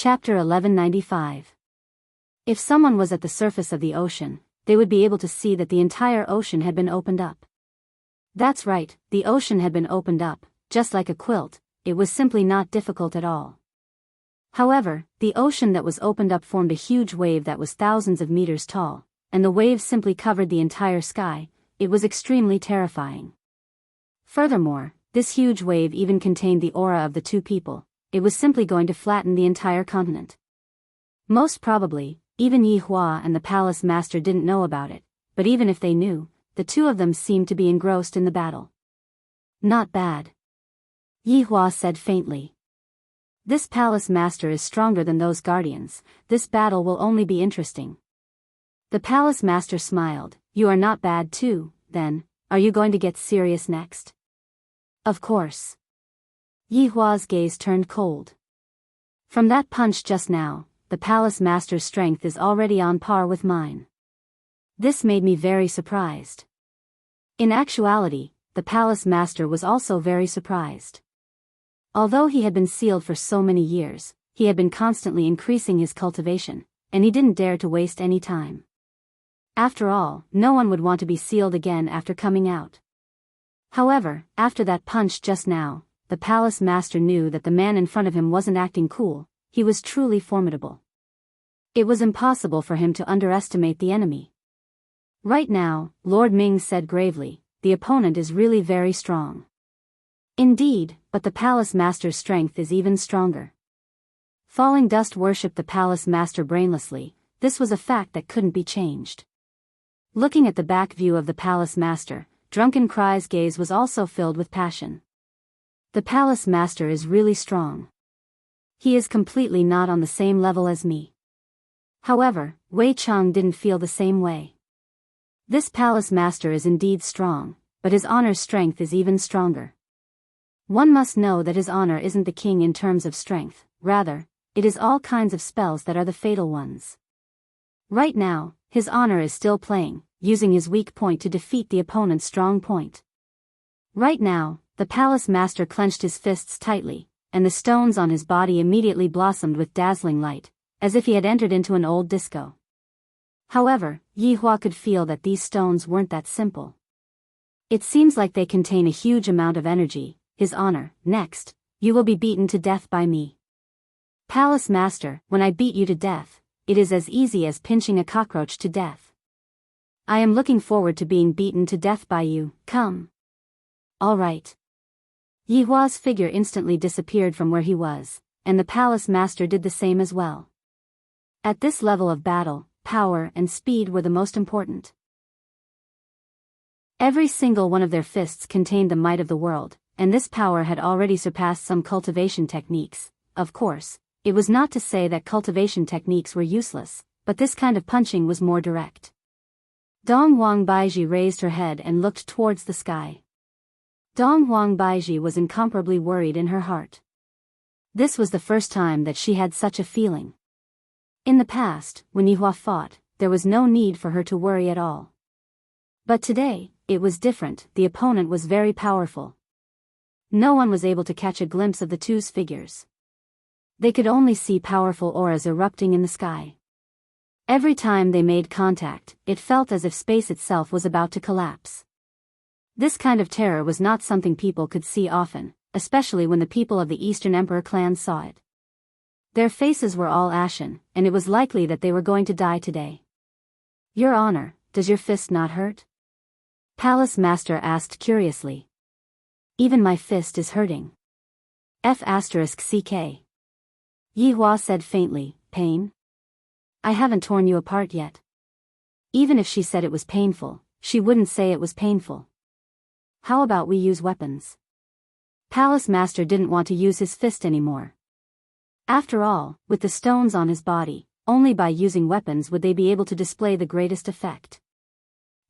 Chapter 1195. If someone was at the surface of the ocean, they would be able to see that the entire ocean had been opened up. That's right, the ocean had been opened up, just like a quilt. It was simply not difficult at all. However, the ocean that was opened up formed a huge wave that was thousands of meters tall, and the wave simply covered the entire sky. It was extremely terrifying. Furthermore, this huge wave even contained the aura of the two people. It was simply going to flatten the entire continent. Most probably, even Yi Hua and the palace master didn't know about it, but even if they knew, the two of them seemed to be engrossed in the battle. Not bad. Yi Hua said faintly. This palace master is stronger than those guardians. This battle will only be interesting. The palace master smiled. You are not bad too, then. Are you going to get serious next? Of course. Yi Hua's gaze turned cold. From that punch just now, the palace master's strength is already on par with mine. This made me very surprised. In actuality, the palace master was also very surprised. Although he had been sealed for so many years, he had been constantly increasing his cultivation, and he didn't dare to waste any time. After all, no one would want to be sealed again after coming out. However, after that punch just now, the palace master knew that the man in front of him wasn't acting cool. He was truly formidable. It was impossible for him to underestimate the enemy. Right now, Lord Ming said gravely, the opponent is really very strong. Indeed, but the palace master's strength is even stronger. Falling Dust worshipped the palace master brainlessly. This was a fact that couldn't be changed. Looking at the back view of the palace master, Drunken Cry's gaze was also filled with passion. The palace master is really strong. He is completely not on the same level as me. However, Wei Cheng didn't feel the same way. This palace master is indeed strong, but his honor's strength is even stronger. One must know that his honor isn't the king in terms of strength, rather, it is all kinds of spells that are the fatal ones. Right now, his honor is still playing, using his weak point to defeat the opponent's strong point. Right now, the palace master clenched his fists tightly, and the stones on his body immediately blossomed with dazzling light, as if he had entered into an old disco. However, Yi Hua could feel that these stones weren't that simple. It seems like they contain a huge amount of energy. His honor, next, you will be beaten to death by me. Palace master, when I beat you to death, it is as easy as pinching a cockroach to death. I am looking forward to being beaten to death by you. Come. All right. Yi Hua's figure instantly disappeared from where he was, and the palace master did the same as well. At this level of battle, power and speed were the most important. Every single one of their fists contained the might of the world, and this power had already surpassed some cultivation techniques. Of course, it was not to say that cultivation techniques were useless, but this kind of punching was more direct. Dong Huang Baiji raised her head and looked towards the sky. Dong Huang Baiji was incomparably worried in her heart. This was the first time that she had such a feeling. In the past, when Yi Hua fought, there was no need for her to worry at all. But today, it was different. The opponent was very powerful. No one was able to catch a glimpse of the two's figures. They could only see powerful auras erupting in the sky. Every time they made contact, it felt as if space itself was about to collapse. This kind of terror was not something people could see often, especially when the people of the Eastern Emperor clan saw it. Their faces were all ashen, and it was likely that they were going to die today. Your honor, does your fist not hurt? Palace master asked curiously. Even my fist is hurting. F***ck. Yi Hua said faintly, pain? I haven't torn you apart yet. Even if she said it was painful, she wouldn't say it was painful. How about we use weapons? Palace master didn't want to use his fist anymore. After all, with the stones on his body, only by using weapons would they be able to display the greatest effect.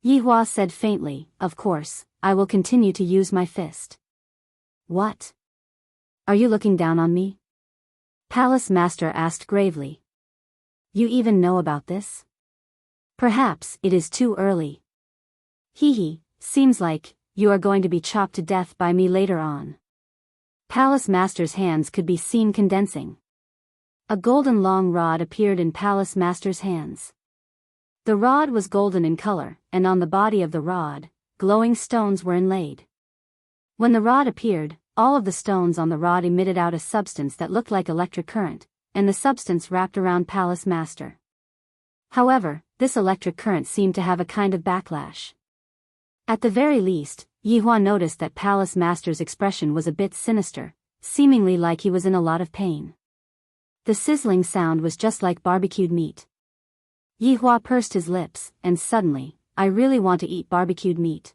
Yi Hua said faintly, of course, I will continue to use my fist. What? Are you looking down on me? Palace master asked gravely. You even know about this? Perhaps it is too early. Hee, seems like you are going to be chopped to death by me later on. Palace master's hands could be seen condensing. A golden long rod appeared in Palace Master's hands. The rod was golden in color, and on the body of the rod, glowing stones were inlaid. When the rod appeared, all of the stones on the rod emitted out a substance that looked like electric current, and the substance wrapped around Palace Master. However, this electric current seemed to have a kind of backlash. At the very least, Yihua noticed that Palace Master's expression was a bit sinister, seemingly like he was in a lot of pain. The sizzling sound was just like barbecued meat. Yihua pursed his lips, and suddenly, I really want to eat barbecued meat.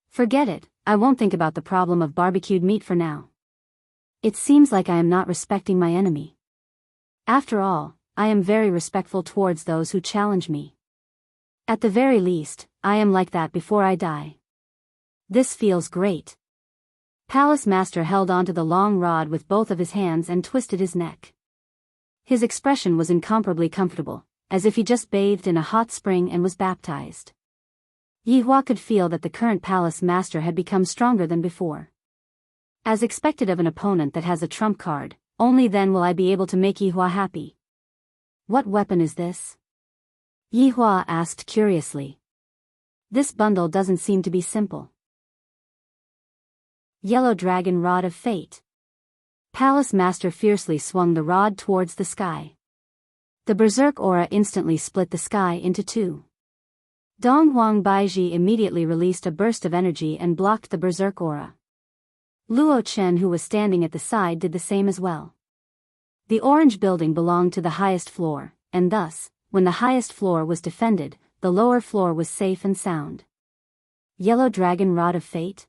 Forget it, I won't think about the problem of barbecued meat for now. It seems like I am not respecting my enemy. After all, I am very respectful towards those who challenge me. At the very least, I am like that before I die. This feels great. Palace Master held onto the long rod with both of his hands and twisted his neck. His expression was incomparably comfortable, as if he just bathed in a hot spring and was baptized. Yihua could feel that the current Palace Master had become stronger than before. As expected of an opponent that has a trump card, only then will I be able to make Yihua happy. What weapon is this? Yihua asked curiously. This bundle doesn't seem to be simple. Yellow Dragon Rod of Fate. Palace Master fiercely swung the rod towards the sky. The berserk aura instantly split the sky into two. Donghuang Baiji immediately released a burst of energy and blocked the berserk aura. Luo Chen, who was standing at the side, did the same as well. The orange building belonged to the highest floor, and thus, when the highest floor was defended, the lower floor was safe and sound. Yellow Dragon Rod of Fate?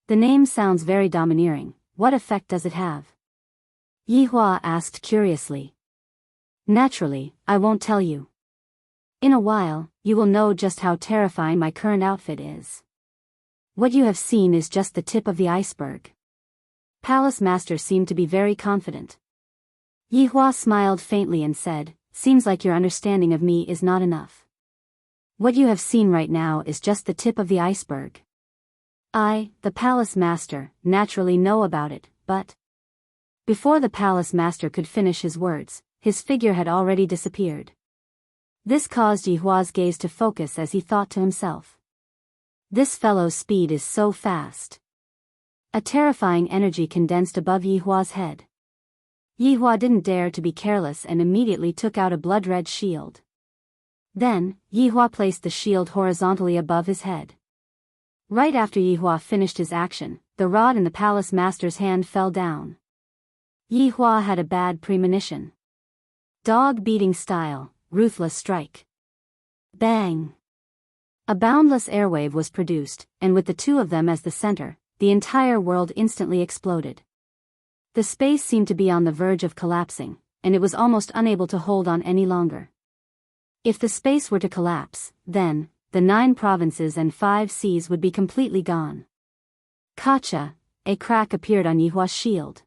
The name sounds very domineering. What effect does it have? Yihua asked curiously. Naturally, I won't tell you. In a while, you will know just how terrifying my current outfit is. What you have seen is just the tip of the iceberg. Palace Master seemed to be very confident. Yihua smiled faintly and said, seems like your understanding of me is not enough. What you have seen right now is just the tip of the iceberg. I, the Palace Master, naturally know about it, but... Before the Palace Master could finish his words, his figure had already disappeared. This caused Yihua's gaze to focus as he thought to himself. This fellow's speed is so fast. A terrifying energy condensed above Yihua's head. Yihua didn't dare to be careless and immediately took out a blood-red shield. Then, Yihua placed the shield horizontally above his head. Right after Yihua finished his action, the rod in the Palace Master's hand fell down. Yihua had a bad premonition. Dog-beating style, ruthless strike. Bang! A boundless airwave was produced, and with the two of them as the center, the entire world instantly exploded. The space seemed to be on the verge of collapsing, and it was almost unable to hold on any longer. If the space were to collapse, then, the 9 provinces and 5 seas would be completely gone. Kacha, a crack appeared on Yihua's shield.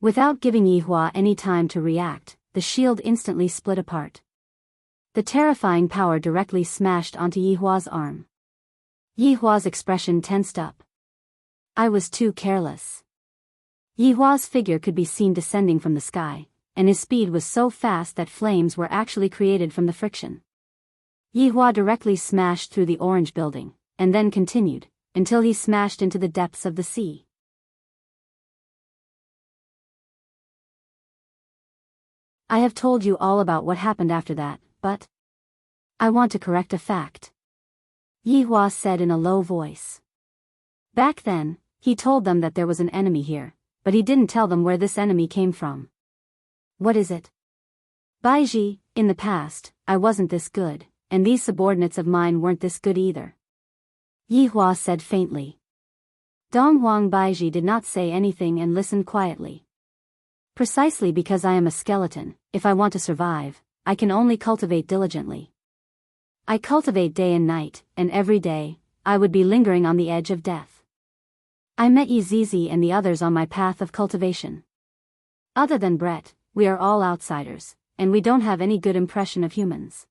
Without giving Yihua any time to react, the shield instantly split apart. The terrifying power directly smashed onto Yihua's arm. Yihua's expression tensed up. I was too careless. Yihua's figure could be seen descending from the sky, and his speed was so fast that flames were actually created from the friction. Yihua directly smashed through the orange building, and then continued, until he smashed into the depths of the sea. I have told you all about what happened after that, but I want to correct a fact. Yihua said in a low voice. Back then, he told them that there was an enemy here, but he didn't tell them where this enemy came from. What is it? Baiji, in the past, I wasn't this good, and these subordinates of mine weren't this good either. Yihua said faintly. Donghuang Baiji did not say anything and listened quietly. Precisely because I am a skeleton, if I want to survive, I can only cultivate diligently. I cultivate day and night, and every day, I would be lingering on the edge of death. I met Yizizi and the others on my path of cultivation. Other than Brett, we are all outsiders, and we don't have any good impression of humans.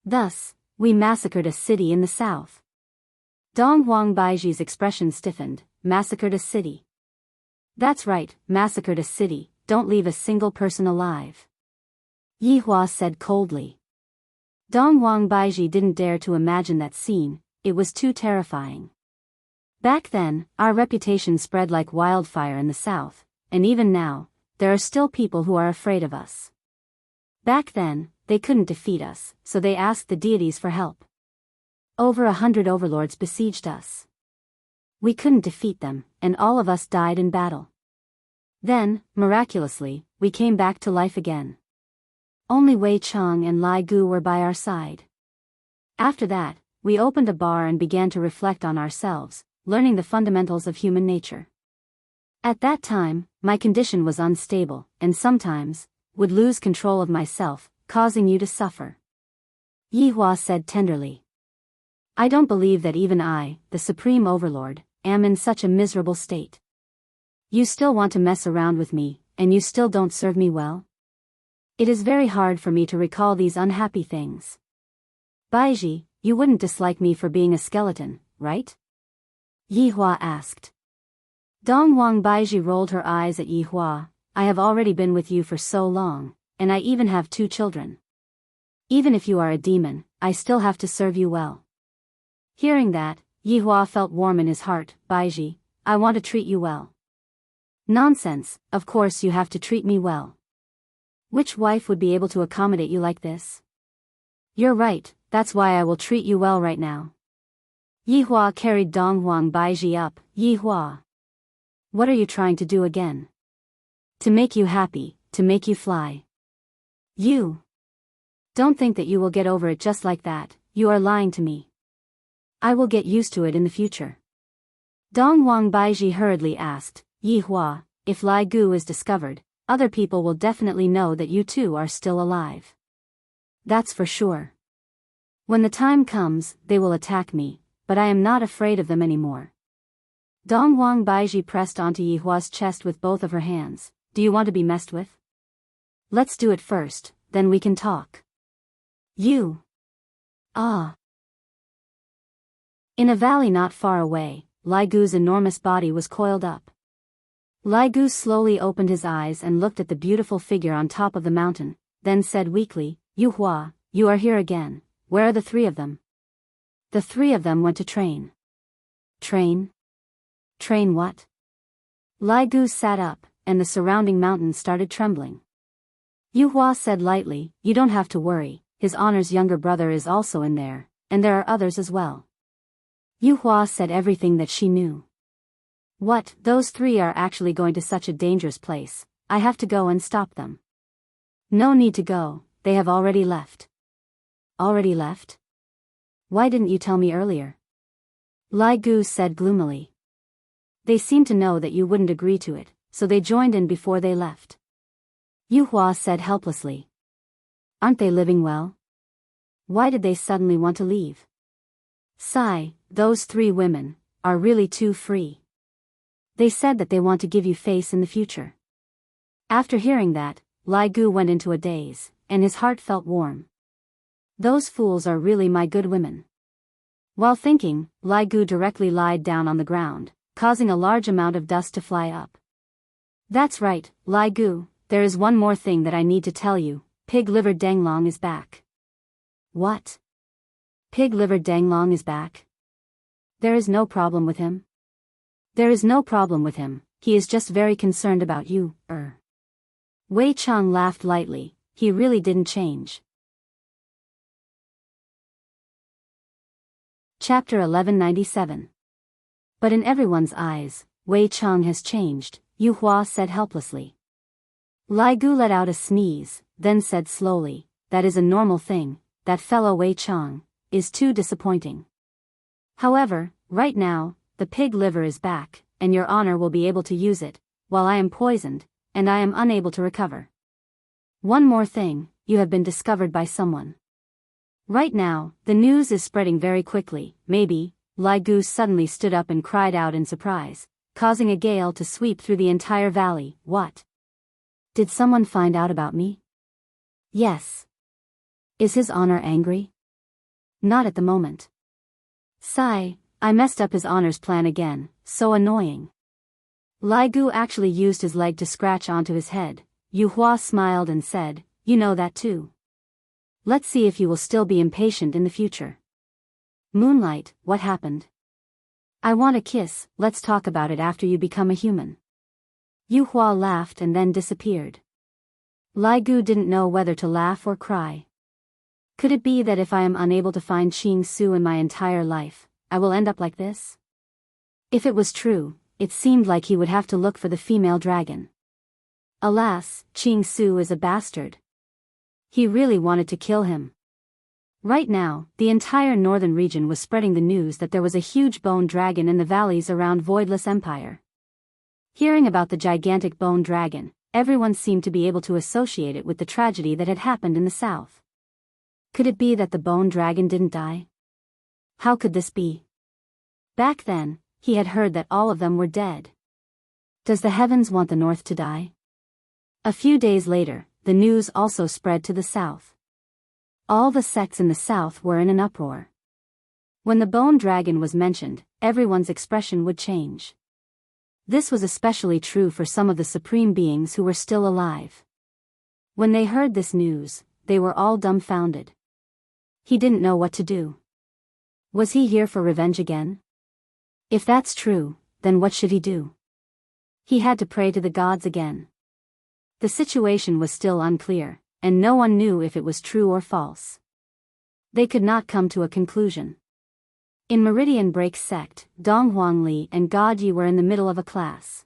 Thus, we massacred a city in the south. Donghuang Baiji's expression stiffened. Massacred a city. That's right, massacred a city, don't leave a single person alive. Yihua said coldly. Dongwang Baiji didn't dare to imagine that scene, it was too terrifying. Back then, our reputation spread like wildfire in the south, and even now, there are still people who are afraid of us. Back then, they couldn't defeat us, so they asked the deities for help. Over 100 overlords besieged us. We couldn't defeat them, and all of us died in battle. Then, miraculously, we came back to life again. Only Wei Chang and Lai Gu were by our side. After that, we opened a bar and began to reflect on ourselves, learning the fundamentals of human nature. At that time, my condition was unstable, and sometimes, would lose control of myself, causing you to suffer. Yihua said tenderly. I don't believe that even I, the Supreme Overlord, am in such a miserable state. You still want to mess around with me, and you still don't serve me well? It is very hard for me to recall these unhappy things. Baiji, you wouldn't dislike me for being a skeleton, right? Yihua asked. Dongwang Baiji rolled her eyes at Yihua. I have already been with you for so long, and I even have 2 children. Even if you are a demon, I still have to serve you well. Hearing that, Yihua felt warm in his heart. Baiji, I want to treat you well. Nonsense, of course you have to treat me well. Which wife would be able to accommodate you like this? You're right, that's why I will treat you well right now. Yihua carried Dongwang Baiji up. Yihua. What are you trying to do again? To make you happy, to make you fly. You. Don't think that you will get over it just like that, you are lying to me. I will get used to it in the future. Dongwang Baiji hurriedly asked, Yihua, if Lai Gu is discovered, other people will definitely know that you two are still alive. That's for sure. When the time comes, they will attack me, but I am not afraid of them anymore. Dongwang Baiji pressed onto Yihua's chest with both of her hands. Do you want to be messed with? Let's do it first, then we can talk. You. Ah. In a valley not far away, Lai Gu's enormous body was coiled up. Lai Gu slowly opened his eyes and looked at the beautiful figure on top of the mountain, then said weakly, Yihua, you are here again. Where are the 3 of them? The 3 of them went to train. Train? Train what? Lai Gu sat up, and the surrounding mountains started trembling. Yihua said lightly, you don't have to worry, his honor's younger brother is also in there, and there are others as well. Yihua said everything that she knew. What, those 3 are actually going to such a dangerous place, I have to go and stop them. No need to go, they have already left. Already left? Why didn't you tell me earlier? Lai Gu said gloomily. They seemed to know that you wouldn't agree to it, so they joined in before they left. Yihua said helplessly. Aren't they living well? Why did they suddenly want to leave? Sigh, those 3 women are really too free. They said that they want to give you face in the future. After hearing that, Lai Gu went into a daze, and his heart felt warm. Those fools are really my good women. While thinking, Lai Gu directly lied down on the ground, causing a large amount of dust to fly up. That's right, Lai Gu, there is one more thing that I need to tell you, Pig-livered Danglong is back. What? Pig-livered Danglong is back? There is no problem with him? There is no problem with him, he is just very concerned about you, Wei Chang laughed lightly, he really didn't change. Chapter 1197. But in everyone's eyes, Wei Chang has changed, Yihua said helplessly. Lai Gu let out a sneeze, then said slowly, that is a normal thing, that fellow Wei Chang is too disappointing. However, right now, the pig liver is back, and your honor will be able to use it, while I am poisoned, and I am unable to recover. One more thing, you have been discovered by someone. Right now, the news is spreading very quickly, maybe. Lai Gu suddenly stood up and cried out in surprise, causing a gale to sweep through the entire valley. What? Did someone find out about me? Yes. Is his honor angry? Not at the moment. Sigh, I messed up his honor's plan again, so annoying. Lai Gu actually used his leg to scratch onto his head. Yu Hua smiled and said, "You know that too. Let's see if you will still be impatient in the future." Moonlight, what happened? I want a kiss, let's talk about it after you become a human. Yu Hua laughed and then disappeared. Lai Gu didn't know whether to laugh or cry. Could it be that if I am unable to find Qing Su in my entire life, I will end up like this? If it was true, it seemed like he would have to look for the female dragon. Alas, Qing Su is a bastard. He really wanted to kill him. Right now, the entire northern region was spreading the news that there was a huge bone dragon in the valleys around Voidless Empire. Hearing about the gigantic bone dragon, everyone seemed to be able to associate it with the tragedy that had happened in the south. Could it be that the bone dragon didn't die? How could this be? Back then, he had heard that all of them were dead. Does the heavens want the north to die? A few days later, the news also spread to the south. All the sects in the south were in an uproar. When the bone dragon was mentioned, everyone's expression would change. This was especially true for some of the supreme beings who were still alive. When they heard this news, they were all dumbfounded. He didn't know what to do. Was he here for revenge again? If that's true, then what should he do? He had to pray to the gods again. The situation was still unclear, and no one knew if it was true or false. They could not come to a conclusion. In Meridian Break sect, Dong Huangli and God Yi were in the middle of a class.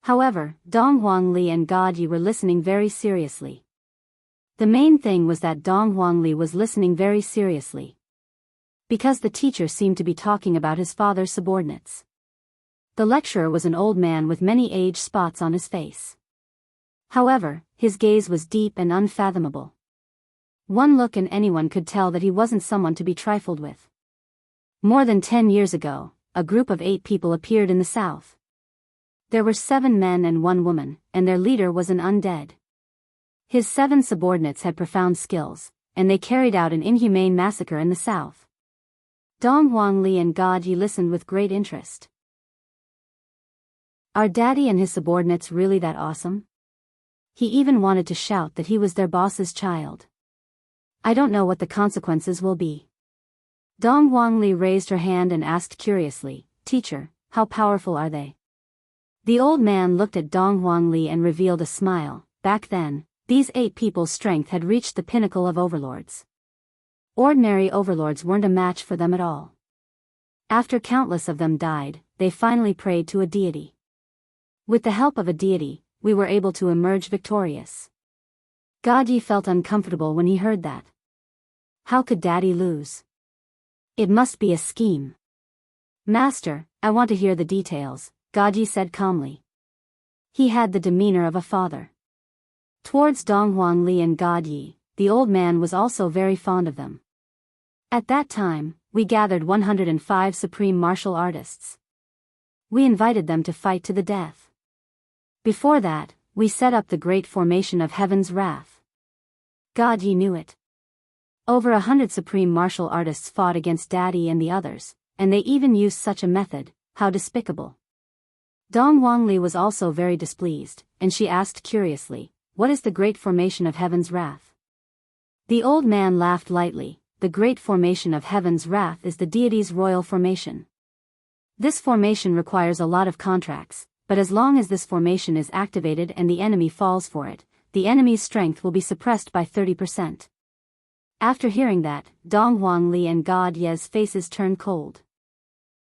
However, Dong Huangli and God Yi were listening very seriously. The main thing was that Dong Huangli was listening very seriously. Because the teacher seemed to be talking about his father's subordinates. The lecturer was an old man with many age spots on his face. However, his gaze was deep and unfathomable. One look and anyone could tell that he wasn't someone to be trifled with. More than 10 years ago, a group of 8 people appeared in the south. There were 7 men and 1 woman, and their leader was an undead. His 7 subordinates had profound skills, and they carried out an inhumane massacre in the south. Dong Huangli and God Yi listened with great interest. Are Daddy and his subordinates really that awesome? He even wanted to shout that he was their boss's child. I don't know what the consequences will be. Dong Huangli raised her hand and asked curiously, "Teacher, how powerful are they?" The old man looked at Dong Huangli and revealed a smile. Back then, these 8 people's strength had reached the pinnacle of overlords. Ordinary overlords weren't a match for them at all. After countless of them died, they finally prayed to a deity. With the help of a deity, we were able to emerge victorious. God Yi felt uncomfortable when he heard that. How could Daddy lose? It must be a scheme. Master, I want to hear the details, God Yi said calmly. He had the demeanor of a father. Towards Dong Huangli and God Yi, the old man was also very fond of them. At that time, we gathered 105 supreme martial artists. We invited them to fight to the death. Before that, we set up the great formation of Heaven's Wrath. God Yi knew it. Over 100 supreme martial artists fought against Daddy and the others, and they even used such a method. How despicable. Dong Huangli was also very displeased, and she asked curiously, "What is the great formation of Heaven's Wrath?" The old man laughed lightly. The great formation of Heaven's Wrath is the deity's royal formation. This formation requires a lot of contracts, but as long as this formation is activated and the enemy falls for it, the enemy's strength will be suppressed by 30%. After hearing that, Dong Huangli and God Ye's faces turned cold.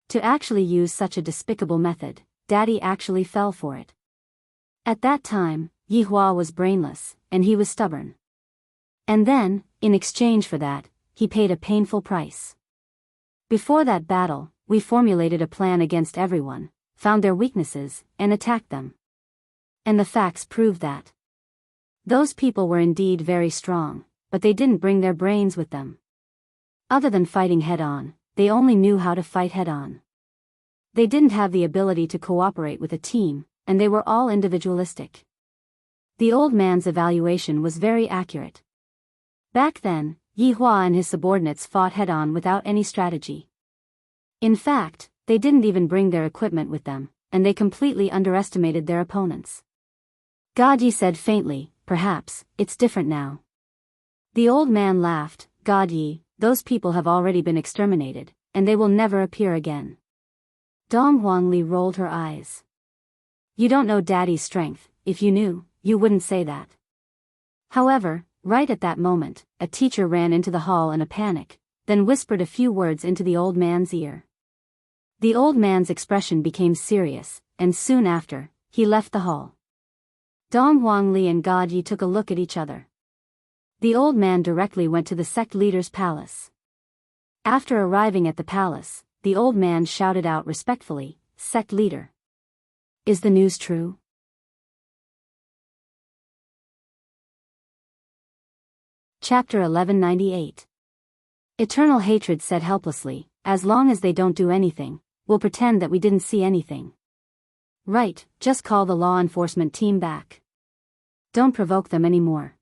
To actually use such a despicable method, Daddy actually fell for it. At that time, Yi Hua was brainless, and he was stubborn. And then, in exchange for that, he paid a painful price. Before that battle, we formulated a plan against everyone, found their weaknesses, and attacked them. And the facts proved that. Those people were indeed very strong, but they didn't bring their brains with them. Other than fighting head-on, they only knew how to fight head-on. They didn't have the ability to cooperate with a team, and they were all individualistic. The old man's evaluation was very accurate. Back then, Yi Hua and his subordinates fought head-on without any strategy. In fact, they didn't even bring their equipment with them, and they completely underestimated their opponents. God Yi said faintly, perhaps, it's different now. The old man laughed, God Yi, those people have already been exterminated, and they will never appear again. Dong Huangli rolled her eyes. You don't know Daddy's strength, if you knew, you wouldn't say that. However, right at that moment, a teacher ran into the hall in a panic, then whispered a few words into the old man's ear. The old man's expression became serious, and soon after, he left the hall. Dong Huangli and God Yi took a look at each other. The old man directly went to the sect leader's palace. After arriving at the palace, the old man shouted out respectfully, Sect leader. Is the news true? Chapter 1198. Eternal Hatred said helplessly, as long as they don't do anything, we'll pretend that we didn't see anything. Right, just call the law enforcement team back. Don't provoke them anymore.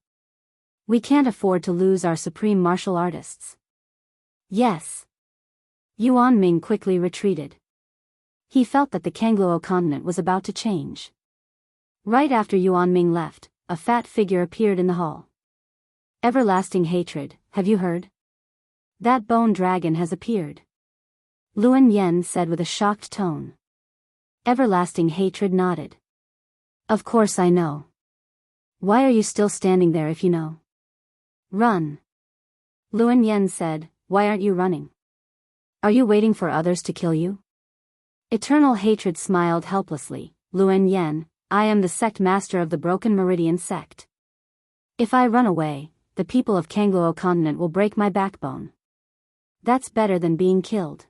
We can't afford to lose our supreme martial artists. Yes. Yuan Ming quickly retreated. He felt that the Kangluo continent was about to change. Right after Yuan Ming left, a fat figure appeared in the hall. Everlasting Hatred, have you heard? That bone dragon has appeared. Luan Yen said with a shocked tone. Everlasting Hatred nodded. Of course I know. Why are you still standing there if you know? Run. Luan Yen said, why aren't you running? Are you waiting for others to kill you? Eternal Hatred smiled helplessly, Luan Yen, I am the sect master of the Broken Meridian sect. If I run away, the people of Kangluo continent will break my backbone. That's better than being killed.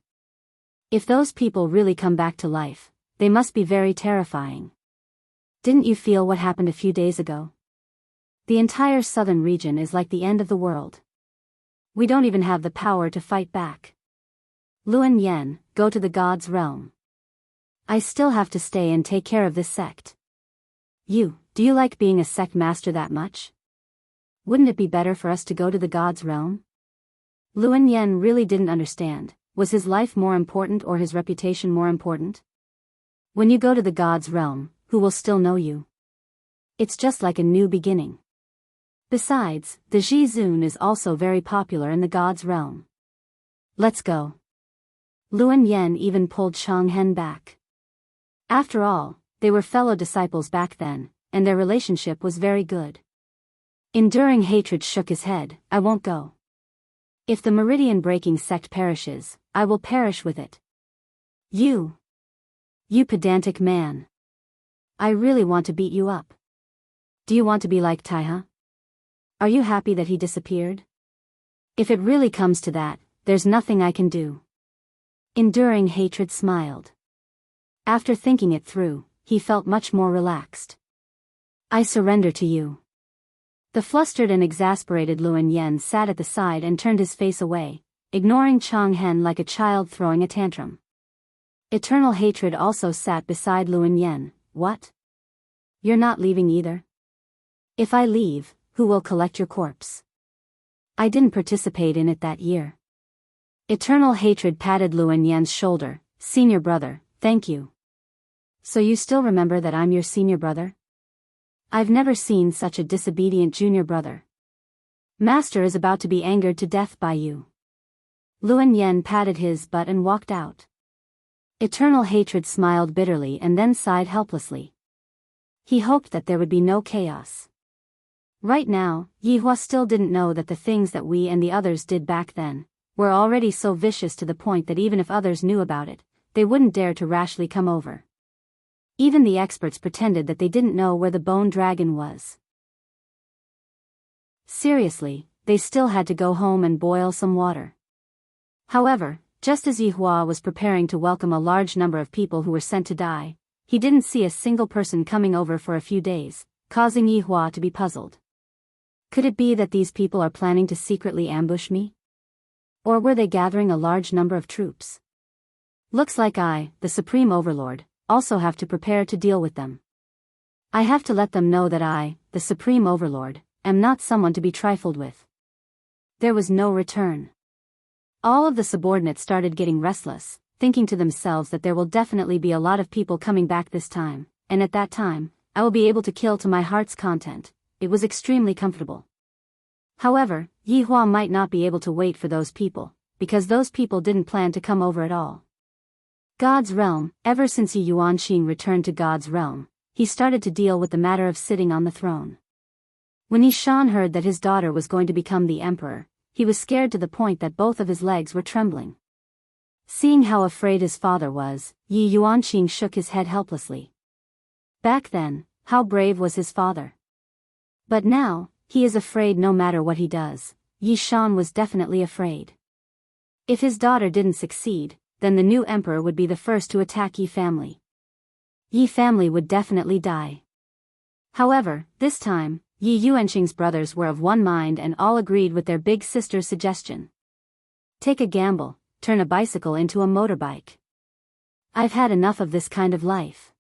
If those people really come back to life, they must be very terrifying. Didn't you feel what happened a few days ago? The entire southern region is like the end of the world. We don't even have the power to fight back. Luan Yen, go to the God's realm. I still have to stay and take care of this sect. Do you like being a sect master that much? Wouldn't it be better for us to go to the God's realm? Luan Yen really didn't understand, was his life more important or his reputation more important? When you go to the God's realm, who will still know you? It's just like a new beginning. Besides, the Zhizun is also very popular in the God's realm. Let's go. Luan Yen even pulled Chang Hen back. After all, they were fellow disciples back then, and their relationship was very good. Enduring Hatred shook his head, I won't go. If the meridian-breaking sect perishes, I will perish with it. You pedantic man. I really want to beat you up. Do you want to be like Taiha? Are you happy that he disappeared? If it really comes to that, there's nothing I can do. Enduring Hatred smiled. After thinking it through, he felt much more relaxed. I surrender to you. The flustered and exasperated Luan Yen sat at the side and turned his face away, ignoring Chang Hen like a child throwing a tantrum. Eternal Hatred also sat beside Luan Yen. What? You're not leaving either? If I leave, who will collect your corpse? I didn't participate in it that year. Eternal Hatred patted Luan Yen's shoulder. Senior brother, thank you. So you still remember that I'm your senior brother? I've never seen such a disobedient junior brother. Master is about to be angered to death by you. Luan Yen patted his butt and walked out. Eternal Hatred smiled bitterly and then sighed helplessly. He hoped that there would be no chaos. Right now, Yihua still didn't know that the things that we and the others did back then were already so vicious to the point that even if others knew about it, they wouldn't dare to rashly come over. Even the experts pretended that they didn't know where the bone dragon was. Seriously, they still had to go home and boil some water. However, just as Yihua was preparing to welcome a large number of people who were sent to die, he didn't see a single person coming over for a few days, causing Yihua to be puzzled. Could it be that these people are planning to secretly ambush me? Or were they gathering a large number of troops? Looks like I, the Supreme Overlord, also have to prepare to deal with them. I have to let them know that I, the Supreme Overlord, am not someone to be trifled with. There was no return. All of the subordinates started getting restless, thinking to themselves that there will definitely be a lot of people coming back this time, and at that time, I will be able to kill to my heart's content. It was extremely comfortable. However, Yi Hua might not be able to wait for those people, because those people didn't plan to come over at all. God's realm. Ever since Yi Yuanqing returned to God's realm, he started to deal with the matter of sitting on the throne. When Yi Shan heard that his daughter was going to become the emperor, he was scared to the point that both of his legs were trembling. Seeing how afraid his father was, Yi Yuanqing shook his head helplessly. Back then, how brave was his father. But now, he is afraid no matter what he does. Yi Shan was definitely afraid. If his daughter didn't succeed, then the new emperor would be the first to attack Yi family. Yi family would definitely die. However, this time, Yi Yuanqing's brothers were of one mind and all agreed with their big sister's suggestion. Take a gamble, turn a bicycle into a motorbike. I've had enough of this kind of life.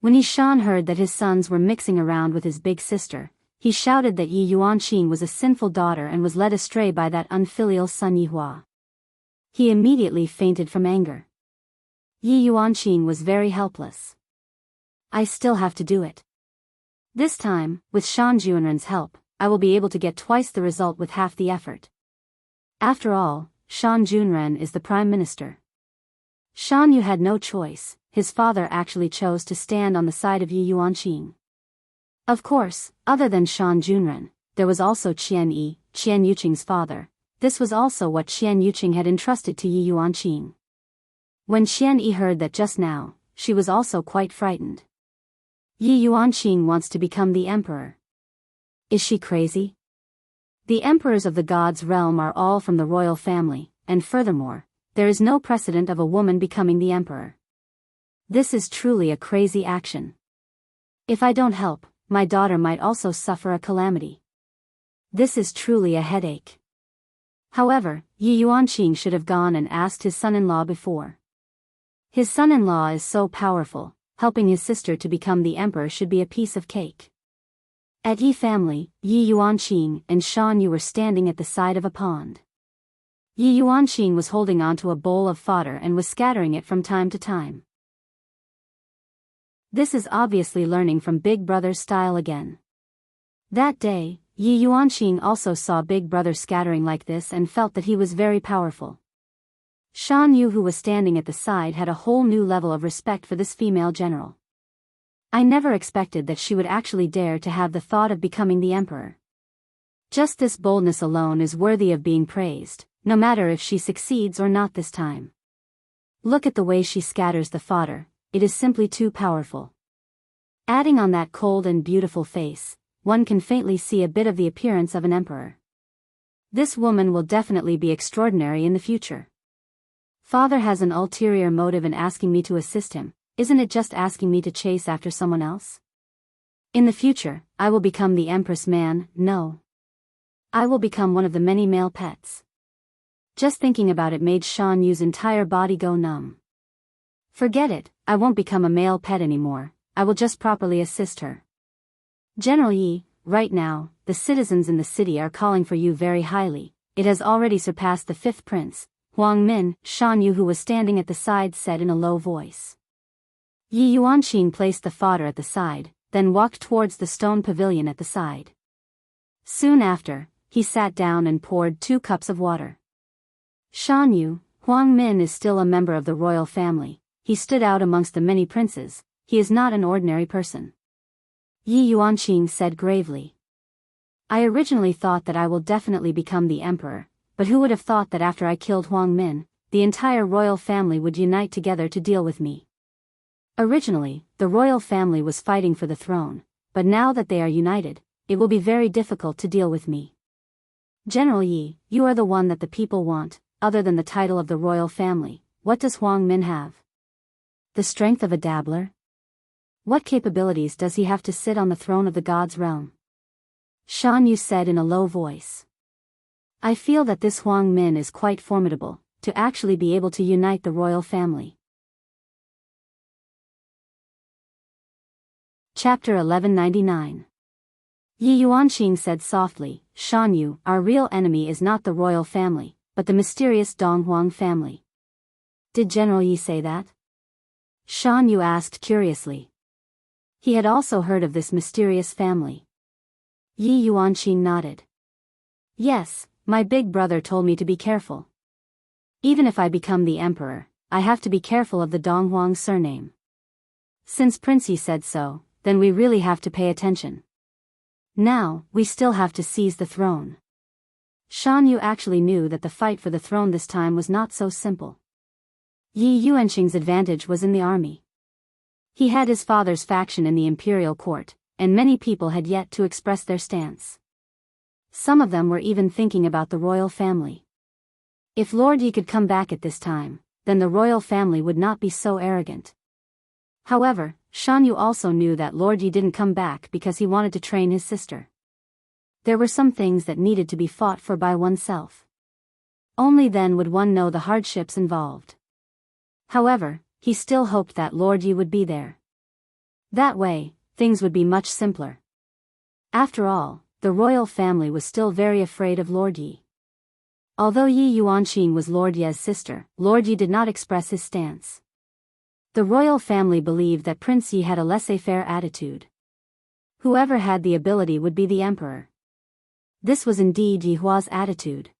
When Yi Shan heard that his sons were mixing around with his big sister, he shouted that Yi Yuanqing was a sinful daughter and was led astray by that unfilial son Yi Hua. He immediately fainted from anger. Yi Yuanqing was very helpless. I still have to do it. This time, with Shan Junren's help, I will be able to get twice the result with half the effort. After all, Shan Junren is the prime minister. Shan Yu had no choice. His father actually chose to stand on the side of Yi Yuanqing. Of course, other than Shan Junren, there was also Qian Yi, Qian Yuqing's father. This was also what Qian Yuqing had entrusted to Yi Yuanqing. When Qian Yi heard that just now, she was also quite frightened. Yi Yuanqing wants to become the emperor. Is she crazy? The emperors of the gods' realm are all from the royal family, and furthermore, there is no precedent of a woman becoming the emperor. This is truly a crazy action. If I don't help, my daughter might also suffer a calamity. This is truly a headache. However, Yi Yuanqing should have gone and asked his son-in-law before. His son-in-law is so powerful, helping his sister to become the emperor should be a piece of cake. At Yi family, Yi Yuanqing and Shan Yu were standing at the side of a pond. Yi Yuanqing was holding onto a bowl of fodder and was scattering it from time to time. This is obviously learning from Big Brother's style again. That day, Yi Yuanqing also saw Big Brother scattering like this and felt that he was very powerful. Shan Yu, who was standing at the side, had a whole new level of respect for this female general. I never expected that she would actually dare to have the thought of becoming the emperor. Just this boldness alone is worthy of being praised, no matter if she succeeds or not this time. Look at the way she scatters the fodder, it is simply too powerful. Adding on that cold and beautiful face, one can faintly see a bit of the appearance of an emperor. This woman will definitely be extraordinary in the future. Father has an ulterior motive in asking me to assist him, isn't it just asking me to chase after someone else? In the future, I will become the Empress man, no. I will become one of the many male pets. Just thinking about it made Shan Yu's entire body go numb. Forget it, I won't become a male pet anymore, I will just properly assist her. General Yi, right now, the citizens in the city are calling for you very highly, it has already surpassed the 5th prince, Huang Min. Shan Yu, who was standing at the side, said in a low voice. Yi Yuanqing placed the fodder at the side, then walked towards the stone pavilion at the side. Soon after, he sat down and poured 2 cups of water. Shan Yu, Huang Min is still a member of the royal family, he stood out amongst the many princes, he is not an ordinary person. Yi Yuanqing said gravely. I originally thought that I will definitely become the emperor, but who would have thought that after I killed Huang Min, the entire royal family would unite together to deal with me. Originally, the royal family was fighting for the throne, but now that they are united, it will be very difficult to deal with me. General Yi, you are the one that the people want, other than the title of the royal family, what does Huang Min have? The strength of a dabbler? What capabilities does he have to sit on the throne of the god's realm? Shan Yu said in a low voice. I feel that this Huang Min is quite formidable, to actually be able to unite the royal family. Chapter 1199. Yi Yuanqing said softly, Shan Yu, our real enemy is not the royal family, but the mysterious Dong Huang family. Did General Yi say that? Shan Yu asked curiously. He had also heard of this mysterious family. Yi Yuanqing nodded. Yes, my big brother told me to be careful. Even if I become the emperor, I have to be careful of the Donghuang surname. Since Prince Yi said so, then we really have to pay attention. Now, we still have to seize the throne. Shan Yu actually knew that the fight for the throne this time was not so simple. Yi Yuanqing's advantage was in the army. He had his father's faction in the imperial court, and many people had yet to express their stance. Some of them were even thinking about the royal family. If Lord Yi could come back at this time, then the royal family would not be so arrogant. However, Shan Yu also knew that Lord Yi didn't come back because he wanted to train his sister. There were some things that needed to be fought for by oneself. Only then would one know the hardships involved. However, he still hoped that Lord Yi would be there. That way, things would be much simpler. After all, the royal family was still very afraid of Lord Yi. Although Yi Yuanqing was Lord Ye's sister, Lord Yi did not express his stance. The royal family believed that Prince Yi had a laissez-faire attitude. Whoever had the ability would be the emperor. This was indeed Yi Hua's attitude.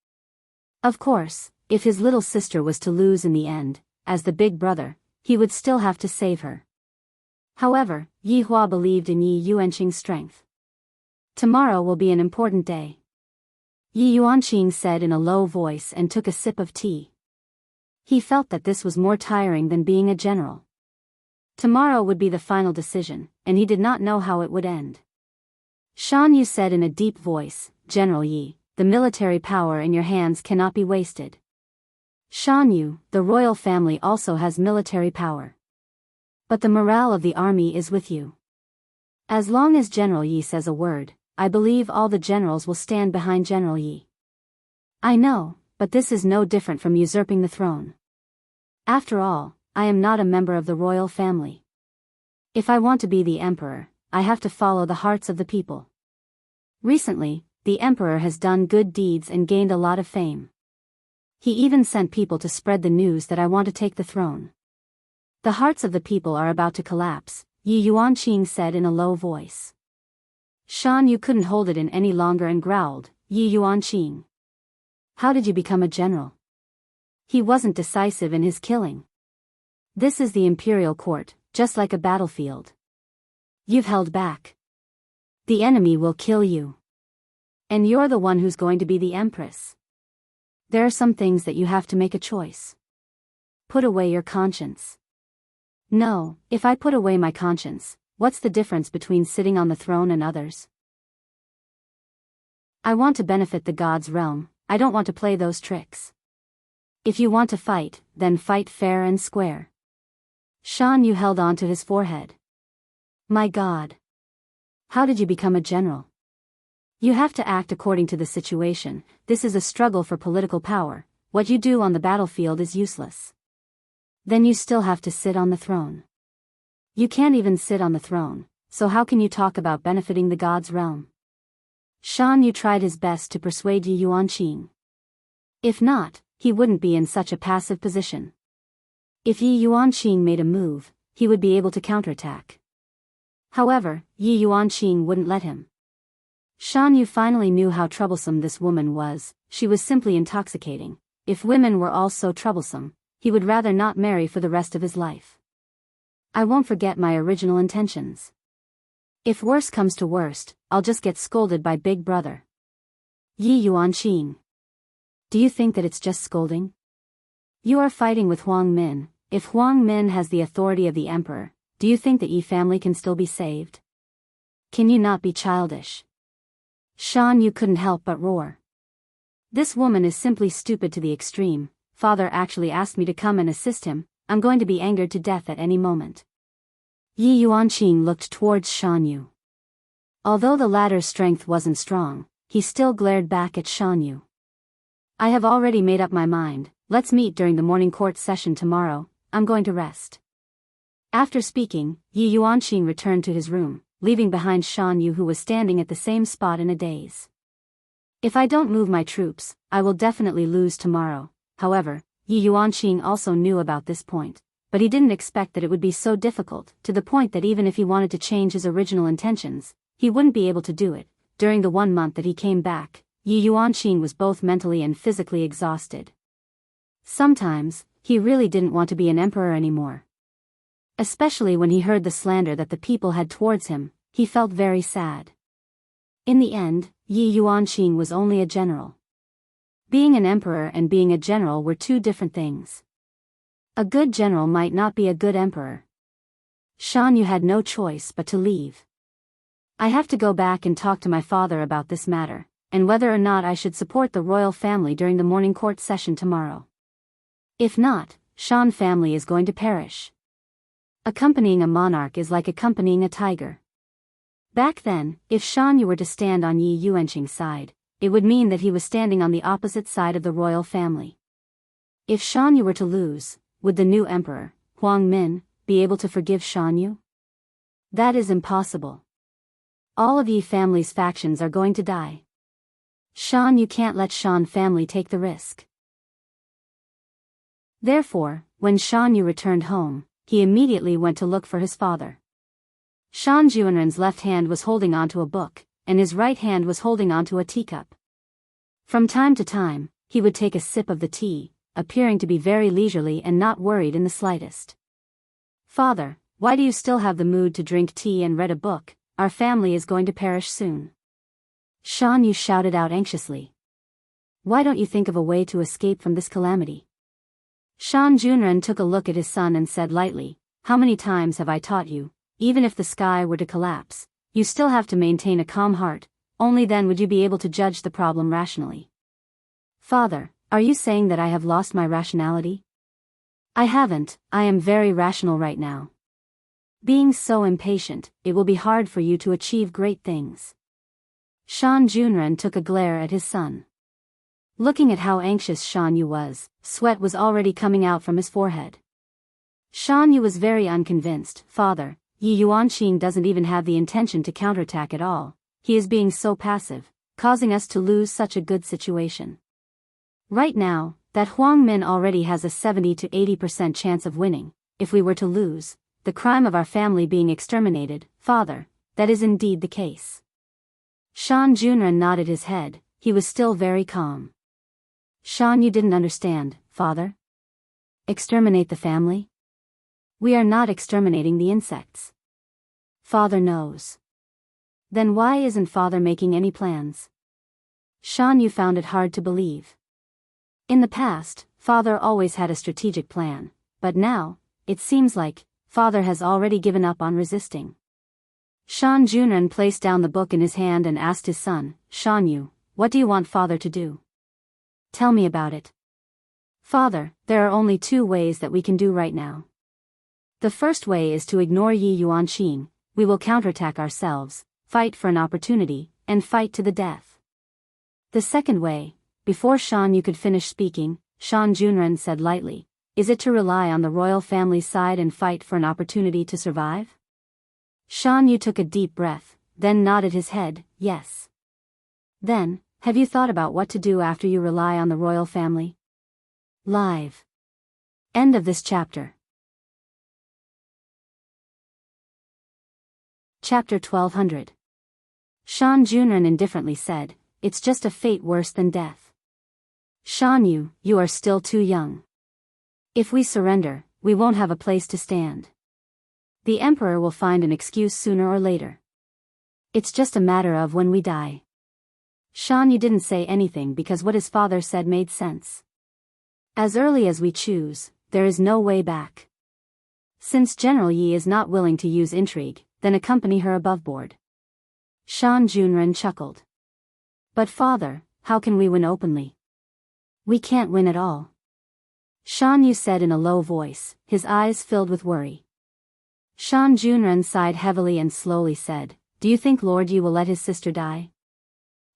Of course, if his little sister was to lose in the end, as the big brother, he would still have to save her. However, Yi Hua believed in Yi Yuanqing's strength. Tomorrow will be an important day. Yi Yuanqing said in a low voice and took a sip of tea. He felt that this was more tiring than being a general. Tomorrow would be the final decision, and he did not know how it would end. Shan Yu said in a deep voice, General Yi, the military power in your hands cannot be wasted. Shan Yu, the royal family also has military power. But the morale of the army is with you. As long as General Yi says a word, I believe all the generals will stand behind General Yi. I know, but this is no different from usurping the throne. After all, I am not a member of the royal family. If I want to be the emperor, I have to follow the hearts of the people. Recently, the emperor has done good deeds and gained a lot of fame. He even sent people to spread the news that I want to take the throne. The hearts of the people are about to collapse, Yi Yuanqing said in a low voice. Shan Yu couldn't hold it in any longer and growled, Yi Yuanqing. How did you become a general? He wasn't decisive in his killing. This is the imperial court, just like a battlefield. You've held back. The enemy will kill you. And you're the one who's going to be the empress. There are some things that you have to make a choice. Put away your conscience. No, if I put away my conscience, what's the difference between sitting on the throne and others? I want to benefit the gods' realm, I don't want to play those tricks. If you want to fight, then fight fair and square. Shan Yu held on to his forehead. My God. How did you become a general? You have to act according to the situation, this is a struggle for political power, what you do on the battlefield is useless. Then you still have to sit on the throne. You can't even sit on the throne, so how can you talk about benefiting the gods' realm? Shan Yu tried his best to persuade Yi Yuanqing. If not, he wouldn't be in such a passive position. If Yi Yuanqing made a move, he would be able to counterattack. However, Yi Yuanqing wouldn't let him. Shan Yu finally knew how troublesome this woman was, she was simply intoxicating. If women were all so troublesome, he would rather not marry for the rest of his life. I won't forget my original intentions. If worse comes to worst, I'll just get scolded by Big Brother. Yi Yuanqing. Do you think that it's just scolding? You are fighting with Huang Min. If Huang Min has the authority of the emperor, do you think the Yi family can still be saved? Can you not be childish? Shan Yu couldn't help but roar. This woman is simply stupid to the extreme. Father actually asked me to come and assist him, I'm going to be angered to death at any moment. Yi Yuanqing looked towards Shan Yu. Although the latter's strength wasn't strong, he still glared back at Shan Yu. I have already made up my mind, let's meet during the morning court session tomorrow, I'm going to rest. After speaking, Yi Yuanqing returned to his room, leaving behind Shan Yu who was standing at the same spot in a daze. If I don't move my troops, I will definitely lose tomorrow, however, Yi Yuanqing also knew about this point, but he didn't expect that it would be so difficult, to the point that even if he wanted to change his original intentions, he wouldn't be able to do it. During the 1 month that he came back, Yi Yuanqing was both mentally and physically exhausted. Sometimes, he really didn't want to be an emperor anymore. Especially when he heard the slander that the people had towards him, he felt very sad. In the end, Yi Yuanqing was only a general. Being an emperor and being a general were two different things. A good general might not be a good emperor. Shan Yu had no choice but to leave. I have to go back and talk to my father about this matter, and whether or not I should support the royal family during the morning court session tomorrow. If not, Shan family is going to perish. Accompanying a monarch is like accompanying a tiger. Back then, if Shan Yu were to stand on Yi Yuanqing's side, it would mean that he was standing on the opposite side of the royal family. If Shan Yu were to lose, would the new emperor, Huang Min, be able to forgive Shan Yu? That is impossible. All of Yi family's factions are going to die. Shan Yu can't let Shan family take the risk. Therefore, when Shan Yu returned home, he immediately went to look for his father. Shan Juanren's left hand was holding onto a book, and his right hand was holding onto a teacup. From time to time, he would take a sip of the tea, appearing to be very leisurely and not worried in the slightest. "Father, why do you still have the mood to drink tea and read a book? Our family is going to perish soon." Shan Yu shouted out anxiously. "Why don't you think of a way to escape from this calamity?" Shan Junren took a look at his son and said lightly, "How many times have I taught you, even if the sky were to collapse, you still have to maintain a calm heart, only then would you be able to judge the problem rationally." "Father, are you saying that I have lost my rationality?" "I haven't, I am very rational right now. Being so impatient, it will be hard for you to achieve great things." Shan Junren took a glare at his son. Looking at how anxious Shan Yu was, sweat was already coming out from his forehead. Shan Yu was very unconvinced. "Father, Yi Yuanqing doesn't even have the intention to counterattack at all. He is being so passive, causing us to lose such a good situation. Right now, that Huang Min already has a 70 to 80% chance of winning. If we were to lose, the crime of our family being exterminated, father, that is indeed the case." Shan Junren nodded his head. He was still very calm. "Shan Yu didn't understand, father. Exterminate the family? We are not exterminating the insects. Father knows. Then why isn't father making any plans?" Shan Yu found it hard to believe. In the past, father always had a strategic plan, but now, it seems like, father has already given up on resisting. Shan Junren placed down the book in his hand and asked his son, "Shan Yu, what do you want father to do? Tell me about it." "Father, there are only two ways that we can do right now. The first way is to ignore Yi Yuanqing. We will counterattack ourselves, fight for an opportunity, and fight to the death. The second way," before Shan Yu could finish speaking, Shan Junren said lightly, "is it to rely on the royal family's side and fight for an opportunity to survive?" Shan Yu took a deep breath, then nodded his head, "Yes." "Then, have you thought about what to do after you rely on the royal family?" Live. End of this chapter. Chapter 1200. Shan Junren indifferently said, "It's just a fate worse than death. Shan Yu, you are still too young. If we surrender, we won't have a place to stand. The emperor will find an excuse sooner or later. It's just a matter of when we die." Shan Yu didn't say anything because what his father said made sense. As early as we choose, there is no way back. Since General Yi is not willing to use intrigue, then accompany her above board. Shan Junren chuckled. "But father, how can we win openly? We can't win at all." Shan Yu said in a low voice, his eyes filled with worry. Shan Junren sighed heavily and slowly said, "Do you think Lord Yi will let his sister die?"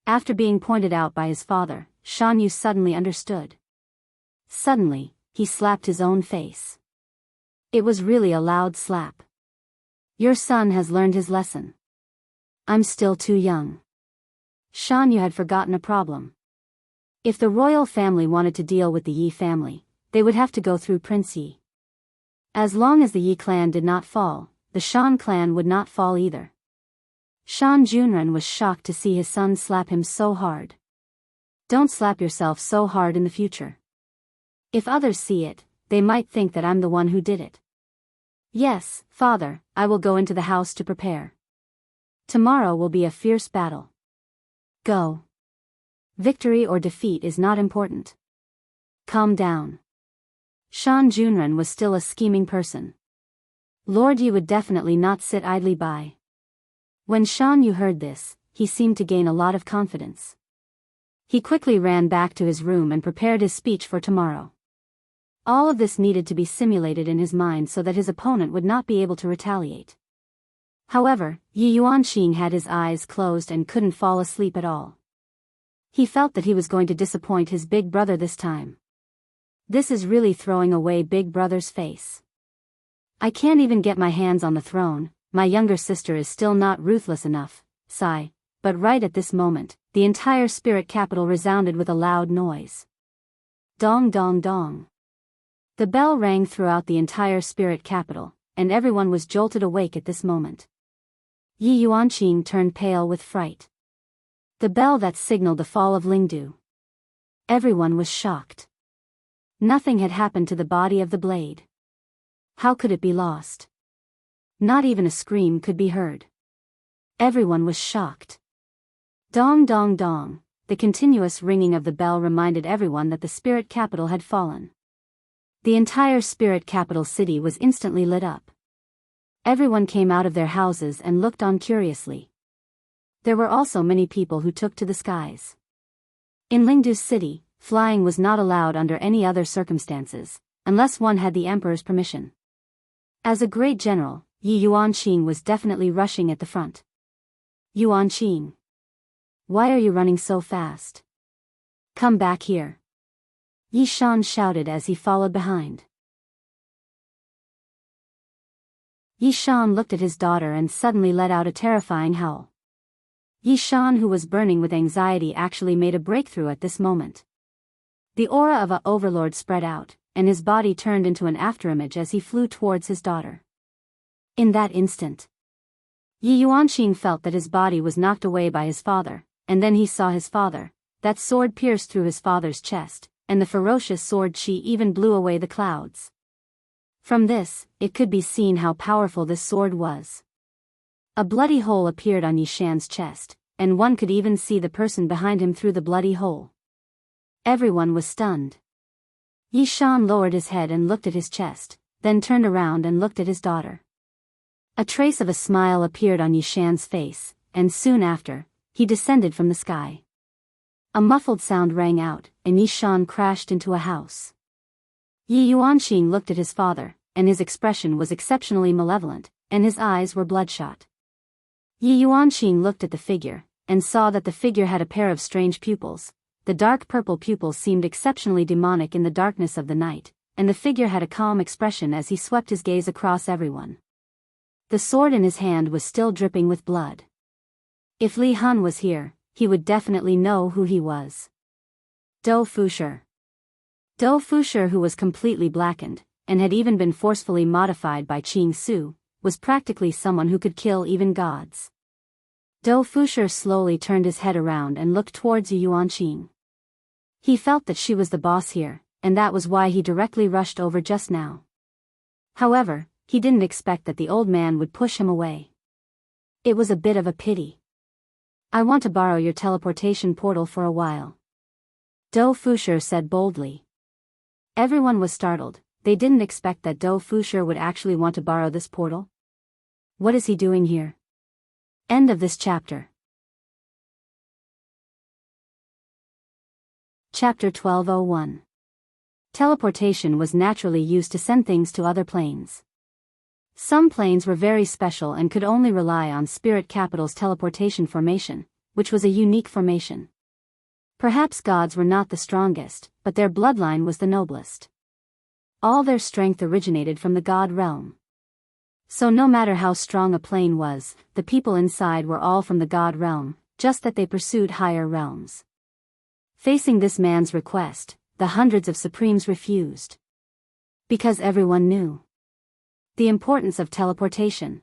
After being pointed out by his father, Shan Yu suddenly understood. Suddenly, he slapped his own face. It was really a loud slap. "Your son has learned his lesson. I'm still too young." Shan Yu had forgotten a problem. If the royal family wanted to deal with the Yi family, they would have to go through Prince Yi. As long as the Yi clan did not fall, the Shan clan would not fall either. Shan Junren was shocked to see his son slap him so hard. Don't slap yourself so hard in the future. If others see it, they might think that I'm the one who did it. Yes, father, I will go into the house to prepare. Tomorrow will be a fierce battle. Go. Victory or defeat is not important. Calm down. Shan Junren was still a scheming person. Lord Yi would definitely not sit idly by. When Shan Yu heard this, he seemed to gain a lot of confidence. He quickly ran back to his room and prepared his speech for tomorrow. All of this needed to be simulated in his mind so that his opponent would not be able to retaliate. However, Yi Yuanqing had his eyes closed and couldn't fall asleep at all. He felt that he was going to disappoint his big brother this time. This is really throwing away big brother's face. I can't even get my hands on the throne, my younger sister is still not ruthless enough, sigh, but right at this moment, the entire spirit capital resounded with a loud noise. Dong dong dong. The bell rang throughout the entire spirit capital, and everyone was jolted awake at this moment. Yi Yuanqing turned pale with fright. The bell that signaled the fall of Lingdu. Everyone was shocked. Nothing had happened to the body of the blade. How could it be lost? Not even a scream could be heard. Everyone was shocked. Dong dong dong, the continuous ringing of the bell reminded everyone that the spirit capital had fallen. The entire spirit capital city was instantly lit up. Everyone came out of their houses and looked on curiously. There were also many people who took to the skies. In Lingdu's city, flying was not allowed under any other circumstances, unless one had the emperor's permission. As a great general, Yi Yuanqing was definitely rushing at the front. Yuanqing. Why are you running so fast? Come back here. Yi Shan shouted as he followed behind. Yi Shan looked at his daughter and suddenly let out a terrifying howl. Yi Shan, who was burning with anxiety, actually made a breakthrough at this moment. The aura of an overlord spread out, and his body turned into an afterimage as he flew towards his daughter. In that instant, Yi Yuanqing felt that his body was knocked away by his father, and then he saw his father. That sword pierced through his father's chest, and the ferocious sword chi even blew away the clouds. From this, it could be seen how powerful this sword was. A bloody hole appeared on Yi Shan's chest, and one could even see the person behind him through the bloody hole. Everyone was stunned. Yi Shan lowered his head and looked at his chest, then turned around and looked at his daughter. A trace of a smile appeared on Yi Shan's face, and soon after, he descended from the sky. A muffled sound rang out, and Yi Shan crashed into a house. Yi Yuanqing looked at his father, and his expression was exceptionally malevolent, and his eyes were bloodshot. Yi Yuanqing looked at the figure, and saw that the figure had a pair of strange pupils. The dark purple pupils seemed exceptionally demonic in the darkness of the night, and the figure had a calm expression as he swept his gaze across everyone. The sword in his hand was still dripping with blood. If Li Han was here, he would definitely know who he was. Dou Fushi. Dou Fushi, who was completely blackened, and had even been forcefully modified by Qing Su, was practically someone who could kill even gods. Dou Fushi slowly turned his head around and looked towards Yi Yuanqing. He felt that she was the boss here, and that was why he directly rushed over just now. However, he didn't expect that the old man would push him away. It was a bit of a pity. I want to borrow your teleportation portal for a while. Dou Fushi said boldly. Everyone was startled. They didn't expect that Dou Fushi would actually want to borrow this portal. What is he doing here? End of this chapter. Chapter 1201. Teleportation was naturally used to send things to other planes. Some planes were very special and could only rely on Spirit Capital's teleportation formation, which was a unique formation. Perhaps gods were not the strongest, but their bloodline was the noblest. All their strength originated from the god realm. So no matter how strong a plane was, the people inside were all from the god realm, just that they pursued higher realms. Facing this man's request, the hundreds of Supremes refused. Because everyone knew the importance of teleportation.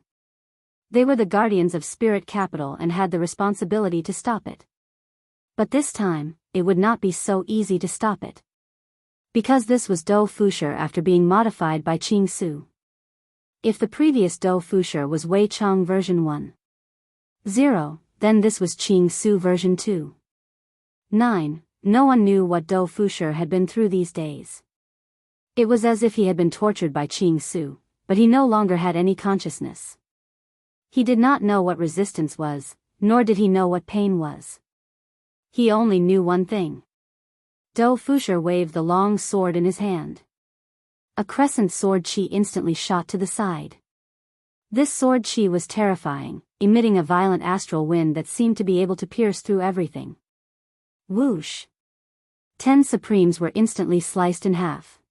They were the guardians of spirit capital and had the responsibility to stop it. But this time, it would not be so easy to stop it. Because this was Do Fusher after being modified by Qing Su. If the previous Do Fusher was Wei Chong version 1.0, then this was Qing Su version 2.9. No one knew what Do Fusher had been through these days. It was as if he had been tortured by Qing Su, but he no longer had any consciousness. He did not know what resistance was, nor did he know what pain was. He only knew one thing. Do Fusher waved the long sword in his hand. A crescent sword chi instantly shot to the side. This sword chi was terrifying, emitting a violent astral wind that seemed to be able to pierce through everything. Whoosh! 10 Supremes were instantly sliced in half.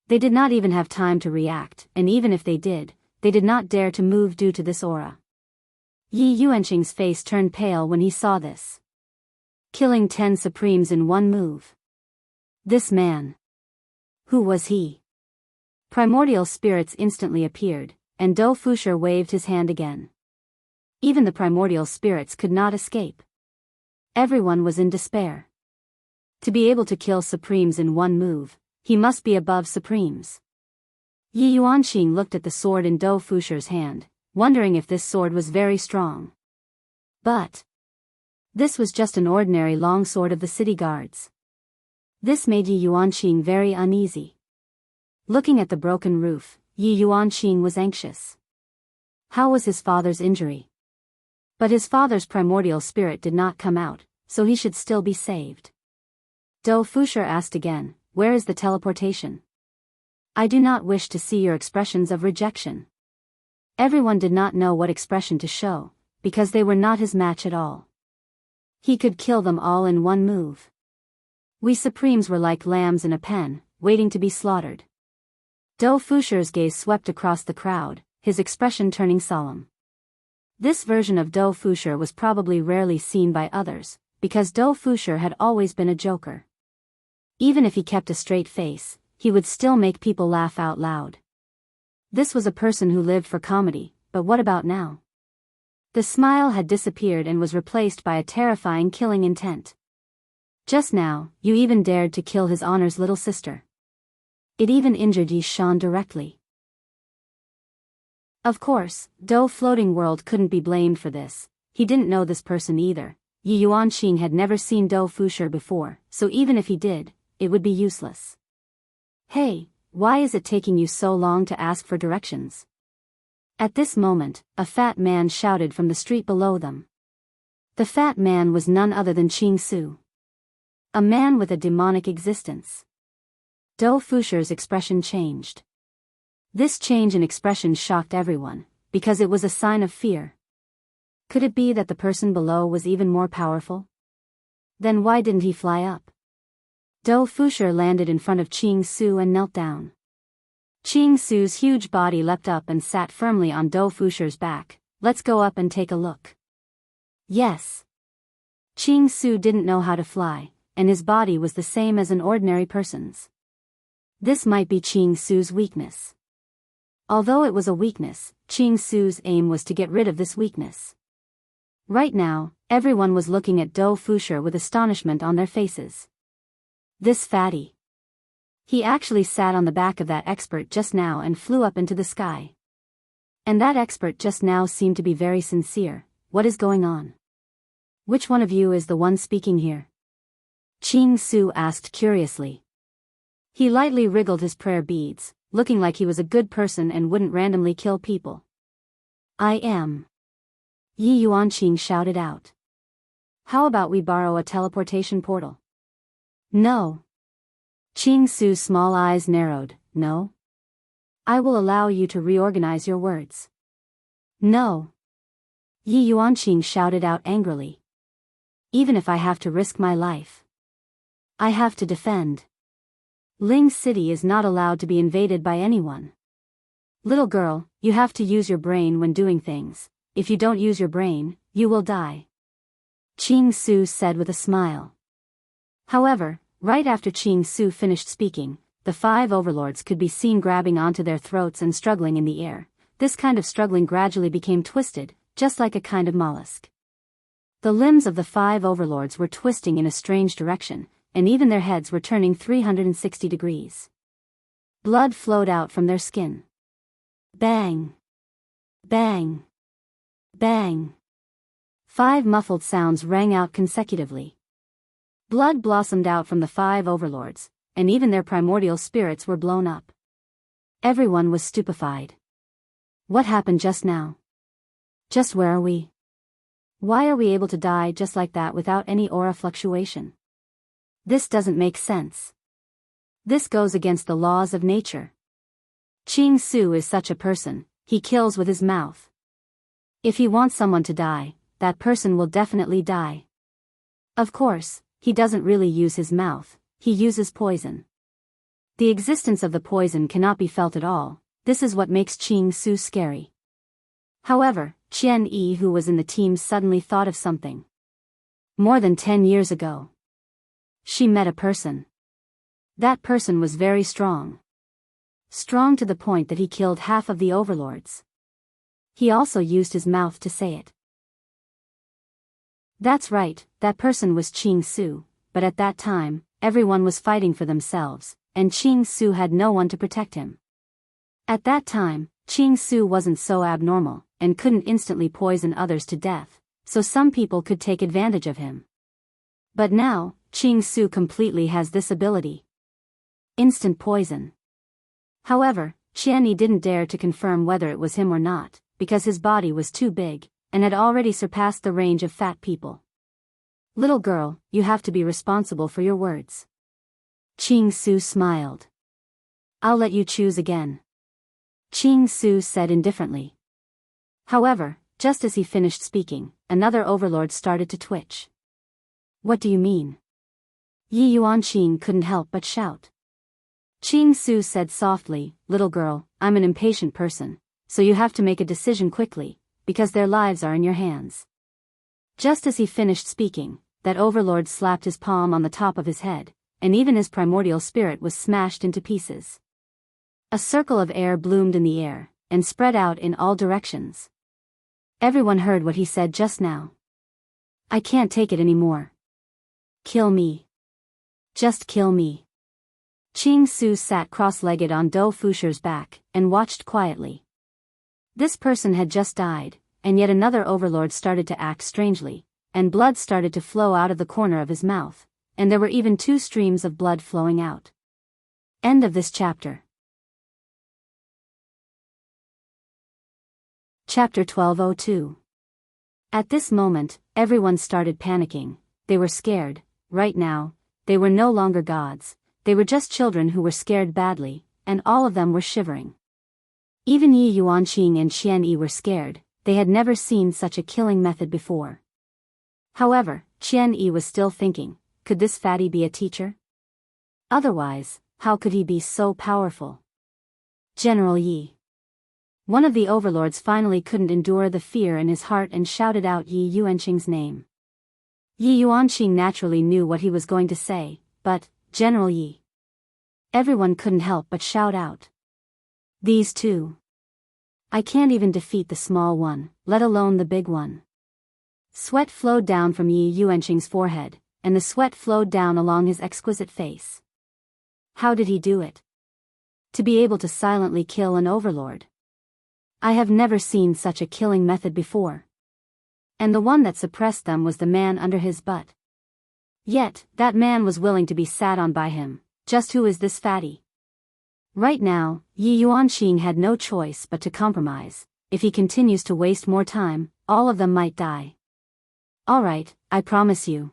They did not even have time to react, and even if they did not dare to move due to this aura. Yi Yuanqing's face turned pale when he saw this. Killing 10 Supremes in one move. This man. Who was he? Primordial spirits instantly appeared, and Do Fusher waved his hand again. Even the primordial spirits could not escape. Everyone was in despair. To be able to kill Supremes in one move, he must be above Supremes. Yi Yuanqing looked at the sword in Do Fusher's hand, wondering if this sword was very strong. But this was just an ordinary long sword of the city guards. This made Yi Yuanqing very uneasy. Looking at the broken roof, Yi Yuanqing was anxious. How was his father's injury? But his father's primordial spirit did not come out, so he should still be saved. Do Fusher asked again, "Where is the teleportation? I do not wish to see your expressions of rejection." Everyone did not know what expression to show, because they were not his match at all. He could kill them all in one move. We Supremes were like lambs in a pen, waiting to be slaughtered. Do Fusher's gaze swept across the crowd, his expression turning solemn. This version of Do Fusher was probably rarely seen by others, because Do Fusher had always been a joker. Even if he kept a straight face, he would still make people laugh out loud. This was a person who lived for comedy, but what about now? The smile had disappeared and was replaced by a terrifying killing intent. Just now, you even dared to kill his honor's little sister. It even injured Yi Shan directly. Of course, Do Floating World couldn't be blamed for this. He didn't know this person either. Yi Yuanqing had never seen Do Fusher before, so even if he did, it would be useless. "Hey, why is it taking you so long to ask for directions?" At this moment, a fat man shouted from the street below them. The fat man was none other than Qing Su. A man with a demonic existence. Do Fusher's expression changed. This change in expression shocked everyone, because it was a sign of fear. Could it be that the person below was even more powerful? Then why didn't he fly up? Do Fusher landed in front of Qing Su and knelt down. Qing Su's huge body leapt up and sat firmly on Do Fusher's back. "Let's go up and take a look." Yes. Qing Su didn't know how to fly, and his body was the same as an ordinary person's. This might be Qing Su's weakness. Although it was a weakness, Qing Su's aim was to get rid of this weakness. Right now, everyone was looking at Do Fusher with astonishment on their faces. This fatty. He actually sat on the back of that expert just now and flew up into the sky. And that expert just now seemed to be very sincere. What is going on? Which one of you is the one speaking here? Qing Su asked curiously. He lightly wriggled his prayer beads, looking like he was a good person and wouldn't randomly kill people. "I am." Yi Yuanqing shouted out. "How about we borrow a teleportation portal?" "No." Qing Su's small eyes narrowed. "No? I will allow you to reorganize your words." "No." Yi Yuanqing shouted out angrily. "Even if I have to risk my life, I have to defend. Ling City is not allowed to be invaded by anyone. Little girl, you have to use your brain when doing things. If you don't use your brain, you will die," Qing Su said with a smile. However, right after Qing Su finished speaking, the 5 overlords could be seen grabbing onto their throats and struggling in the air. This kind of struggling gradually became twisted, just like a kind of mollusk. The limbs of the 5 overlords were twisting in a strange direction, and even their heads were turning 360 degrees. Blood flowed out from their skin. Bang! Bang! Bang! 5 muffled sounds rang out consecutively. Blood blossomed out from the 5 overlords, and even their primordial spirits were blown up. Everyone was stupefied. What happened just now? Just where are we? Why are we able to die just like that without any aura fluctuation? This doesn't make sense. This goes against the laws of nature. Qing Su is such a person, he kills with his mouth. If he wants someone to die, that person will definitely die. Of course, he doesn't really use his mouth, he uses poison. The existence of the poison cannot be felt at all, this is what makes Qing Su scary. However, Qian Yi, who was in the team, suddenly thought of something. More than 10 years ago, she met a person. That person was very strong. Strong to the point that he killed half of the overlords. He also used his mouth to say it. That's right, that person was Qing Su, but at that time, everyone was fighting for themselves, and Qing Su had no one to protect him. At that time, Qing Su wasn't so abnormal, and couldn't instantly poison others to death, so some people could take advantage of him. But now, Qing Su completely has this ability. Instant poison. However, Qian Yi didn't dare to confirm whether it was him or not, because his body was too big, and had already surpassed the range of fat people. Little girl, you have to be responsible for your words. Qing Su smiled. I'll let you choose again. Qing Su said indifferently. However, just as he finished speaking, another overlord started to twitch. What do you mean? Yi Yuanqing couldn't help but shout. Qing Su said softly, little girl, I'm an impatient person, so you have to make a decision quickly, because their lives are in your hands. Just as he finished speaking, that overlord slapped his palm on the top of his head, and even his primordial spirit was smashed into pieces. A circle of air bloomed in the air, and spread out in all directions. Everyone heard what he said just now. I can't take it anymore. Kill me. Just kill me. Qing Su sat cross-legged on Do Fusher's back, and watched quietly. This person had just died, and yet another overlord started to act strangely, and blood started to flow out of the corner of his mouth, and there were even 2 streams of blood flowing out. End of this chapter. Chapter 1202. At this moment, everyone started panicking. They were scared. Right now, they were no longer gods, they were just children who were scared badly, and all of them were shivering. Even Yi Yuanqing and Qian Yi were scared, they had never seen such a killing method before. However, Qian Yi was still thinking, could this fatty be a teacher? Otherwise, how could he be so powerful? General Yi. One of the overlords finally couldn't endure the fear in his heart and shouted out Yi Yuanqing's name. Yi Yuanqing naturally knew what he was going to say, but, General Yi. Everyone couldn't help but shout out. These two. I can't even defeat the small one, let alone the big one. Sweat flowed down from Yi Yuanqing's forehead, and the sweat flowed down along his exquisite face. How did he do it? To be able to silently kill an overlord. I have never seen such a killing method before. And the one that suppressed them was the man under his butt. Yet, that man was willing to be sat on by him. Just who is this fatty? Right now, Yi Yuanqing had no choice but to compromise. If he continues to waste more time, all of them might die. Alright, I promise you.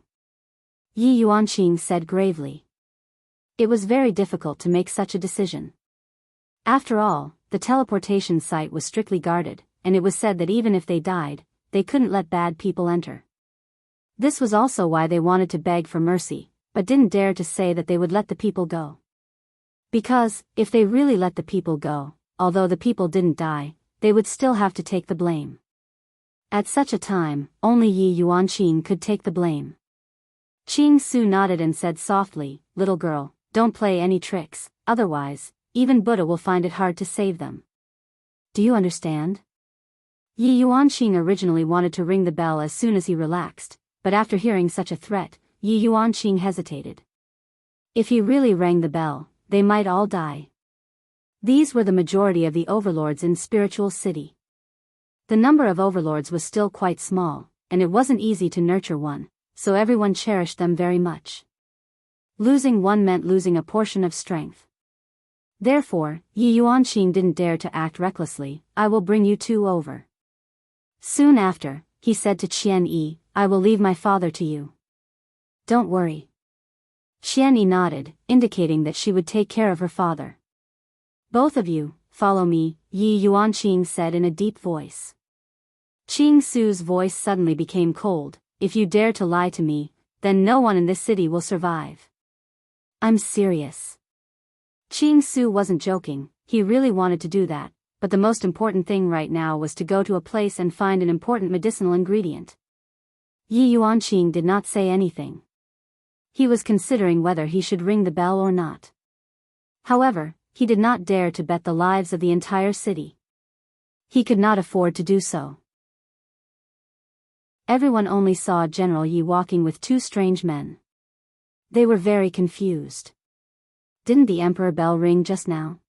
Yi Yuanqing said gravely. It was very difficult to make such a decision. After all, the teleportation site was strictly guarded, and it was said that even if they died, they couldn't let bad people enter. This was also why they wanted to beg for mercy, but didn't dare to say that they would let the people go. Because, if they really let the people go, although the people didn't die, they would still have to take the blame. At such a time, only Yi Yuanqing could take the blame. Qing Su nodded and said softly, little girl, don't play any tricks, otherwise, even Buddha will find it hard to save them. Do you understand? Yi Yuanqing originally wanted to ring the bell as soon as he relaxed, but after hearing such a threat, Yi Yuanqing hesitated. If he really rang the bell, they might all die. These were the majority of the overlords in Spiritual City. The number of overlords was still quite small, and it wasn't easy to nurture one, so everyone cherished them very much. Losing one meant losing a portion of strength. Therefore, Yi Yuanqing didn't dare to act recklessly. I will bring you two over. Soon after, he said to Qian Yi, I will leave my father to you. Don't worry. Qian Yi nodded, indicating that she would take care of her father. Both of you, follow me, Yi Yuanqing said in a deep voice. Qing Su's voice suddenly became cold. If you dare to lie to me, then no one in this city will survive. I'm serious. Qing Su wasn't joking, he really wanted to do that, but the most important thing right now was to go to a place and find an important medicinal ingredient. Yi Yuanqing did not say anything. He was considering whether he should ring the bell or not. However, he did not dare to bet the lives of the entire city. He could not afford to do so. Everyone only saw General Yi walking with two strange men. They were very confused. Didn't the Emperor bell ring just now?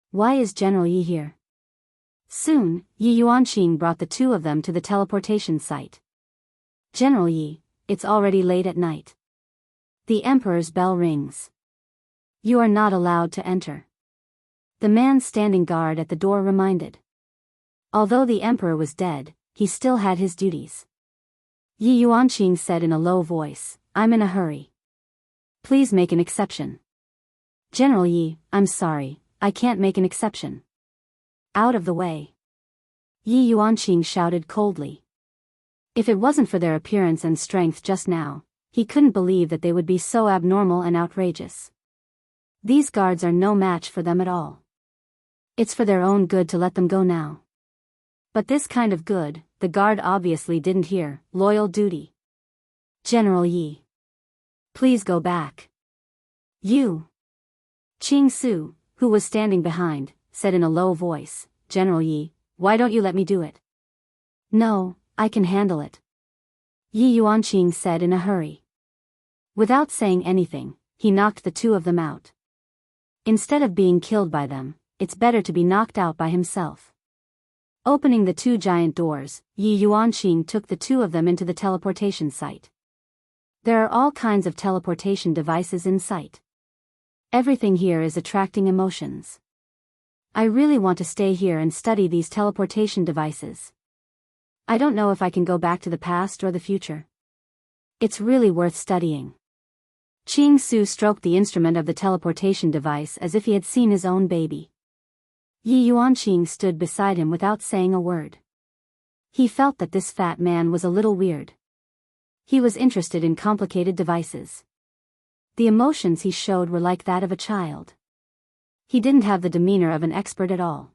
Why is General Yi here? Soon, Yi Yuanqing brought the two of them to the teleportation site. General Yi, it's already late at night. The Emperor's bell rings. You are not allowed to enter. The man standing guard at the door reminded. Although the Emperor was dead, he still had his duties. Yi Yuanqing said in a low voice, I'm in a hurry. Please make an exception. General Yi, I'm sorry, I can't make an exception. Out of the way. Yi Yuanqing shouted coldly. If it wasn't for their appearance and strength just now, he couldn't believe that they would be so abnormal and outrageous. These guards are no match for them at all. It's for their own good to let them go now. But this kind of good, the guard obviously didn't hear. Loyal duty. General Yi. Please go back. You. Qing Su, who was standing behind, said in a low voice, General Yi, why don't you let me do it? No, I can handle it. Yi Yuanqing said in a hurry. Without saying anything, he knocked the two of them out. Instead of being killed by them, it's better to be knocked out by himself. Opening the two giant doors, Yi Yuanqing took the two of them into the teleportation site. There are all kinds of teleportation devices in sight. Everything here is attracting emotions. I really want to stay here and study these teleportation devices. I don't know if I can go back to the past or the future. It's really worth studying. Qing Su stroked the instrument of the teleportation device as if he had seen his own baby. Yi Yuanqing stood beside him without saying a word. He felt that this fat man was a little weird. He was interested in complicated devices. The emotions he showed were like that of a child. He didn't have the demeanor of an expert at all.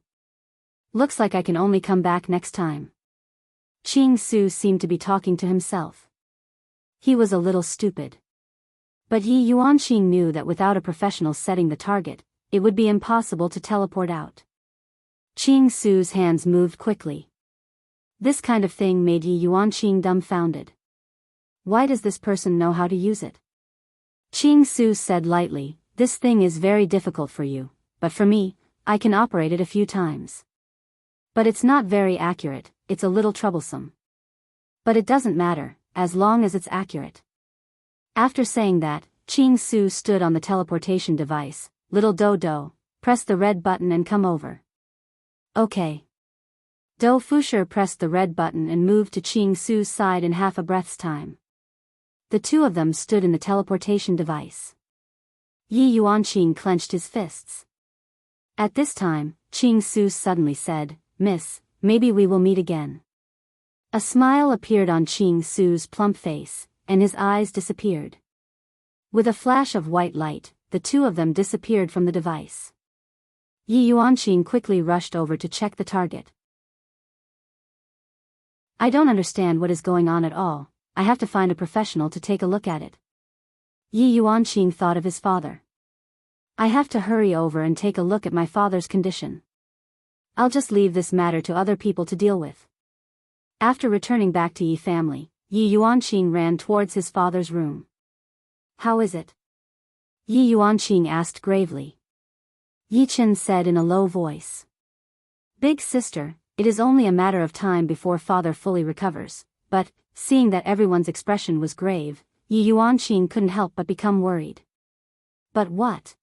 Looks like I can only come back next time. Qing Su seemed to be talking to himself. He was a little stupid. But Yi Yuanqing knew that without a professional setting the target, it would be impossible to teleport out. Qing Su's hands moved quickly. This kind of thing made Yi Yuanqing dumbfounded. Why does this person know how to use it? Qing Su said lightly, this thing is very difficult for you, but for me, I can operate it a few times. But it's not very accurate, it's a little troublesome. But it doesn't matter, as long as it's accurate. After saying that, Qing Su stood on the teleportation device. Little Do, press the red button and come over. Okay. Do Fusher pressed the red button and moved to Qing Su's side in half a breath's time. The two of them stood in the teleportation device. Yi Yuanqing clenched his fists. At this time, Qing Su suddenly said, Miss, maybe we will meet again. A smile appeared on Qing Su's plump face, and his eyes disappeared. With a flash of white light, the two of them disappeared from the device. Yi Yuanqing quickly rushed over to check the target. I don't understand what is going on at all, I have to find a professional to take a look at it. Yi Yuanqing thought of his father. I have to hurry over and take a look at my father's condition. I'll just leave this matter to other people to deal with. After returning back to Yi family, Yi Yuanqing ran towards his father's room. How is it? Yi Yuanqing asked gravely. Yi Chen said in a low voice. Big sister, it is only a matter of time before father fully recovers, but, seeing that everyone's expression was grave, Yi Yuanqing couldn't help but become worried. But what?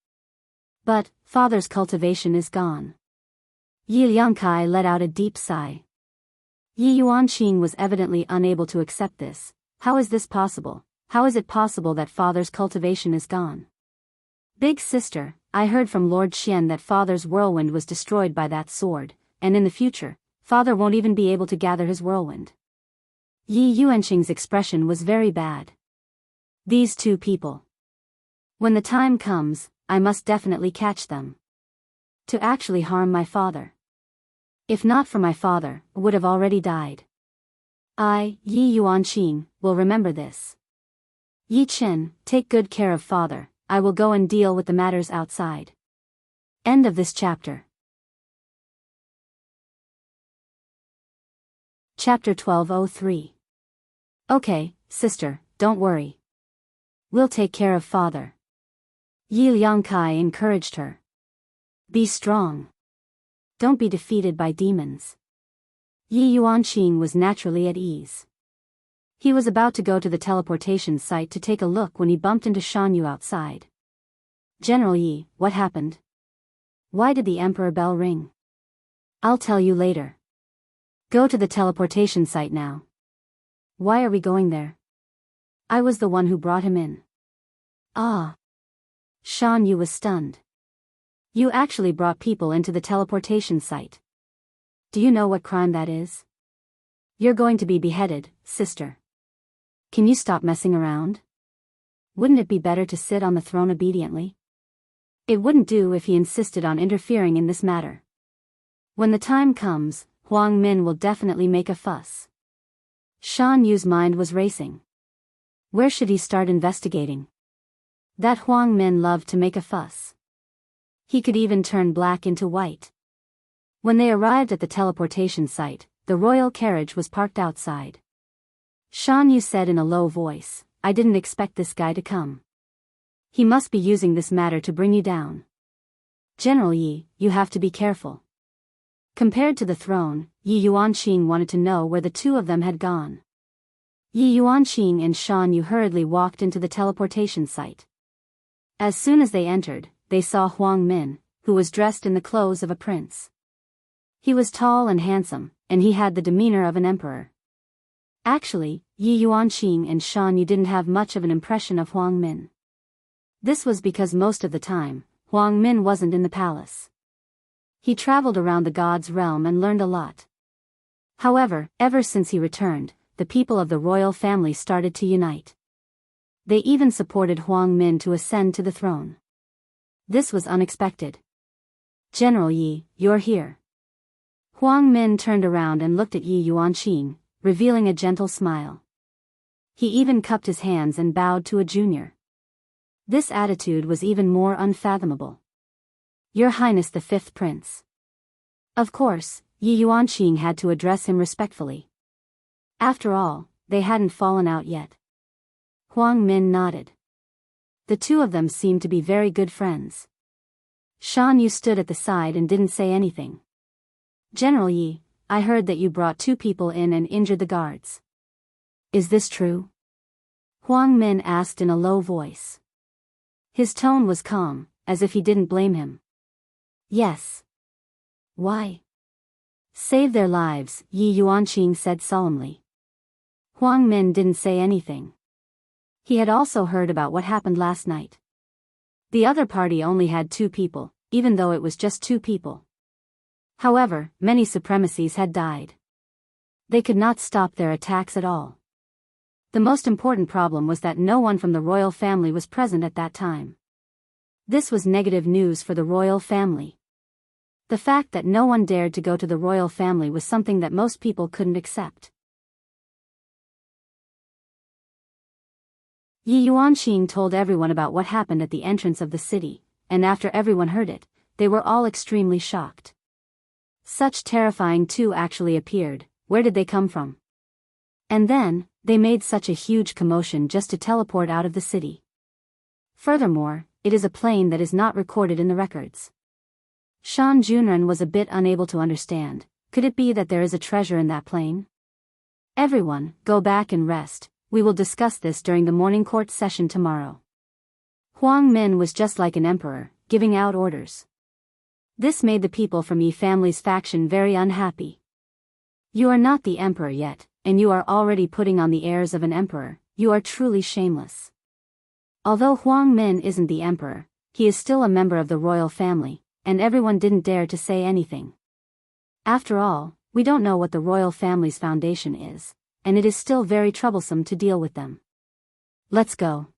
But, father's cultivation is gone. Yi Liangkai let out a deep sigh. Yi Yuanqing was evidently unable to accept this. How is this possible? How is it possible that father's cultivation is gone? Big sister, I heard from Lord Xian that father's whirlwind was destroyed by that sword, and in the future, father won't even be able to gather his whirlwind. Yi Yuanqing's expression was very bad. These two people. When the time comes, I must definitely catch them. To actually harm my father. If not for my father, would have already died. I, Yi Yuanqing, will remember this. Yi Chen, take good care of father, I will go and deal with the matters outside. End of this chapter. Chapter 1203. Okay, sister, don't worry. We'll take care of father. Yi Liangkai encouraged her. Be strong. Don't be defeated by demons. Yi Yuanqing was naturally at ease. He was about to go to the teleportation site to take a look when he bumped into Shan Yu outside. General Yi, what happened? Why did the Emperor bell ring? I'll tell you later. Go to the teleportation site now. Why are we going there? I was the one who brought him in. Ah. Shan Yu was stunned. You actually brought people into the teleportation site. Do you know what crime that is? You're going to be beheaded, sister. Can you stop messing around? Wouldn't it be better to sit on the throne obediently? It wouldn't do if he insisted on interfering in this matter. When the time comes, Huang Min will definitely make a fuss. Shan Yu's mind was racing. Where should he start investigating? That Huang Min loved to make a fuss. He could even turn black into white. When they arrived at the teleportation site, the royal carriage was parked outside. Shan Yu said in a low voice, I didn't expect this guy to come. He must be using this matter to bring you down. General Yi, you have to be careful. Compared to the throne, Yi Yuanqing wanted to know where the two of them had gone. Yi Yuanqing and Shan Yu hurriedly walked into the teleportation site. As soon as they entered, they saw Huang Min, who was dressed in the clothes of a prince. He was tall and handsome, and he had the demeanor of an emperor. Actually, Yi Yuanqing and Shan Yu didn't have much of an impression of Huang Min. This was because most of the time, Huang Min wasn't in the palace. He traveled around the god's realm and learned a lot. However, ever since he returned, the people of the royal family started to unite. They even supported Huang Min to ascend to the throne. This was unexpected. General Yi, you're here. Huang Min turned around and looked at Yi Yuanqing, revealing a gentle smile. He even cupped his hands and bowed to a junior. This attitude was even more unfathomable. Your Highness the Fifth Prince. Of course, Yi Yuanqing had to address him respectfully. After all, they hadn't fallen out yet. Huang Min nodded. The two of them seemed to be very good friends. Shan Yu stood at the side and didn't say anything. General Yi, I heard that you brought two people in and injured the guards. Is this true? Huang Min asked in a low voice. His tone was calm, as if he didn't blame him. Yes. Why? Save their lives, Yi Yuanqing said solemnly. Huang Min didn't say anything. He had also heard about what happened last night. The other party only had 2 people, even though it was just 2 people. However, many supremacies had died. They could not stop their attacks at all. The most important problem was that no one from the royal family was present at that time. This was negative news for the royal family. The fact that no one dared to go to the royal family was something that most people couldn't accept. Yi Yuanqing told everyone about what happened at the entrance of the city, and after everyone heard it, they were all extremely shocked. Such terrifying two actually appeared, where did they come from? And then, they made such a huge commotion just to teleport out of the city. Furthermore, it is a plane that is not recorded in the records. Shan Junren was a bit unable to understand. Could it be that there is a treasure in that plane? Everyone, go back and rest. We will discuss this during the morning court session tomorrow. Huang Min was just like an emperor, giving out orders. This made the people from Yi family's faction very unhappy. You are not the emperor yet, and you are already putting on the airs of an emperor. You are truly shameless. Although Huang Min isn't the emperor, he is still a member of the royal family, and everyone didn't dare to say anything. After all, we don't know what the royal family's foundation is, and it is still very troublesome to deal with them. Let's go.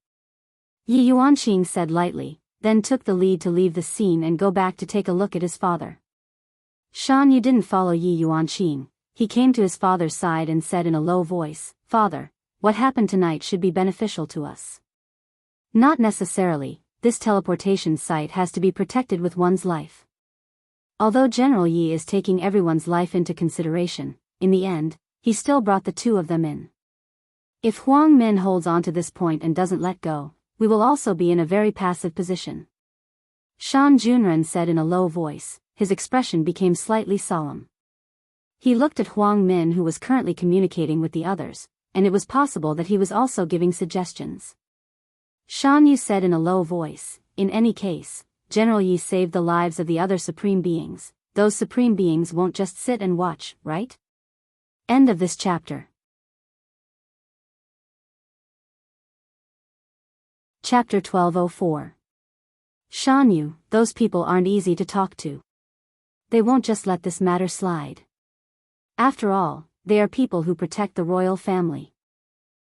Yi Yuanqing said lightly, then took the lead to leave the scene and go back to take a look at his father. Shan Yu didn't follow Yi Yuanqing. He came to his father's side and said in a low voice, "Father, what happened tonight should be beneficial to us." Not necessarily, this teleportation site has to be protected with one's life. Although General Yi is taking everyone's life into consideration, in the end, he still brought the two of them in. If Huang Min holds on to this point and doesn't let go, we will also be in a very passive position. Shan Junren said in a low voice. His expression became slightly solemn. He looked at Huang Min, who was currently communicating with the others, and it was possible that he was also giving suggestions. Shan Yu said in a low voice, "In any case, General Yi saved the lives of the other supreme beings. Those supreme beings won't just sit and watch, right?" End of this chapter. Chapter 1204. Shan Yu, those people aren't easy to talk to. They won't just let this matter slide. After all, they are people who protect the royal family.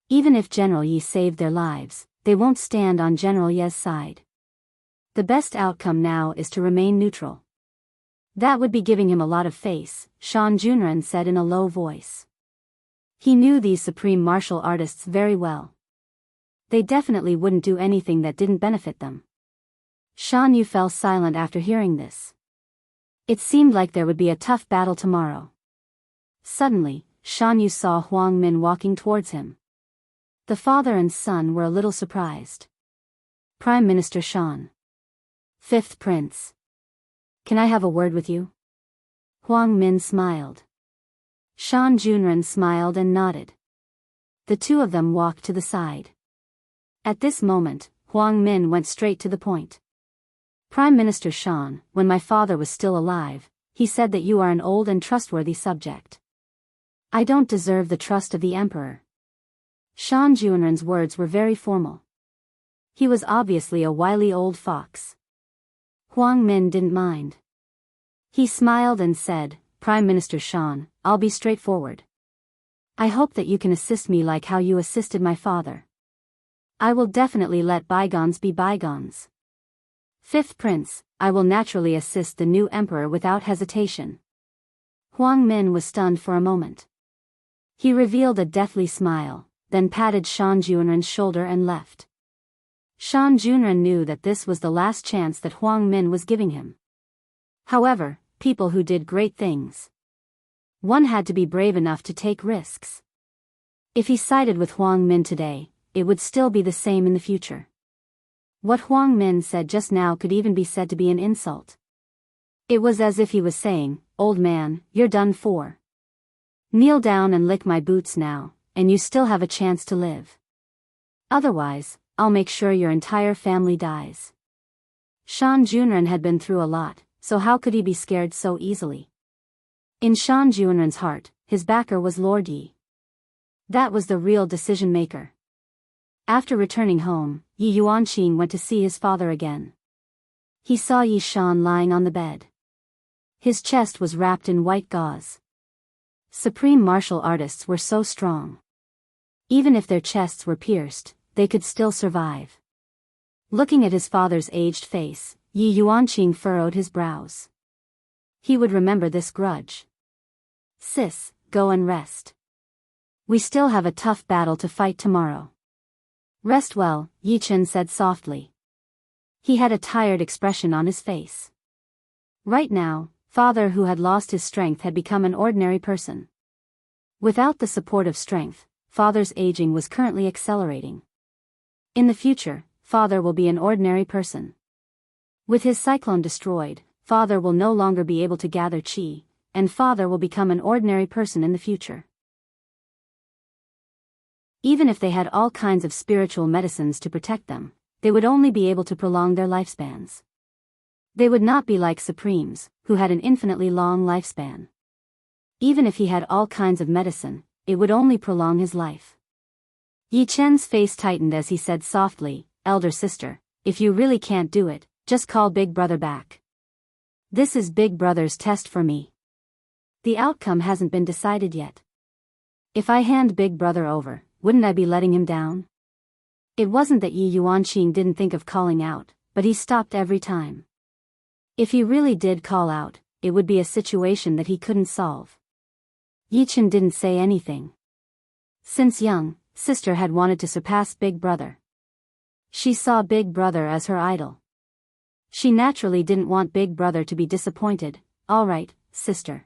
Even if General Yi saved their lives, they won't stand on General Ye's side. The best outcome now is to remain neutral. That would be giving him a lot of face, Shan Junren said in a low voice. He knew these supreme martial artists very well. They definitely wouldn't do anything that didn't benefit them. Shan Yu fell silent after hearing this. It seemed like there would be a tough battle tomorrow. Suddenly, Shan Yu saw Huang Min walking towards him. The father and son were a little surprised. "Prime Minister Shan. Fifth Prince. Can I have a word with you?" Huang Min smiled. Shan Junren smiled and nodded. The two of them walked to the side. At this moment, Huang Min went straight to the point. "Prime Minister Shan, when my father was still alive, he said that you are an old and trustworthy subject. I don't deserve the trust of the emperor." Shan Junren's words were very formal. He was obviously a wily old fox. Huang Min didn't mind. He smiled and said, "Prime Minister Shan, I'll be straightforward. I hope that you can assist me like how you assisted my father. I will definitely let bygones be bygones. Fifth Prince, I will naturally assist the new emperor without hesitation." Huang Min was stunned for a moment. He revealed a deathly smile, then patted Shan Junren's shoulder and left. Shan Junren knew that this was the last chance that Huang Min was giving him. However, people who did great things. One had to be brave enough to take risks. If he sided with Huang Min today, it would still be the same in the future. What Huang Min said just now could even be said to be an insult. It was as if he was saying, "Old man, you're done for. Kneel down and lick my boots now, and you still have a chance to live. Otherwise, I'll make sure your entire family dies." Shan Junren had been through a lot, so how could he be scared so easily? In Shan Junren's heart, his backer was Lord Yi. That was the real decision maker. After returning home, Yi Yuanqing went to see his father again. He saw Yi Shan lying on the bed. His chest was wrapped in white gauze. Supreme martial artists were so strong. Even if their chests were pierced, they could still survive. Looking at his father's aged face, Yi Yuanqing furrowed his brows. He would remember this grudge. "Sis, go and rest. We still have a tough battle to fight tomorrow." "Rest well," Yi Chen said softly. He had a tired expression on his face. Right now, Father who had lost his strength had become an ordinary person. Without the support of strength, Father's aging was currently accelerating. In the future, Father will be an ordinary person. With his cyclone destroyed, Father will no longer be able to gather chi, and Father will become an ordinary person in the future. Even if they had all kinds of spiritual medicines to protect them, they would only be able to prolong their lifespans. They would not be like Supremes, who had an infinitely long lifespan. Even if he had all kinds of medicine, it would only prolong his life. Yi Chen's face tightened as he said softly, "Elder sister, if you really can't do it, just call Big Brother back. This is Big Brother's test for me. The outcome hasn't been decided yet. If I hand Big Brother over, wouldn't I be letting him down?" It wasn't that Yi Yuanqing didn't think of calling out, but he stopped every time. If he really did call out, it would be a situation that he couldn't solve. Yi Chen didn't say anything. Since young, sister had wanted to surpass Big Brother. She saw Big Brother as her idol. She naturally didn't want Big Brother to be disappointed. "All right, sister.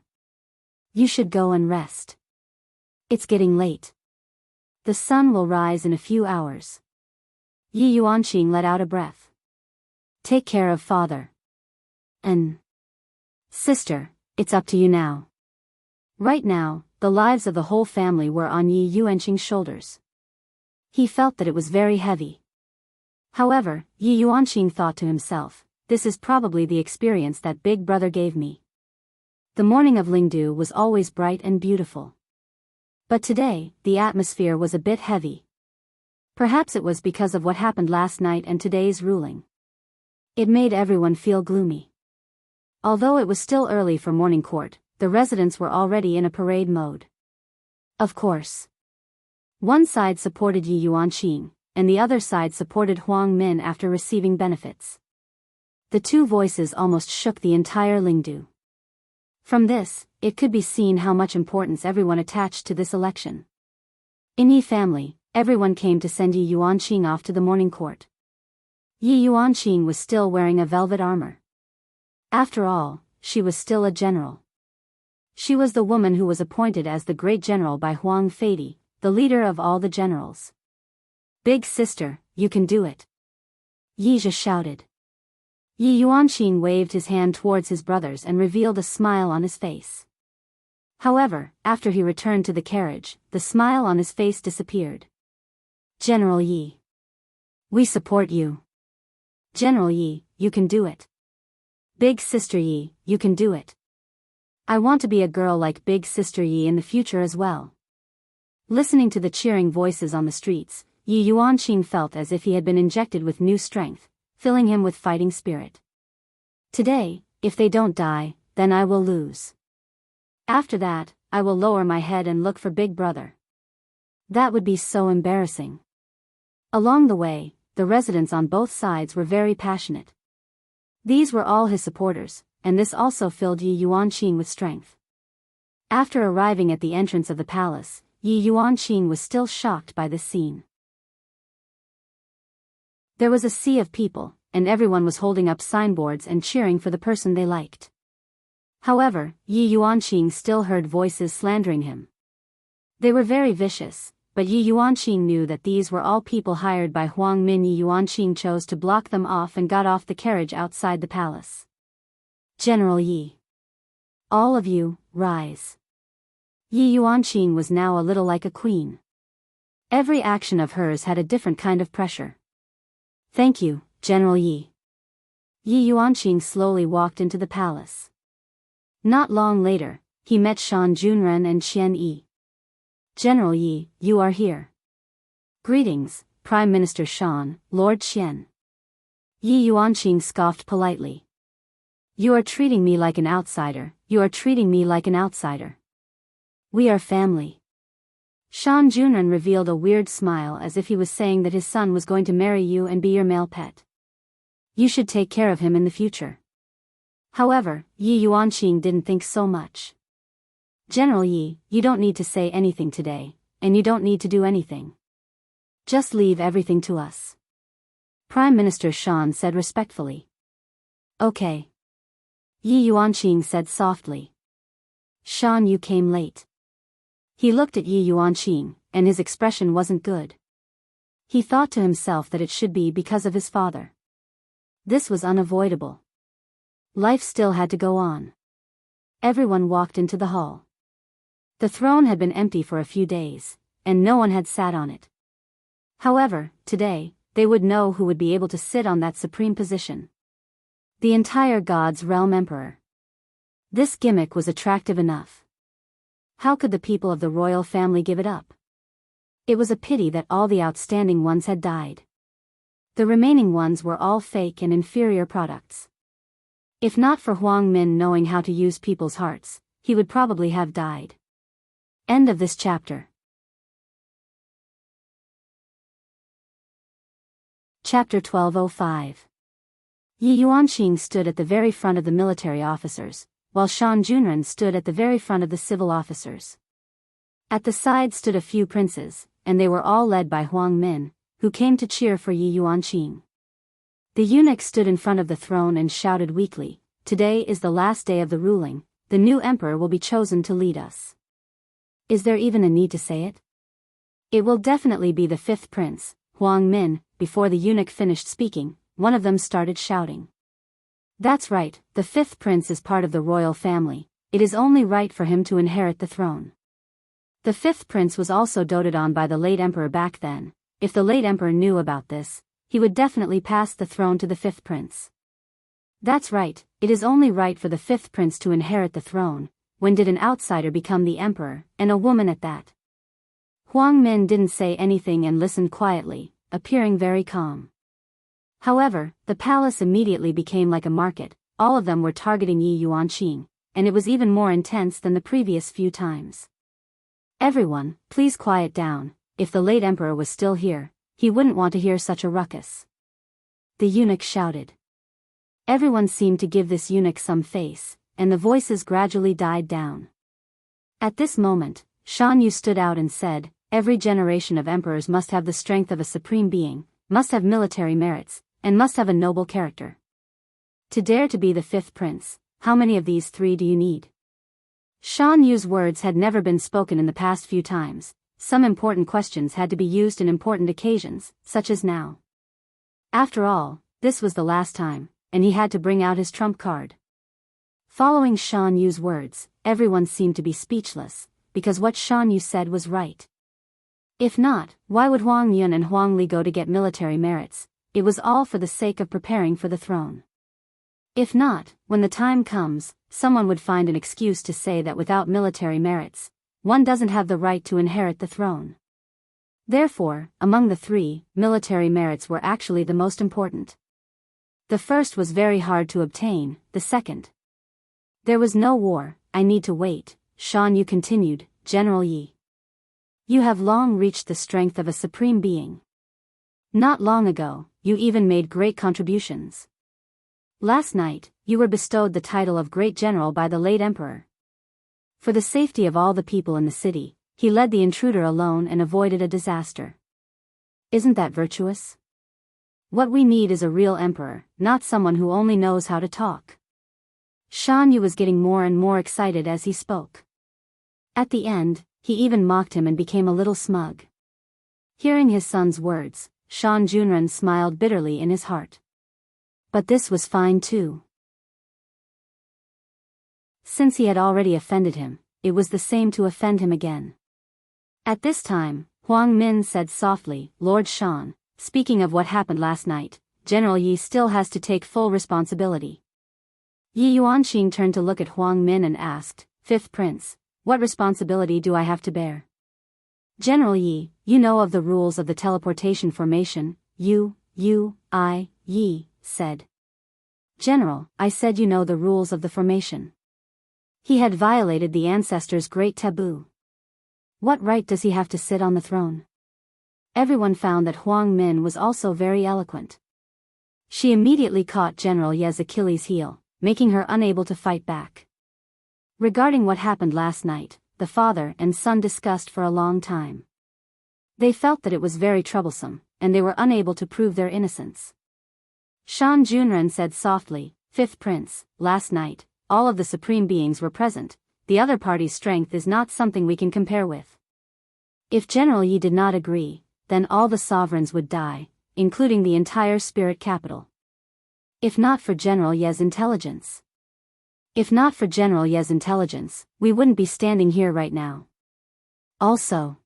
You should go and rest. It's getting late. The sun will rise in a few hours." Yi Yuanqing let out a breath. "Take care of Father. And sister, it's up to you now." Right now, the lives of the whole family were on Yi Yuanqing's shoulders. He felt that it was very heavy. However, Yi Yuanqing thought to himself, "This is probably the experience that Big Brother gave me." The morning of Lingdu was always bright and beautiful. But today, the atmosphere was a bit heavy. Perhaps it was because of what happened last night and today's ruling. It made everyone feel gloomy. Although it was still early for morning court, the residents were already in a parade mode. Of course. One side supported Yi Yuanqing, and the other side supported Huang Min after receiving benefits. The two voices almost shook the entire Lingdu. From this, it could be seen how much importance everyone attached to this election. In Yi family, everyone came to send Yi Yuanqing off to the morning court. Yi Yuanqing was still wearing a velvet armor. After all, she was still a general. She was the woman who was appointed as the great general by Huang Fei, the leader of all the generals. "Big sister, you can do it," Yi Zhe shouted. Yi Yuanqing waved his hand towards his brothers and revealed a smile on his face. However, after he returned to the carriage, the smile on his face disappeared. "General Yi. We support you. General Yi, you can do it. Big Sister Yi, you can do it. I want to be a girl like Big Sister Yi in the future as well." Listening to the cheering voices on the streets, Yi Yuanqing felt as if he had been injected with new strength, filling him with fighting spirit. "Today, if they don't die, then I will lose. After that, I will lower my head and look for Big Brother. That would be so embarrassing." Along the way, the residents on both sides were very passionate. These were all his supporters, and this also filled Yi Yuanqing with strength. After arriving at the entrance of the palace, Yi Yuanqing was still shocked by this scene. There was a sea of people, and everyone was holding up signboards and cheering for the person they liked. However, Yi Yuanqing still heard voices slandering him. They were very vicious, but Yi Yuanqing knew that these were all people hired by Huang Min. Yi Yuanqing chose to block them off and got off the carriage outside the palace. "General Yi. All of you, rise." Yi Yuanqing was now a little like a queen. Every action of hers had a different kind of pressure. "Thank you, General Yi." Yi Yuanqing slowly walked into the palace. Not long later, he met Shan Junren and Qian Yi. "General Yi, you are here." "Greetings, Prime Minister Shan, Lord Qian." Yi Yuanqing scoffed politely. "You are treating me like an outsider, you are treating me like an outsider. We are family." Shan Junren revealed a weird smile as if he was saying that his son was going to marry you and be your male pet. You should take care of him in the future. However, Yi Yuanqing didn't think so much. "General Yi, you don't need to say anything today, and you don't need to do anything. Just leave everything to us." Prime Minister Shan said respectfully. Okay. Yi Yuanqing said softly. Shan, you came late. He looked at Yi Yuanqing, and his expression wasn't good. He thought to himself that it should be because of his father. This was unavoidable. Life still had to go on. Everyone walked into the hall. The throne had been empty for a few days, and no one had sat on it. However, today, they would know who would be able to sit on that supreme position. The entire God's Realm Emperor. This gimmick was attractive enough. How could the people of the royal family give it up? It was a pity that all the outstanding ones had died. The remaining ones were all fake and inferior products. If not for Huang Min knowing how to use people's hearts, he would probably have died. End of this chapter. Chapter 1205. Yi Yuanqing stood at the very front of the military officers, while Shan Junren stood at the very front of the civil officers. At the side stood a few princes, and they were all led by Huang Min, who came to cheer for Yi Yuanqing. The eunuch stood in front of the throne and shouted weakly, "Today is the last day of the ruling, the new emperor will be chosen to lead us." Is there even a need to say it? It will definitely be the fifth prince, Huang Min. Before the eunuch finished speaking, one of them started shouting. That's right, the fifth prince is part of the royal family, it is only right for him to inherit the throne. The fifth prince was also doted on by the late emperor back then. If the late emperor knew about this, he would definitely pass the throne to the fifth prince. That's right, it is only right for the fifth prince to inherit the throne. When did an outsider become the emperor, and a woman at that? Huang Min didn't say anything and listened quietly, appearing very calm. However, the palace immediately became like a market. All of them were targeting Yi Yuanqing, and it was even more intense than the previous few times. Everyone, please quiet down. If the late emperor was still here, he wouldn't want to hear such a ruckus. The eunuch shouted. Everyone seemed to give this eunuch some face, and the voices gradually died down. At this moment, Shan Yu stood out and said, "Every generation of emperors must have the strength of a supreme being, must have military merits, and must have a noble character. To dare to be the fifth prince, how many of these three do you need?" Shan Yu's words had never been spoken in the past few times. Some important questions had to be used in important occasions, such as now. After all, this was the last time, and he had to bring out his trump card. Following Shan Yu's words, everyone seemed to be speechless, because what Shan Yu said was right. If not, why would Huang Yun and Huang Li go to get military merits? It was all for the sake of preparing for the throne. If not, when the time comes, someone would find an excuse to say that without military merits, one doesn't have the right to inherit the throne. Therefore, among the three, military merits were actually the most important. The first was very hard to obtain, the second. There was no war, I need to wait, Shan Yu continued, "General Yi. You have long reached the strength of a supreme being. Not long ago, you even made great contributions. Last night, you were bestowed the title of Great General by the late Emperor. For the safety of all the people in the city, he led the intruder alone and avoided a disaster. Isn't that virtuous? What we need is a real emperor, not someone who only knows how to talk." Shan Yu was getting more and more excited as he spoke. At the end, he even mocked him and became a little smug. Hearing his son's words, Shan Junren smiled bitterly in his heart. But this was fine too. Since he had already offended him, it was the same to offend him again. At this time, Huang Min said softly, "Lord Shan, speaking of what happened last night, General Yi still has to take full responsibility." Yi Yuanqing turned to look at Huang Min and asked, "Fifth Prince, what responsibility do I have to bear?" "General Yi, you know of the rules of the teleportation formation," Yi said. "General, I said you know the rules of the formation." He had violated the ancestors' great taboo. What right does he have to sit on the throne? Everyone found that Huang Min was also very eloquent. She immediately caught General Ye's Achilles' heel, making her unable to fight back. Regarding what happened last night, the father and son discussed for a long time. They felt that it was very troublesome, and they were unable to prove their innocence. Shan Junren said softly, "Fifth Prince, last night, all of the supreme beings were present. The other party's strength is not something we can compare with. If General Yi did not agree, then all the sovereigns would die, including the entire spirit capital. If not for General Ye's intelligence. We wouldn't be standing here right now. Also,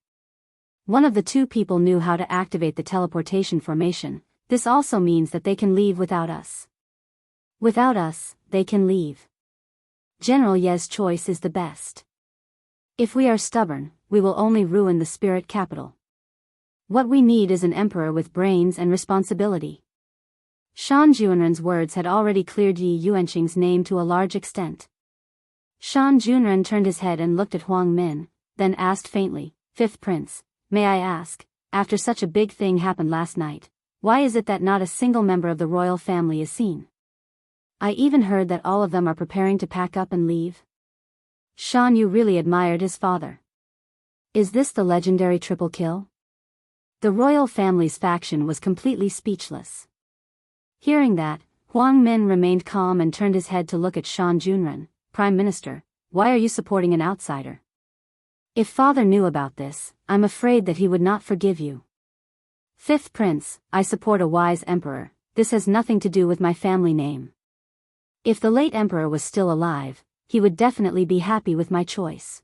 one of the two people knew how to activate the teleportation formation. This also means that they can leave without us. Without us, they can leave. General Ye's choice is the best. If we are stubborn, we will only ruin the spirit capital. What we need is an emperor with brains and responsibility." Shan Junren's words had already cleared Yi Yuanqing's name to a large extent. Shan Junren turned his head and looked at Huang Min, then asked faintly, "Fifth Prince, may I ask, after such a big thing happened last night, why is it that not a single member of the royal family is seen? I even heard that all of them are preparing to pack up and leave." Shan Yu really admired his father. Is this the legendary triple kill? The royal family's faction was completely speechless. Hearing that, Huang Min remained calm and turned his head to look at Shan Junren. "Prime Minister, why are you supporting an outsider? If father knew about this, I'm afraid that he would not forgive you." "Fifth Prince, I support a wise emperor. This has nothing to do with my family name. If the late emperor was still alive, he would definitely be happy with my choice."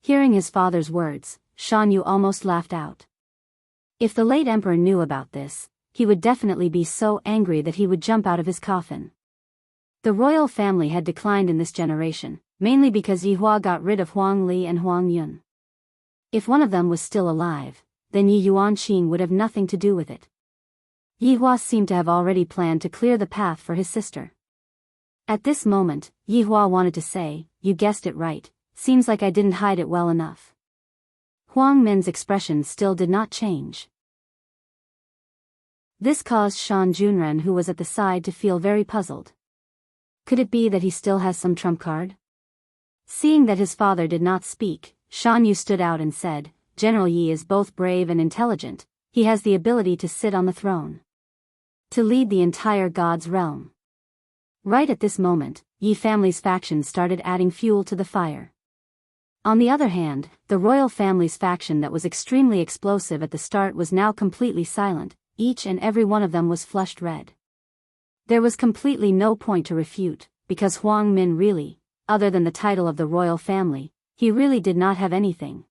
Hearing his father's words, Shan Yu almost laughed out. If the late emperor knew about this, he would definitely be so angry that he would jump out of his coffin. The royal family had declined in this generation, mainly because Yi Hua got rid of Huang Li and Huang Yun. If one of them was still alive, then Yi Yuanqing would have nothing to do with it. Yi Hua seemed to have already planned to clear the path for his sister. At this moment, Yi Hua wanted to say, "You guessed it right, seems like I didn't hide it well enough." Huang Min's expression still did not change. This caused Shan Junren, who was at the side, to feel very puzzled. Could it be that he still has some trump card? Seeing that his father did not speak, Shan Yu stood out and said, "General Yi is both brave and intelligent. He has the ability to sit on the throne. To lead the entire God's realm." Right at this moment, Yi family's faction started adding fuel to the fire. On the other hand, the royal family's faction that was extremely explosive at the start was now completely silent. Each and every one of them was flushed red. There was completely no point to refute, because Huang Min really, other than the title of the royal family, he really did not have anything.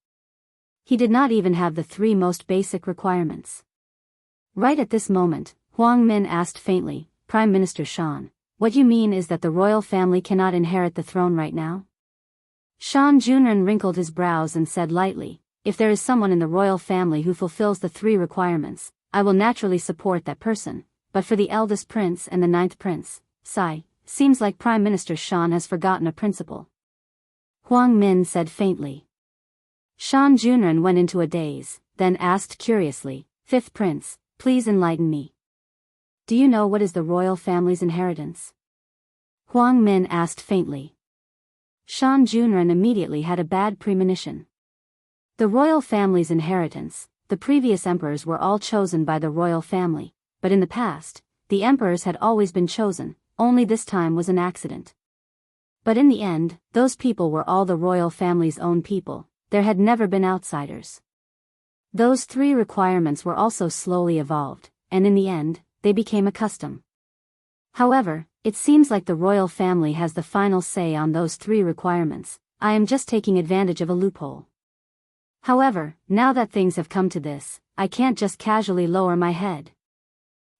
He did not even have the three most basic requirements. Right at this moment, Huang Min asked faintly, "Prime Minister Shan, what you mean is that the royal family cannot inherit the throne right now?" Shan Junren wrinkled his brows and said lightly, "If there is someone in the royal family who fulfills the three requirements, I will naturally support that person, but for the eldest prince and the ninth prince, seems like Prime Minister Shan has forgotten a principle." Huang Min said faintly. Shan Junren went into a daze, then asked curiously, "Fifth Prince, please enlighten me. Do you know what is the royal family's inheritance?" Huang Min asked faintly. Shan Junren immediately had a bad premonition. The royal family's inheritance. The previous emperors were all chosen by the royal family, but in the past, the emperors had always been chosen, only this time was an accident. But in the end, those people were all the royal family's own people, there had never been outsiders. Those three requirements were also slowly evolved, and in the end, they became a custom. However, it seems like the royal family has the final say on those three requirements. I am just taking advantage of a loophole. However, now that things have come to this, I can't just casually lower my head.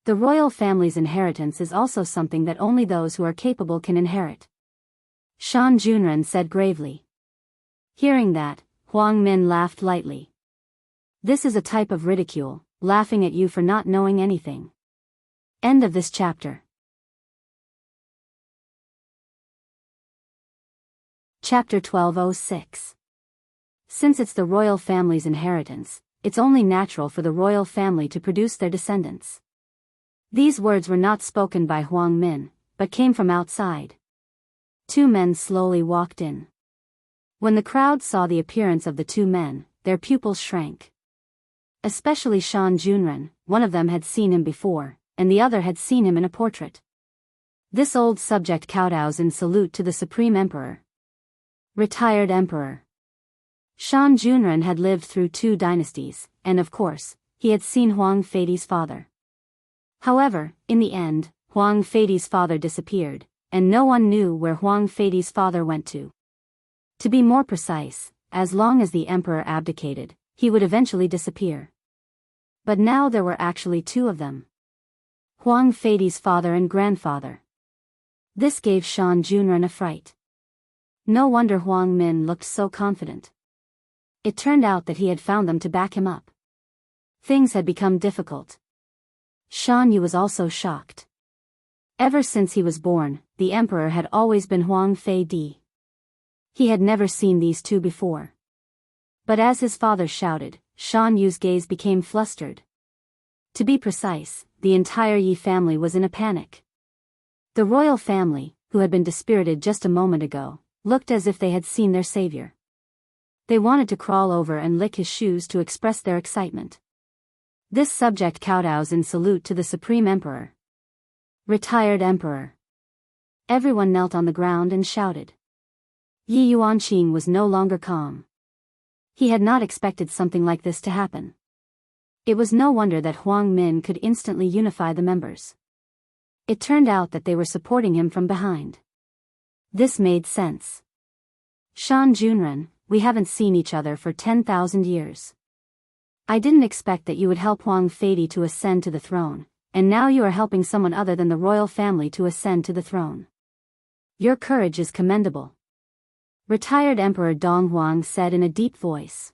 The royal family's inheritance is also something that only those who are capable can inherit. Shan Junren said gravely. Hearing that, Huang Min laughed lightly. This is a type of ridicule, laughing at you for not knowing anything. End of this chapter. Chapter 1206. Since it's the royal family's inheritance, it's only natural for the royal family to produce their descendants. These words were not spoken by Huang Min, but came from outside. Two men slowly walked in. When the crowd saw the appearance of the two men, their pupils shrank. Especially Shan Junren, one of them had seen him before, and the other had seen him in a portrait. This old subject kowtows in salute to the Supreme Emperor. Retired Emperor. Shan Junren had lived through 2 dynasties, and of course, he had seen Huang Feidi's father. However, in the end, Huang Feidi's father disappeared, and no one knew where Huang Feidi's father went to. To be more precise, as long as the emperor abdicated, he would eventually disappear. But now there were actually 2 of them. Huang Feidi's father and grandfather. This gave Shan Junren a fright. No wonder Huang Min looked so confident. It turned out that he had found them to back him up. Things had become difficult. Shan Yu was also shocked. Ever since he was born, the emperor had always been Huang Feidi. He had never seen these 2 before. But as his father shouted, Shan Yu's gaze became flustered. To be precise, the entire Yi family was in a panic. The royal family, who had been dispirited just a moment ago, looked as if they had seen their savior. They wanted to crawl over and lick his shoes to express their excitement. This subject kowtows in salute to the Supreme Emperor. Retired Emperor. Everyone knelt on the ground and shouted. Yi Yuanqing was no longer calm. He had not expected something like this to happen. It was no wonder that Huang Min could instantly unify the members. It turned out that they were supporting him from behind. This made sense. Shan Junren, we haven't seen each other for 10,000 years. I didn't expect that you would help Huang Feidi to ascend to the throne, and now you are helping someone other than the royal family to ascend to the throne. Your courage is commendable. Retired Emperor Dong Huang said in a deep voice.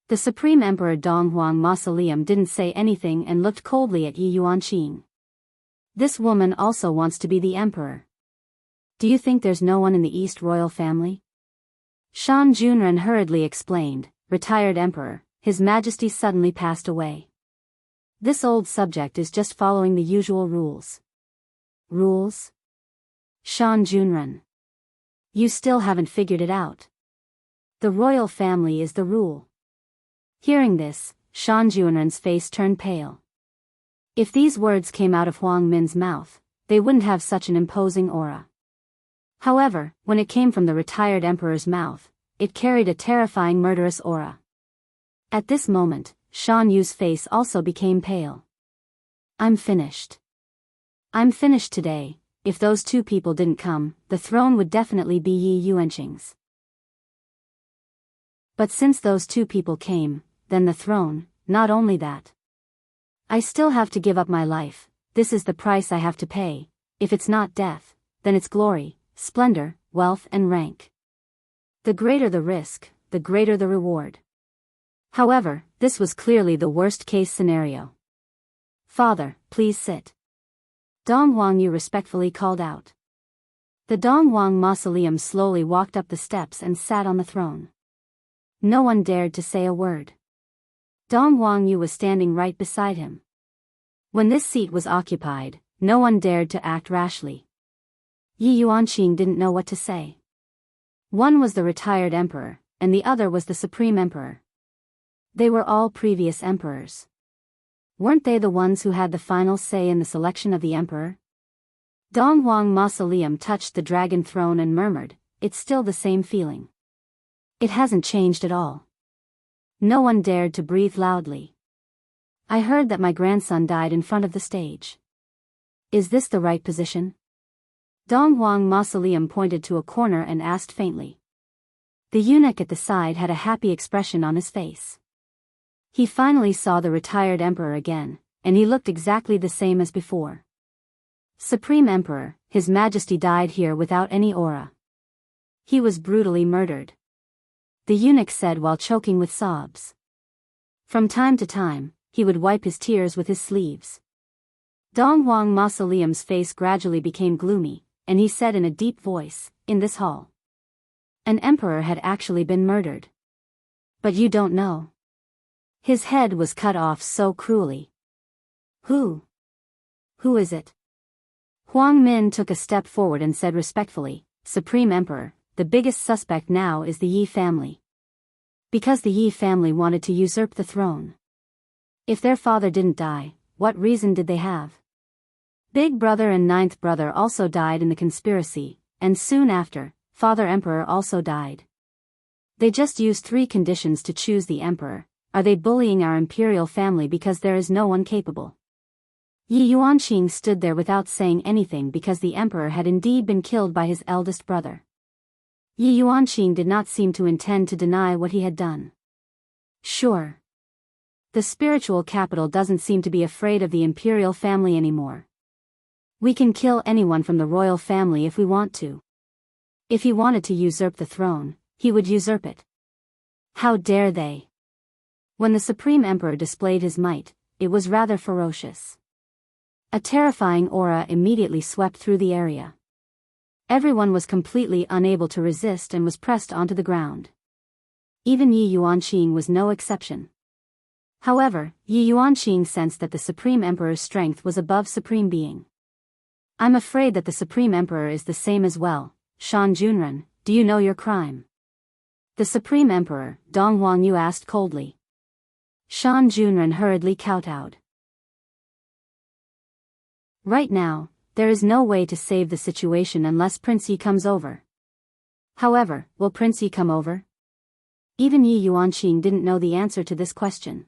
The Supreme Emperor Dong Huang Mausoleum didn't say anything and looked coldly at Yi Yuanqing. This woman also wants to be the emperor. Do you think there's no one in the East royal family? Shan Junren hurriedly explained, Retired Emperor, His Majesty suddenly passed away. This old subject is just following the usual rules. Rules? Shan Junren. You still haven't figured it out. The royal family is the rule. Hearing this, Shan Junren's face turned pale. If these words came out of Huang Min's mouth, they wouldn't have such an imposing aura. However, when it came from the retired emperor's mouth, it carried a terrifying murderous aura. At this moment, Shan Yu's face also became pale. I'm finished. I'm finished today. If those 2 people didn't come, the throne would definitely be Yi Yuanqing's. But since those 2 people came, then the throne, not only that. I still have to give up my life. This is the price I have to pay. If it's not death, then it's glory, splendor, wealth and rank. The greater the risk, the greater the reward. However, this was clearly the worst-case scenario. Father, please sit. Dong Huang Yu respectfully called out. The Dong Huang Mausoleum slowly walked up the steps and sat on the throne. No one dared to say a word. Dong Huang Yu was standing right beside him. When this seat was occupied, no one dared to act rashly. Yi Yuanqing didn't know what to say. One was the retired emperor, and the other was the Supreme Emperor. They were all previous emperors. Weren't they the ones who had the final say in the selection of the emperor? Dong Huang Mausoleum touched the dragon throne and murmured, it's still the same feeling. It hasn't changed at all. No one dared to breathe loudly. I heard that my grandson died in front of the stage. Is this the right position? Dong Huang Mausoleum pointed to a corner and asked faintly. The eunuch at the side had a happy expression on his face. He finally saw the retired emperor again, and he looked exactly the same as before. Supreme Emperor, His Majesty died here without any aura. He was brutally murdered. The eunuch said while choking with sobs. From time to time, he would wipe his tears with his sleeves. Dong Huang Mausoleum's face gradually became gloomy, and he said in a deep voice, in this hall. An emperor had actually been murdered. But you don't know. His head was cut off so cruelly. Who? Who is it? Huang Min took a step forward and said respectfully, Supreme Emperor, the biggest suspect now is the Yi family. Because the Yi family wanted to usurp the throne. If their father didn't die, what reason did they have? Big brother and ninth brother also died in the conspiracy, and soon after, father emperor also died. They just used 3 conditions to choose the emperor. Are they bullying our imperial family because there is no one capable? Yi Yuanqing stood there without saying anything because the emperor had indeed been killed by his eldest brother. Yi Yuanqing did not seem to intend to deny what he had done. Sure. The spiritual capital doesn't seem to be afraid of the imperial family anymore. We can kill anyone from the royal family if we want to. If he wanted to usurp the throne, he would usurp it. How dare they? When the Supreme Emperor displayed his might, it was rather ferocious. A terrifying aura immediately swept through the area. Everyone was completely unable to resist and was pressed onto the ground. Even Yi Yuanqing was no exception. However, Yi Yuanqing sensed that the Supreme Emperor's strength was above Supreme Being. I'm afraid that the Supreme Emperor is the same as well. Shan Junren, do you know your crime? The Supreme Emperor, Dong Huangyu asked coldly. Shan Junren hurriedly kowtowed. Right now, there is no way to save the situation unless Prince Yi comes over. However, will Prince Yi come over? Even Yi Yuanqing didn't know the answer to this question.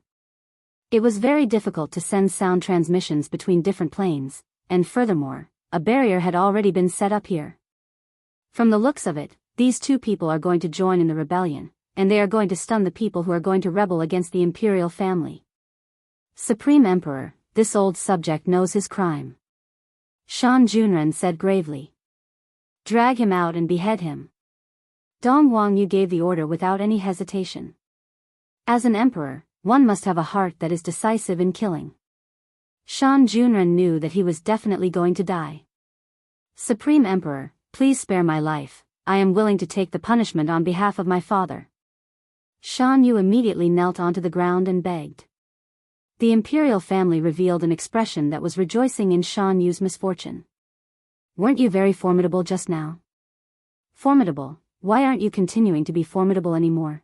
It was very difficult to send sound transmissions between different planes, and furthermore, a barrier had already been set up here. From the looks of it, these 2 people are going to join in the rebellion, and they are going to stun the people who are going to rebel against the imperial family. Supreme Emperor, this old subject knows his crime. Shan Junren said gravely. Drag him out and behead him. Dong Huangyu gave the order without any hesitation. As an emperor, one must have a heart that is decisive in killing. Shan Junren knew that he was definitely going to die. Supreme Emperor, please spare my life. I am willing to take the punishment on behalf of my father. Shan Yu immediately knelt onto the ground and begged. The imperial family revealed an expression that was rejoicing in Shan Yu's misfortune. Weren't you very formidable just now? Formidable, why aren't you continuing to be formidable anymore?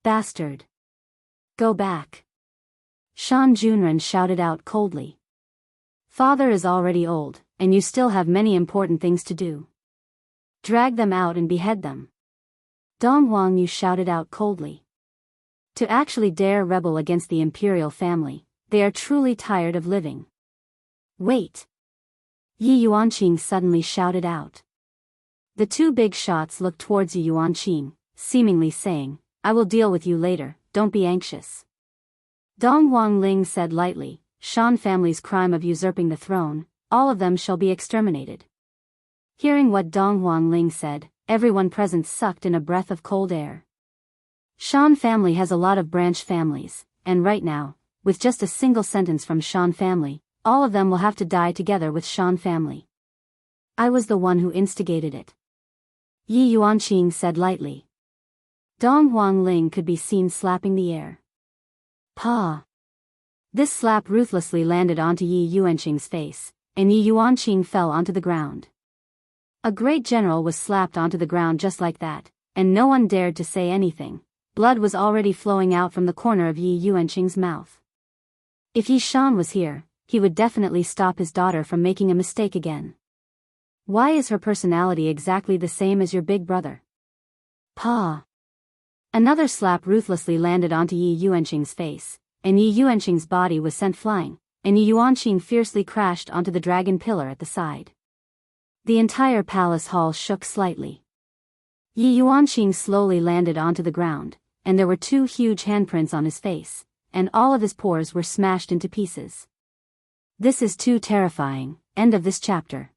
Bastard. Go back. Shan Junren shouted out coldly. Father is already old, and you still have many important things to do. Drag them out and behead them. Dong Huangyu shouted out coldly. To actually dare rebel against the imperial family, they are truly tired of living. Wait. Yi Yuanqing suddenly shouted out. The 2 big shots looked towards Yi Yuanqing, seemingly saying, I will deal with you later, don't be anxious. Dong Huangling said lightly, Shan family's crime of usurping the throne, all of them shall be exterminated. Hearing what Dong Huangling said, everyone present sucked in a breath of cold air. Shan family has a lot of branch families, and right now, with just a single sentence from Shan family, all of them will have to die together with Shan family. I was the one who instigated it. Yi Yuanqing said lightly. Dong Huangling could be seen slapping the air. Pa! This slap ruthlessly landed onto Yi Yuanqing's face, and Yi Yuanqing fell onto the ground. A great general was slapped onto the ground just like that, and no one dared to say anything. Blood was already flowing out from the corner of Yi Yuanqing's mouth. If Yi Shan was here, he would definitely stop his daughter from making a mistake again. Why is her personality exactly the same as your big brother? Pa! Another slap ruthlessly landed onto Yi Yuanqing's face, and Yi Yuanqing's body was sent flying, and Yi Yuanqing fiercely crashed onto the dragon pillar at the side. The entire palace hall shook slightly. Yi Yuanqing slowly landed onto the ground, and there were 2 huge handprints on his face, and all of his pores were smashed into pieces. This is too terrifying. End of this chapter.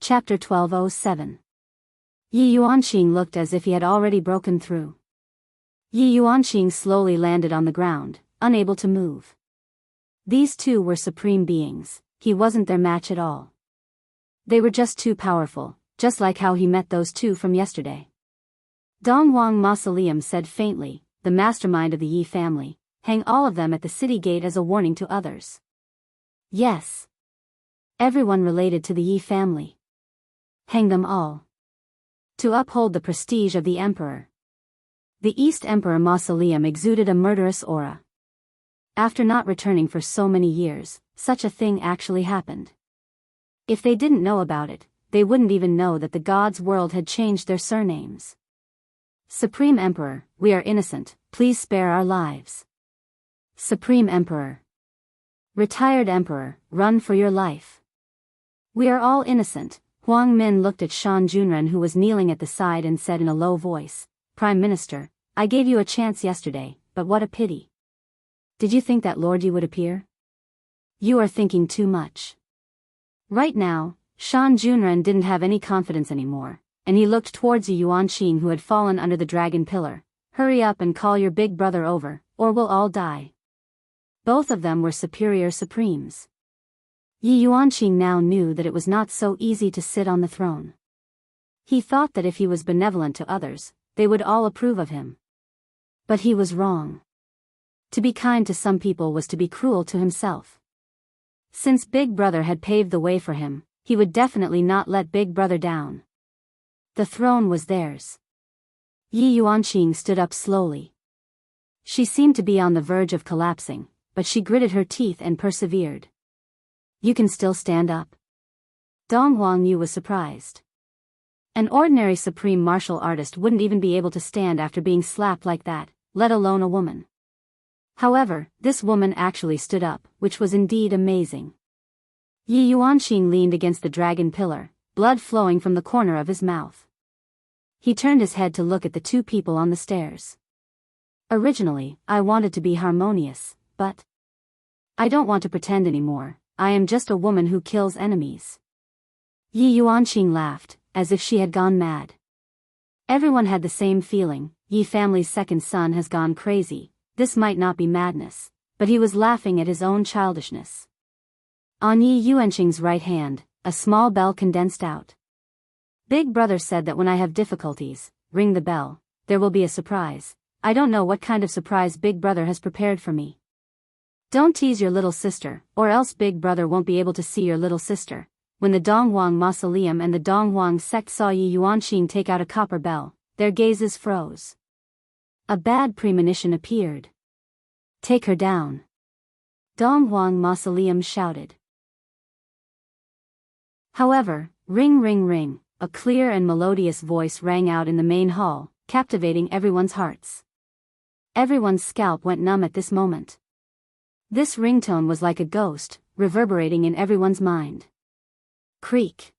Chapter 1207. Yi Yuanqing looked as if he had already broken through. Yi Yuanqing slowly landed on the ground, unable to move. These 2 were supreme beings, he wasn't their match at all. They were just too powerful, just like how he met those 2 from yesterday. Donghuang Mausoleum said faintly, the mastermind of the Yi family, hang all of them at the city gate as a warning to others. Yes. Everyone related to the Yi family. Hang them all. To uphold the prestige of the emperor. The East Emperor Mausoleum exuded a murderous aura. After not returning for so many years, such a thing actually happened. If they didn't know about it, they wouldn't even know that the gods' world had changed their surnames. Supreme Emperor, we are innocent, please spare our lives. Supreme Emperor. Retired Emperor, run for your life. We are all innocent. Huang Min looked at Shan Junren, who was kneeling at the side, and said in a low voice, Prime Minister, I gave you a chance yesterday, but what a pity. Did you think that Lord Yi would appear? You are thinking too much. Right now, Shan Junren didn't have any confidence anymore, and he looked towards Yi Yuanqing, who had fallen under the dragon pillar. Hurry up and call your big brother over, or we'll all die. Both of them were superior supremes. Yi Yuanqing now knew that it was not so easy to sit on the throne. He thought that if he was benevolent to others, they would all approve of him. But he was wrong. To be kind to some people was to be cruel to himself. Since Big Brother had paved the way for him, he would definitely not let Big Brother down. The throne was theirs. Yi Yuanqing stood up slowly. She seemed to be on the verge of collapsing, but she gritted her teeth and persevered. You can still stand up? Dong Huangyu was surprised. An ordinary supreme martial artist wouldn't even be able to stand after being slapped like that, let alone a woman. However, this woman actually stood up, which was indeed amazing. Yi Yuanqing leaned against the dragon pillar, blood flowing from the corner of his mouth. He turned his head to look at the two people on the stairs. Originally, I wanted to be harmonious, but I don't want to pretend anymore. I am just a woman who kills enemies. Yi Yuanqing laughed, as if she had gone mad. Everyone had the same feeling. Yi family's second son has gone crazy. This might not be madness, but he was laughing at his own childishness. On Yi Yuanqing's right hand, a small bell condensed out. Big Brother said that when I have difficulties, ring the bell, there will be a surprise. I don't know what kind of surprise Big Brother has prepared for me. Don't tease your little sister, or else Big Brother won't be able to see your little sister. When the Donghuang Mausoleum and the Donghuang sect saw Yi Yuanqing take out a copper bell, their gazes froze. A bad premonition appeared. Take her down. Donghuang Mausoleum shouted. However, ring ring ring, a clear and melodious voice rang out in the main hall, captivating everyone's hearts. Everyone's scalp went numb at this moment. This ringtone was like a ghost, reverberating in everyone's mind. Creak.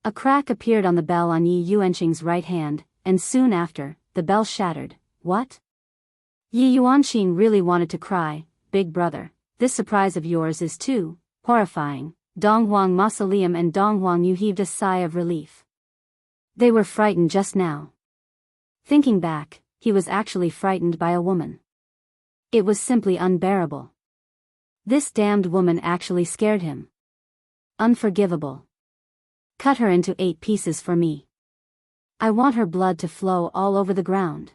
A crack appeared on the bell on Yi Yuanqing's right hand, and soon after, the bell shattered. What? Yi Yuanqing really wanted to cry. Big Brother, this surprise of yours is too horrifying. Donghuang Mausoleum and Donghuangyu heaved a sigh of relief. They were frightened just now. Thinking back, he was actually frightened by a woman. It was simply unbearable. This damned woman actually scared him. Unforgivable. Cut her into 8 pieces for me. I want her blood to flow all over the ground.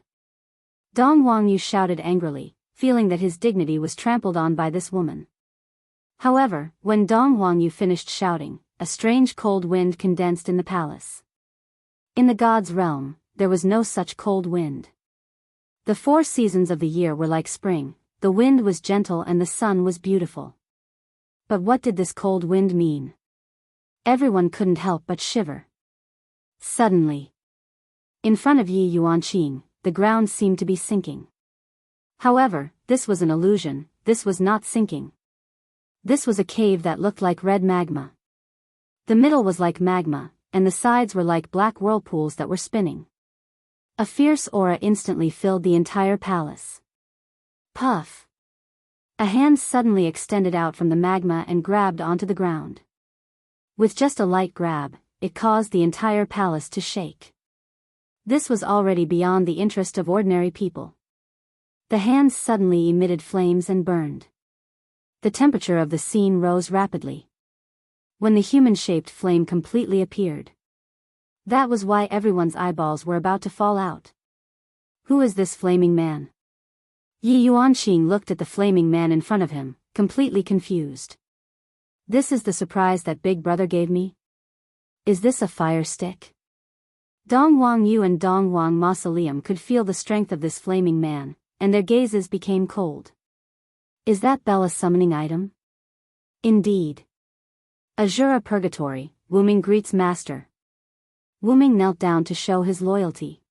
Dong Huangyu shouted angrily, feeling that his dignity was trampled on by this woman. However, when Dong Huangyu finished shouting, a strange cold wind condensed in the palace. In the god's realm, there was no such cold wind. The 4 seasons of the year were like spring, the wind was gentle and the sun was beautiful. But what did this cold wind mean? Everyone couldn't help but shiver. Suddenly, in front of Yi Yuanqing, the ground seemed to be sinking. However, this was an illusion, this was not sinking. This was a cave that looked like red magma. The middle was like magma, and the sides were like black whirlpools that were spinning. A fierce aura instantly filled the entire palace. Puff! A hand suddenly extended out from the magma and grabbed onto the ground. With just a light grab, it caused the entire palace to shake. This was already beyond the interest of ordinary people. The hand suddenly emitted flames and burned. The temperature of the scene rose rapidly. When the human-shaped flame completely appeared. That was why everyone's eyeballs were about to fall out. Who is this flaming man? Yi Yuanqing looked at the flaming man in front of him, completely confused. This is the surprise that Big Brother gave me? Is this a fire stick? Dong Huangyu and Dong Huang Mausoleum could feel the strength of this flaming man, and their gazes became cold. Is that bell a summoning item? Indeed. Azura Purgatory, Wuming greets Master. Wuming knelt down to show his loyalty.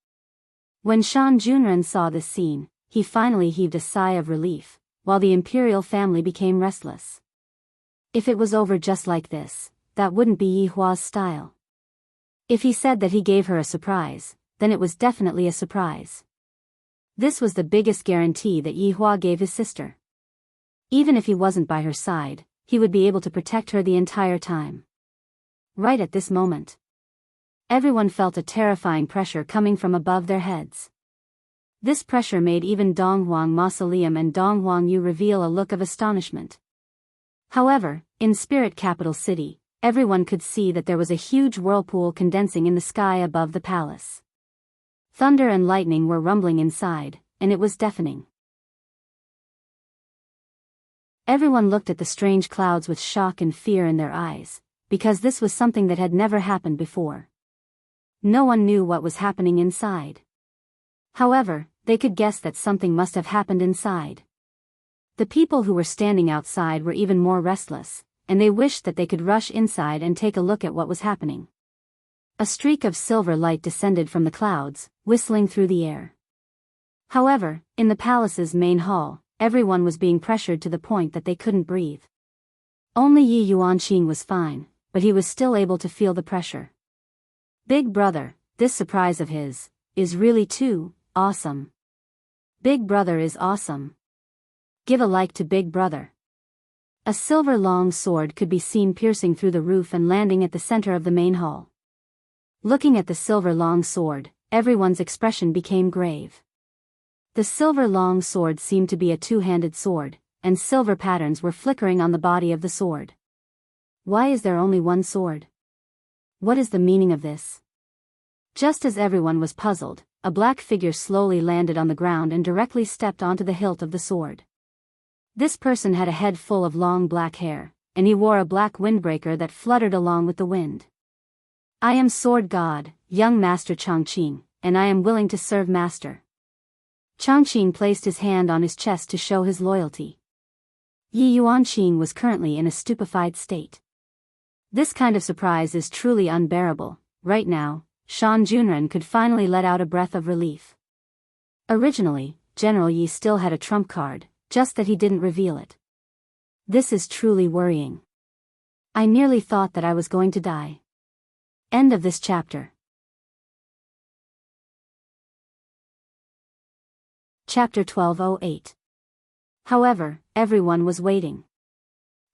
When Shan Junren saw this scene, he finally heaved a sigh of relief, while the imperial family became restless. If it was over just like this, that wouldn't be Yi Hua's style. If he said that he gave her a surprise, then it was definitely a surprise. This was the biggest guarantee that Yi Hua gave his sister. Even if he wasn't by her side, he would be able to protect her the entire time. Right at this moment, everyone felt a terrifying pressure coming from above their heads. This pressure made even Donghuang Mausoleum and Donghuang Yu reveal a look of astonishment. However, in Spirit Capital City, everyone could see that there was a huge whirlpool condensing in the sky above the palace. Thunder and lightning were rumbling inside, and it was deafening. Everyone looked at the strange clouds with shock and fear in their eyes, because this was something that had never happened before. No one knew what was happening inside. However, they could guess that something must have happened inside. The people who were standing outside were even more restless, and they wished that they could rush inside and take a look at what was happening. A streak of silver light descended from the clouds, whistling through the air. However, in the palace's main hall, everyone was being pressured to the point that they couldn't breathe. Only Yi Yuanqing was fine, but he was still able to feel the pressure. Big brother, this surprise of his is really too awesome. Big brother is awesome. Give a like to Big brother. A silver long sword could be seen piercing through the roof and landing at the center of the main hall. Looking at the silver long sword, everyone's expression became grave. The silver long sword seemed to be a two-handed sword, and silver patterns were flickering on the body of the sword. Why is there only one sword? What is the meaning of this? Just as everyone was puzzled, a black figure slowly landed on the ground and directly stepped onto the hilt of the sword. This person had a head full of long black hair, and he wore a black windbreaker that fluttered along with the wind. I am Sword God, young Master Changqing, and I am willing to serve Master. Changqing placed his hand on his chest to show his loyalty. Yi Yuanqing was currently in a stupefied state. This kind of surprise is truly unbearable. Right now, Shan Junren could finally let out a breath of relief. Originally, General Yi still had a trump card, just that he didn't reveal it. This is truly worrying. I nearly thought that I was going to die. End of this chapter. Chapter 1208. However, everyone was waiting.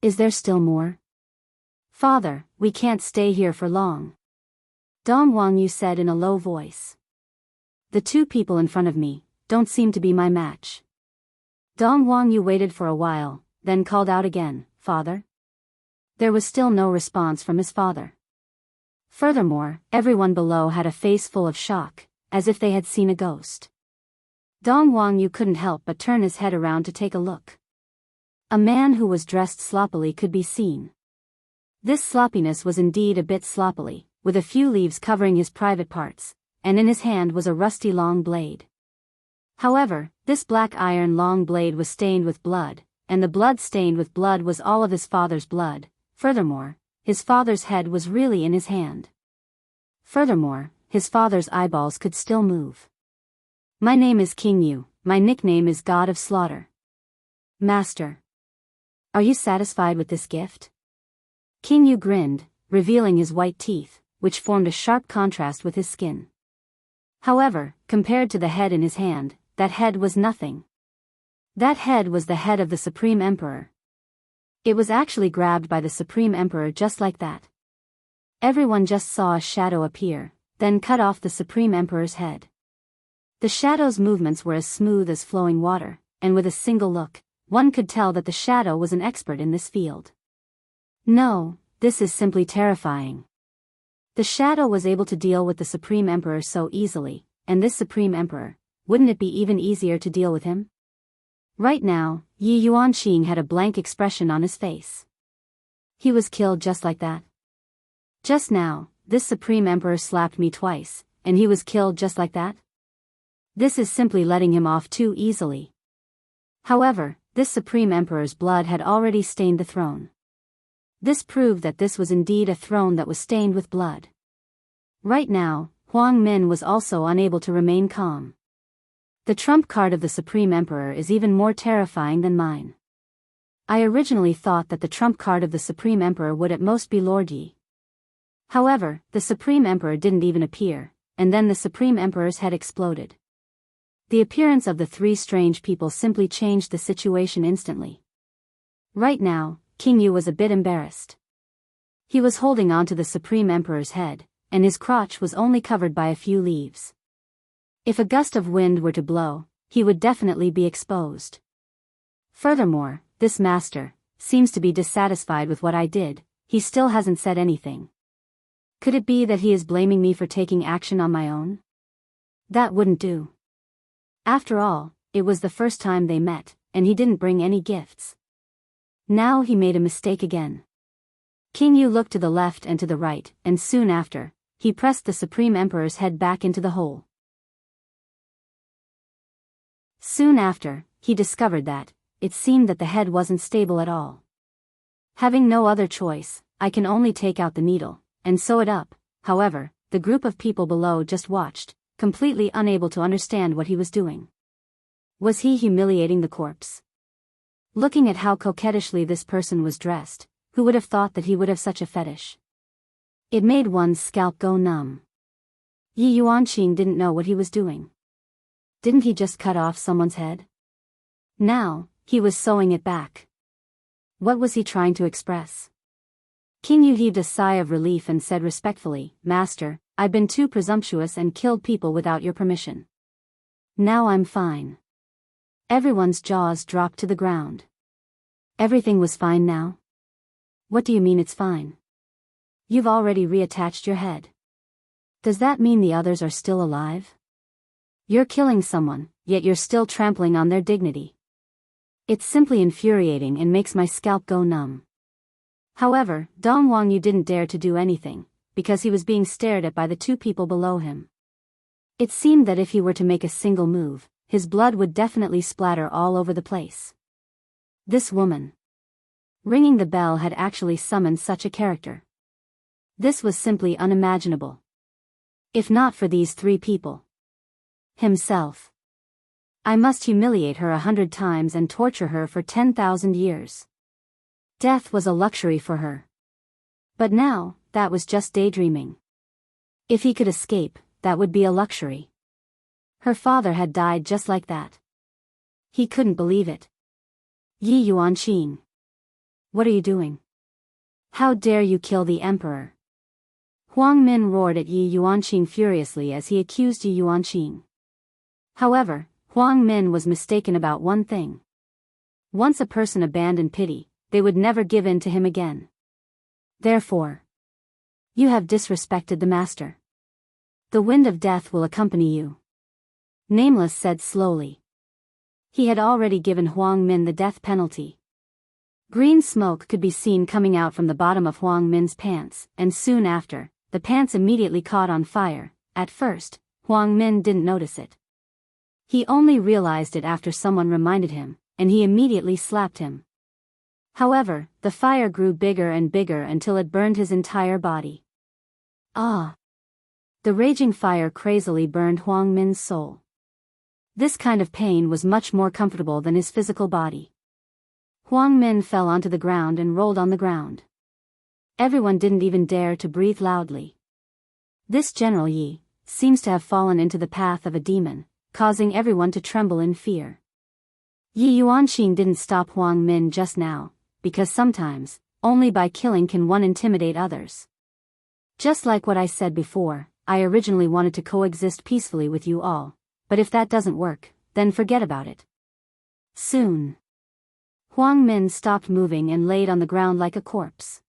Is there still more? Father, we can't stay here for long. Donghuang Yu said in a low voice. The two people in front of me don't seem to be my match. Donghuang Yu waited for a while, then called out again, Father? There was still no response from his father. Furthermore, everyone below had a face full of shock, as if they had seen a ghost. Donghuang Yu couldn't help but turn his head around to take a look. A man who was dressed sloppily could be seen. This sloppiness was indeed a bit sloppily, with a few leaves covering his private parts, and in his hand was a rusty long blade. However, this black iron long blade was stained with blood, and the blood stained with blood was all of his father's blood. Furthermore, his father's head was really in his hand. Furthermore, his father's eyeballs could still move. My name is King Yu, my nickname is God of Slaughter. Master. Are you satisfied with this gift? King Yu grinned, revealing his white teeth, which formed a sharp contrast with his skin. However, compared to the head in his hand, that head was nothing. That head was the head of the Supreme Emperor. It was actually grabbed by the Supreme Emperor just like that. Everyone just saw a shadow appear, then cut off the Supreme Emperor's head. The shadow's movements were as smooth as flowing water, and with a single look, one could tell that the shadow was an expert in this field. No, this is simply terrifying. The shadow was able to deal with the Supreme Emperor so easily, and this Supreme Emperor, wouldn't it be even easier to deal with him? Right now, Yi Yuanqing had a blank expression on his face. He was killed just like that. Just now, this Supreme Emperor slapped me twice, and he was killed just like that? This is simply letting him off too easily. However, this Supreme Emperor's blood had already stained the throne. This proved that this was indeed a throne that was stained with blood. Right now, Huang Min was also unable to remain calm. The trump card of the Supreme Emperor is even more terrifying than mine. I originally thought that the trump card of the Supreme Emperor would at most be Lord Yi. However, the Supreme Emperor didn't even appear, and then the Supreme Emperor's head exploded. The appearance of the three strange people simply changed the situation instantly. Right now, King Yu was a bit embarrassed. He was holding on to the Supreme Emperor's head, and his crotch was only covered by a few leaves. If a gust of wind were to blow, he would definitely be exposed. Furthermore, this master seems to be dissatisfied with what I did. He still hasn't said anything. Could it be that he is blaming me for taking action on my own? That wouldn't do. After all, it was the first time they met, and he didn't bring any gifts. Now he made a mistake again. King Yu looked to the left and to the right, and soon after, he pressed the Supreme Emperor's head back into the hole. Soon after, he discovered that it seemed that the head wasn't stable at all. Having no other choice, I can only take out the needle and sew it up. However, the group of people below just watched, completely unable to understand what he was doing. Was he humiliating the corpse? Looking at how coquettishly this person was dressed, who would have thought that he would have such a fetish? It made one's scalp go numb. Yi Yuanqing didn't know what he was doing. Didn't he just cut off someone's head? Now, he was sewing it back. What was he trying to express? King Yu heaved a sigh of relief and said respectfully, "Master, I've been too presumptuous and killed people without your permission. Now I'm fine." Everyone's jaws dropped to the ground. Everything was fine now? What do you mean it's fine? You've already reattached your head. Does that mean the others are still alive? You're killing someone, yet you're still trampling on their dignity. It's simply infuriating and makes my scalp go numb. However, Dong Wangyu didn't dare to do anything, because he was being stared at by the two people below him. It seemed that if he were to make a single move, his blood would definitely splatter all over the place. This woman ringing the bell had actually summoned such a character. This was simply unimaginable. If not for these three people. Himself. I must humiliate her 100 times and torture her for 10,000 years. Death was a luxury for her. But now, that was just daydreaming. If he could escape, that would be a luxury. Her father had died just like that. He couldn't believe it. Yi Yuanqing. What are you doing? How dare you kill the emperor? Huang Min roared at Yi Yuanqing furiously as he accused Yi Yuanqing. However, Huang Min was mistaken about one thing. Once a person abandoned pity, they would never give in to him again. Therefore, you have disrespected the master. The wind of death will accompany you. Nameless said slowly. He had already given Huang Min the death penalty. Green smoke could be seen coming out from the bottom of Huang Min's pants, and soon after, the pants immediately caught on fire. At first, Huang Min didn't notice it. He only realized it after someone reminded him, and he immediately slapped him. However, the fire grew bigger and bigger until it burned his entire body. Ah! The raging fire crazily burned Huang Min's soul. This kind of pain was much more comfortable than his physical body. Huang Min fell onto the ground and rolled on the ground. Everyone didn't even dare to breathe loudly. This General Yi seems to have fallen into the path of a demon, causing everyone to tremble in fear. Yi Yuanqing didn't stop Huang Min just now, because sometimes, only by killing can one intimidate others. Just like what I said before, I originally wanted to coexist peacefully with you all, but if that doesn't work, then forget about it. Soon. Huang Min stopped moving and laid on the ground like a corpse.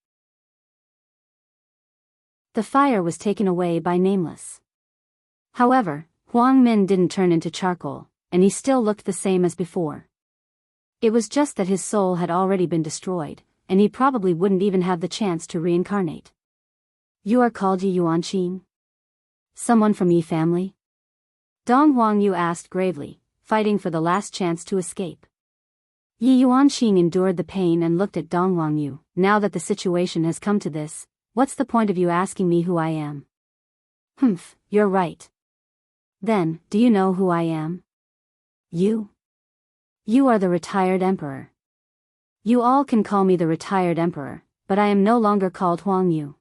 The fire was taken away by Nameless. However, Huang Min didn't turn into charcoal, and he still looked the same as before. It was just that his soul had already been destroyed, and he probably wouldn't even have the chance to reincarnate. You are called Yi Yuanqing? Someone from Yi family? Dong Wangyu asked gravely, fighting for the last chance to escape. Yi Yuanqing endured the pain and looked at Dong Wangyu. Now that the situation has come to this, what's the point of you asking me who I am? Humph, you're right. Then, do you know who I am? You? You are the retired emperor. You all can call me the retired emperor, but I am no longer called Huang Yu.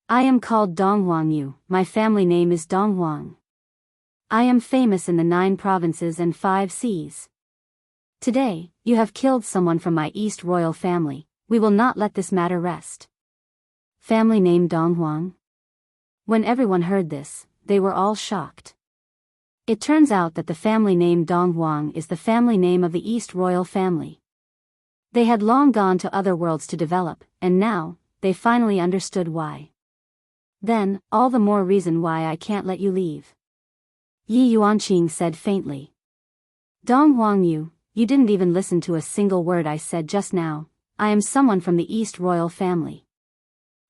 I am called Dong Wangyu. My family name is Dong Huang. I am famous in the 9 provinces and 5 seas. Today, you have killed someone from my East royal family. We will not let this matter rest. Family name Dong Huang? When everyone heard this, they were all shocked. It turns out that the family name Dong Huang is the family name of the East royal family. They had long gone to other worlds to develop, and now, they finally understood why. Then, all the more reason why I can't let you leave. Yi Yuanqing said faintly. Dong Wangyu, you didn't even listen to a single word I said just now. I am someone from the East royal family.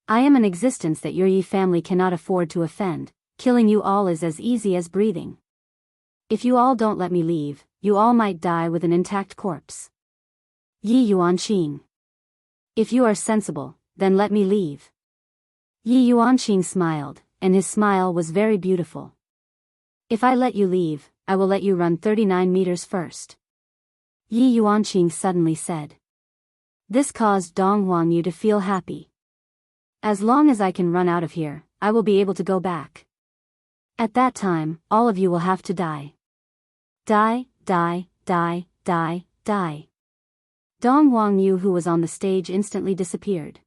I am an existence that your Yi family cannot afford to offend. Killing you all is as easy as breathing. If you all don't let me leave, you all might die with an intact corpse. Yi Yuanqing. If you are sensible, then let me leave. Yi Yuanqing smiled, and his smile was very beautiful. If I let you leave, I will let you run 39 meters first. Yi Yuanqing suddenly said. This caused Dong Wangyu to feel happy. As long as I can run out of here, I will be able to go back. At that time, all of you will have to die. Die, die, die, die, die. Dong Wangyu, who was on the stage, instantly disappeared.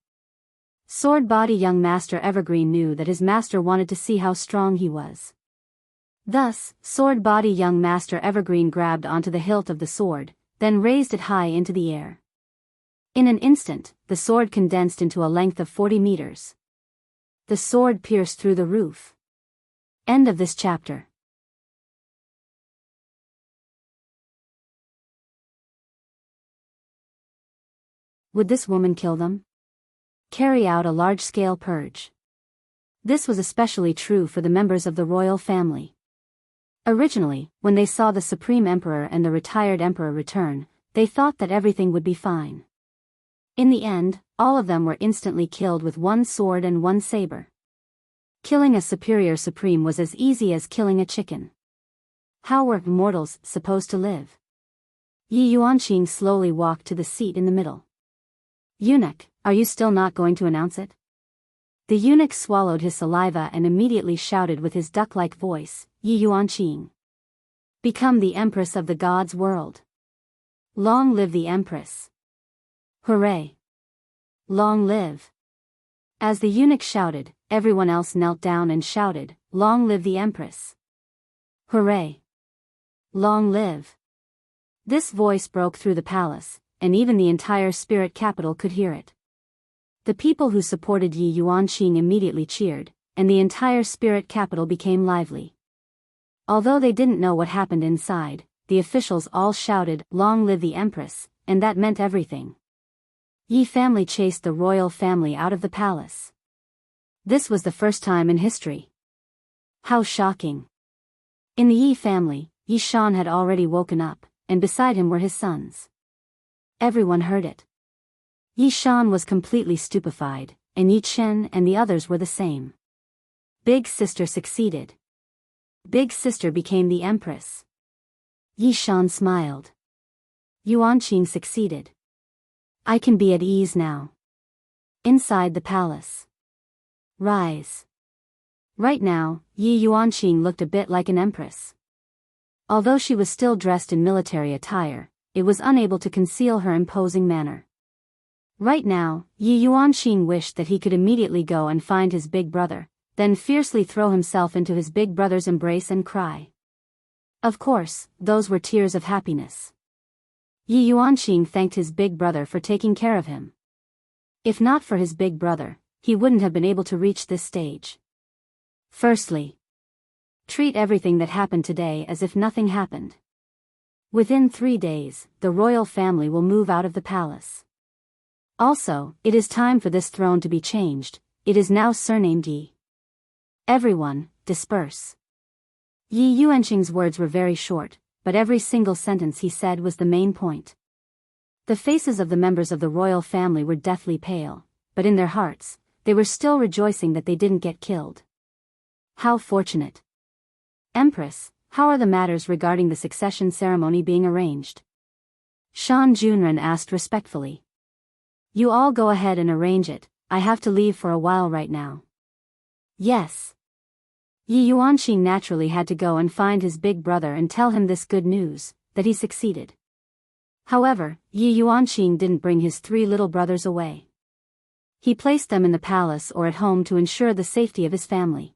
Sword Body Young Master Evergreen knew that his master wanted to see how strong he was. Thus, Sword Body Young Master Evergreen grabbed onto the hilt of the sword, then raised it high into the air. In an instant, the sword condensed into a length of 40 meters. The sword pierced through the roof. End of this chapter. Would this woman kill them? Carry out a large-scale purge. This was especially true for the members of the royal family. Originally, when they saw the Supreme Emperor and the retired Emperor return, they thought that everything would be fine. In the end, all of them were instantly killed with 1 sword and 1 saber. Killing a superior supreme was as easy as killing a chicken. How were mortals supposed to live? Yi Yuanqing slowly walked to the seat in the middle. Eunuch, are you still not going to announce it? The eunuch swallowed his saliva and immediately shouted with his duck-like voice, Yi Yuanqing. Become the Empress of the God's world. Long live the Empress. Hooray! Long live! As the eunuch shouted, everyone else knelt down and shouted, Long live the Empress! Hooray! Long live! This voice broke through the palace, and even the entire spirit capital could hear it. The people who supported Yi Yuanqing immediately cheered, and the entire spirit capital became lively. Although they didn't know what happened inside, the officials all shouted, Long live the Empress, and that meant everything. Yi family chased the royal family out of the palace. This was the first time in history. How shocking. In the Yi family, Yi Shan had already woken up, and beside him were his sons. Everyone heard it. Yi Shan was completely stupefied, and Yi Chen and the others were the same. Big sister succeeded. Big sister became the empress. Yi Shan smiled. Yuanqing succeeded. I can be at ease now. Inside the palace. Rise. Right now, Yi Yuanqing looked a bit like an empress. Although she was still dressed in military attire, it was unable to conceal her imposing manner. Right now, Yi Yuanqing wished that he could immediately go and find his big brother, then fiercely throw himself into his big brother's embrace and cry. Of course, those were tears of happiness. Yi Yuanqing thanked his big brother for taking care of him. If not for his big brother, he wouldn't have been able to reach this stage. Firstly, treat everything that happened today as if nothing happened. Within 3 days, the royal family will move out of the palace. Also, it is time for this throne to be changed. It is now surnamed Yi. Everyone, disperse. Yi Yuanqing's words were very short, but every single sentence he said was the main point. The faces of the members of the royal family were deathly pale, but in their hearts, they were still rejoicing that they didn't get killed. How fortunate. Empress, how are the matters regarding the succession ceremony being arranged? Shan Junren asked respectfully. You all go ahead and arrange it, I have to leave for a while right now. Yes. Yi Yuanqing naturally had to go and find his big brother and tell him this good news, that he succeeded. However, Yi Yuanqing didn't bring his 3 little brothers away. He placed them in the palace or at home to ensure the safety of his family.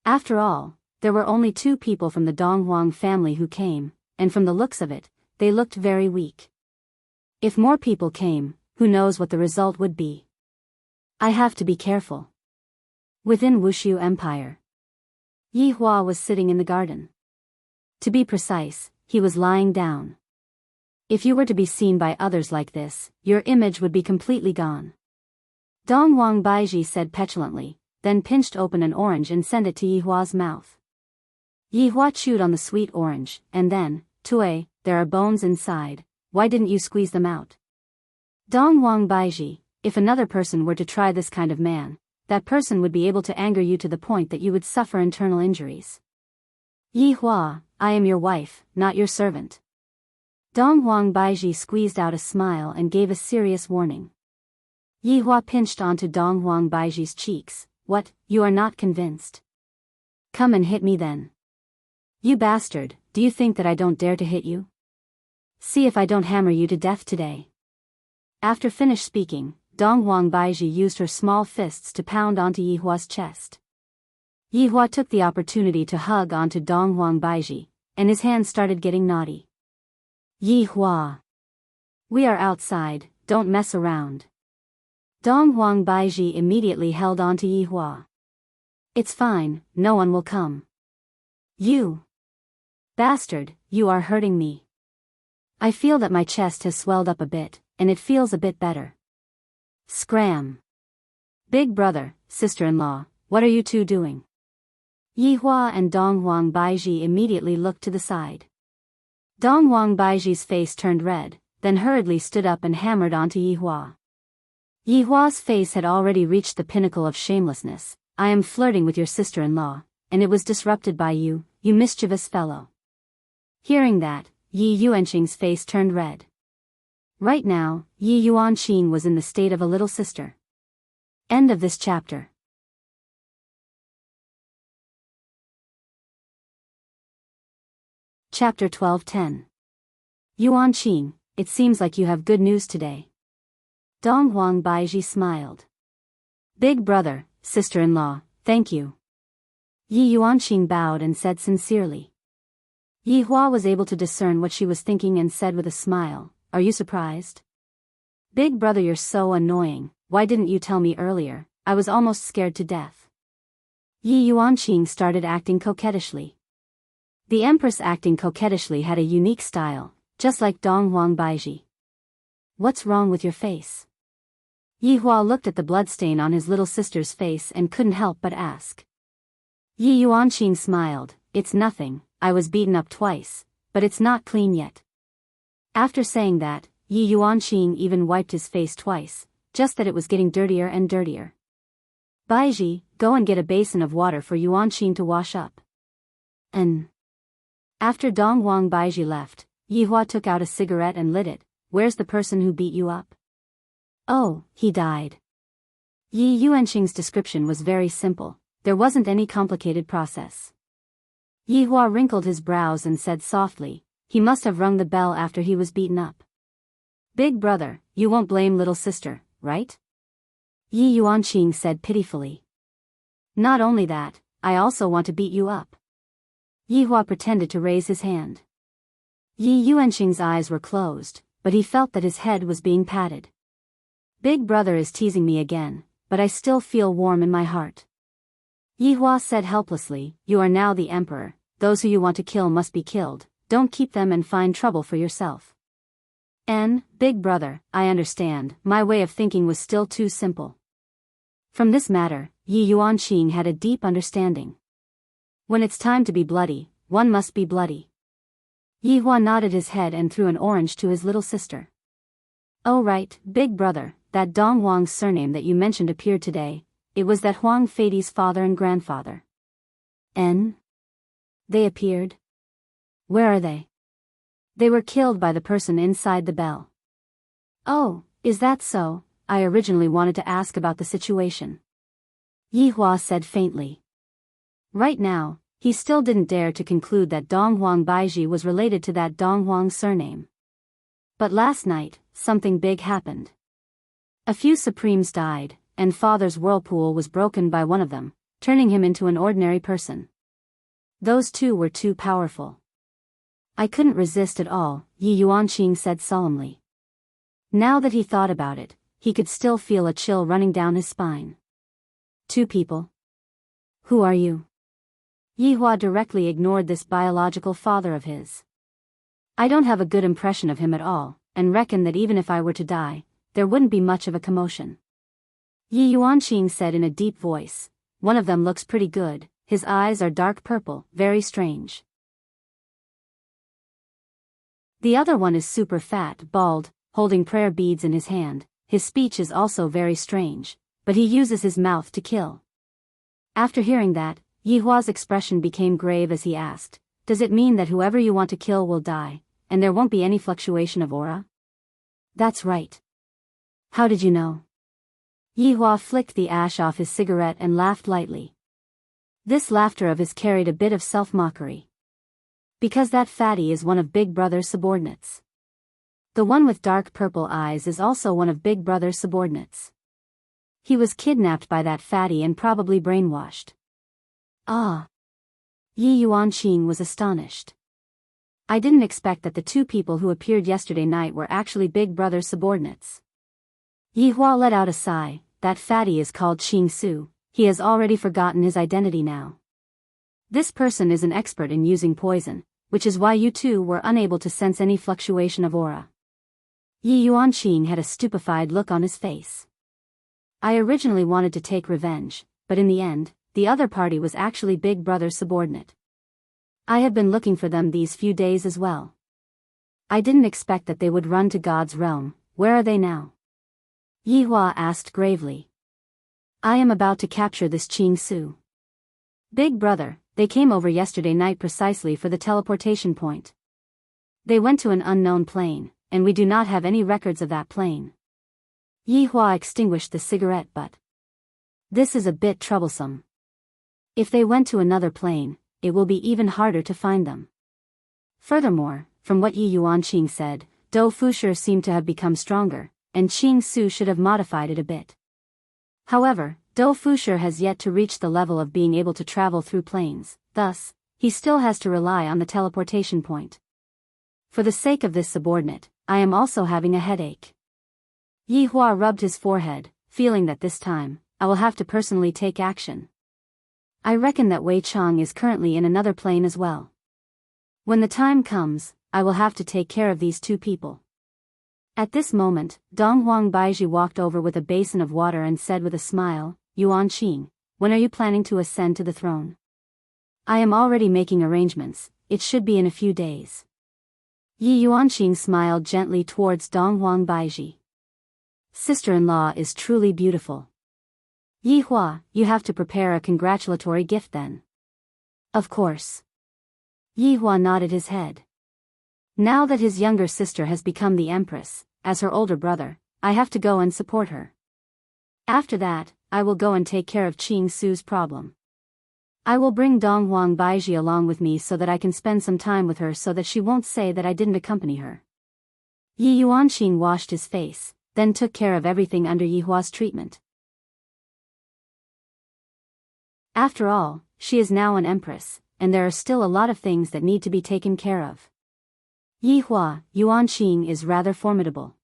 After all, there were only 2 people from the Donghuang family who came, and from the looks of it, they looked very weak. If more people came, who knows what the result would be. I have to be careful. Within Wushu Empire, Yi Hua was sitting in the garden. To be precise, he was lying down. If you were to be seen by others like this, your image would be completely gone. Donghuang Baiji said petulantly, then pinched open an orange and sent it to Yi Hua's mouth. Yi Hua chewed on the sweet orange, and then, Tue, there are bones inside, why didn't you squeeze them out? Donghuang Baiji, if another person were to try this kind of man, that person would be able to anger you to the point that you would suffer internal injuries. Yi Hua, I am your wife, not your servant. Donghuang Baiji squeezed out a smile and gave a serious warning. Yi Hua pinched onto Donghuang Baiji's cheeks. What, you are not convinced? Come and hit me then. You bastard, do you think that I don't dare to hit you? See if I don't hammer you to death today. After finished speaking, Donghuang Baiji used her small fists to pound onto Yi Hua's chest. Yi Hua took the opportunity to hug onto Donghuang Baiji, and his hands started getting naughty. Yi Hua. We are outside, don't mess around. Donghuang Baiji immediately held on to Yi Hua. It's fine, no one will come. You. Bastard, you are hurting me. I feel that my chest has swelled up a bit, and it feels a bit better. Scram. Big brother, sister-in-law, what are you 2 doing? Yi Hua and Donghuang Baiji immediately looked to the side. Donghuang Baiji's face turned red, then hurriedly stood up and hammered onto Yi Hua. Yi Hua's face had already reached the pinnacle of shamelessness. I am flirting with your sister-in-law, and it was disrupted by you, you mischievous fellow. Hearing that, Yi Yuanqing's face turned red. Right now, Yi Yuanqing was in the state of a little sister. End of this chapter. Chapter 12:10. Yuanqing, it seems like you have good news today. Donghuang Baiji smiled. Big brother, sister-in-law, thank you. Yi Yuanqing bowed and said sincerely. Yi Hua was able to discern what she was thinking and said with a smile, are you surprised? Big brother, you're so annoying, why didn't you tell me earlier, I was almost scared to death. Yi Yuanqing started acting coquettishly. The Empress acting coquettishly had a unique style, just like Donghuang Baiji. What's wrong with your face? Yi Hua looked at the bloodstain on his little sister's face and couldn't help but ask. Yi Yuanqing smiled, it's nothing, I was beaten up twice, but it's not clean yet. After saying that, Yi Yuanqing even wiped his face twice, just that it was getting dirtier and dirtier. Baiji, go and get a basin of water for Yuanqing to wash up. After Donghuang Baiji left, Yi Hua took out a cigarette and lit it. Where's the person who beat you up? Oh, he died. Yi Yuanqing's description was very simple, there wasn't any complicated process. Yi Hua wrinkled his brows and said softly, he must have rung the bell after he was beaten up. Big brother, you won't blame little sister, right? Yi Yuanqing said pitifully. Not only that, I also want to beat you up. Yi Hua pretended to raise his hand. Yi Yuanqing's eyes were closed, but he felt that his head was being patted. Big brother is teasing me again, but I still feel warm in my heart. Yi Hua said helplessly, you are now the emperor, those who you want to kill must be killed, don't keep them and find trouble for yourself. Big brother, I understand, my way of thinking was still too simple. From this matter, Yi Yuanqing had a deep understanding. When it's time to be bloody, one must be bloody. Yi Hua nodded his head and threw an orange to his little sister. Oh right, big brother, that Dong Huang's surname that you mentioned appeared today. It was that Huang Feidi's father and grandfather. They appeared? Where are they? They were killed by the person inside the bell. Oh, is that so? I originally wanted to ask about the situation. Yi Hua said faintly. Right now, he still didn't dare to conclude that Dong Huang Baiji was related to that Dong Huang surname. But last night, something big happened. A few Supremes died, and Father's whirlpool was broken by one of them, turning him into an ordinary person. Those two were too powerful. I couldn't resist at all, Yi Yuanqing said solemnly. Now that he thought about it, he could still feel a chill running down his spine. Two people? Who are you? Yi Hua directly ignored this biological father of his. I don't have a good impression of him at all, and reckon that even if I were to die, there wouldn't be much of a commotion. Yi Yuanqing said in a deep voice. One of them looks pretty good, his eyes are dark purple, very strange. The other one is super fat, bald, holding prayer beads in his hand. His speech is also very strange, but he uses his mouth to kill. After hearing that, Yi Hua's expression became grave as he asked, does it mean that whoever you want to kill will die, and there won't be any fluctuation of aura? That's right. How did you know? Yi Hua flicked the ash off his cigarette and laughed lightly. This laughter of his carried a bit of self-mockery. Because that fatty is one of Big Brother's subordinates. The one with dark purple eyes is also one of Big Brother's subordinates. He was kidnapped by that fatty and probably brainwashed. Ah. Yi Yuanqing was astonished. I didn't expect that the two people who appeared yesterday night were actually Big Brother's subordinates. Yi Hua let out a sigh. That fatty is called Qing Su. He has already forgotten his identity now. This person is an expert in using poison, which is why you two were unable to sense any fluctuation of aura. Yi Yuanqing had a stupefied look on his face. I originally wanted to take revenge, but in the end, the other party was actually Big Brother's subordinate. I have been looking for them these few days as well. I didn't expect that they would run to God's realm. Where are they now? Yi Hua asked gravely. I am about to capture this Qing Su. Big Brother, they came over yesterday night precisely for the teleportation point. They went to an unknown plane, and we do not have any records of that plane. Yi Hua extinguished the cigarette butt. This is a bit troublesome. If they went to another plane, it will be even harder to find them. Furthermore, from what Yi Yuanqing said, Dou Fusher seemed to have become stronger, and Qing Su should have modified it a bit. However, Dou Fusher has yet to reach the level of being able to travel through planes, thus, he still has to rely on the teleportation point. For the sake of this subordinate, I am also having a headache. Yi Hua rubbed his forehead, feeling that this time, I will have to personally take action. I reckon that Wei Chang is currently in another plane as well. When the time comes, I will have to take care of these two people. At this moment, Dong Huang Baiji walked over with a basin of water and said with a smile, Yuanqing, when are you planning to ascend to the throne? I am already making arrangements, it should be in a few days. Yi Yuanqing smiled gently towards Dong Huang Baiji. Sister-in-law is truly beautiful. Yi Hua, you have to prepare a congratulatory gift then. Of course. Yi Hua nodded his head. Now that his younger sister has become the empress, as her older brother, I have to go and support her. After that, I will go and take care of Qing Su's problem. I will bring Dong Huang Baiji along with me so that I can spend some time with her so that she won't say that I didn't accompany her. Yi Yuanqing washed his face, then took care of everything under Yi Hua's treatment. After all, she is now an empress, and there are still a lot of things that need to be taken care of. Yi Hua, Yuanqing is rather formidable.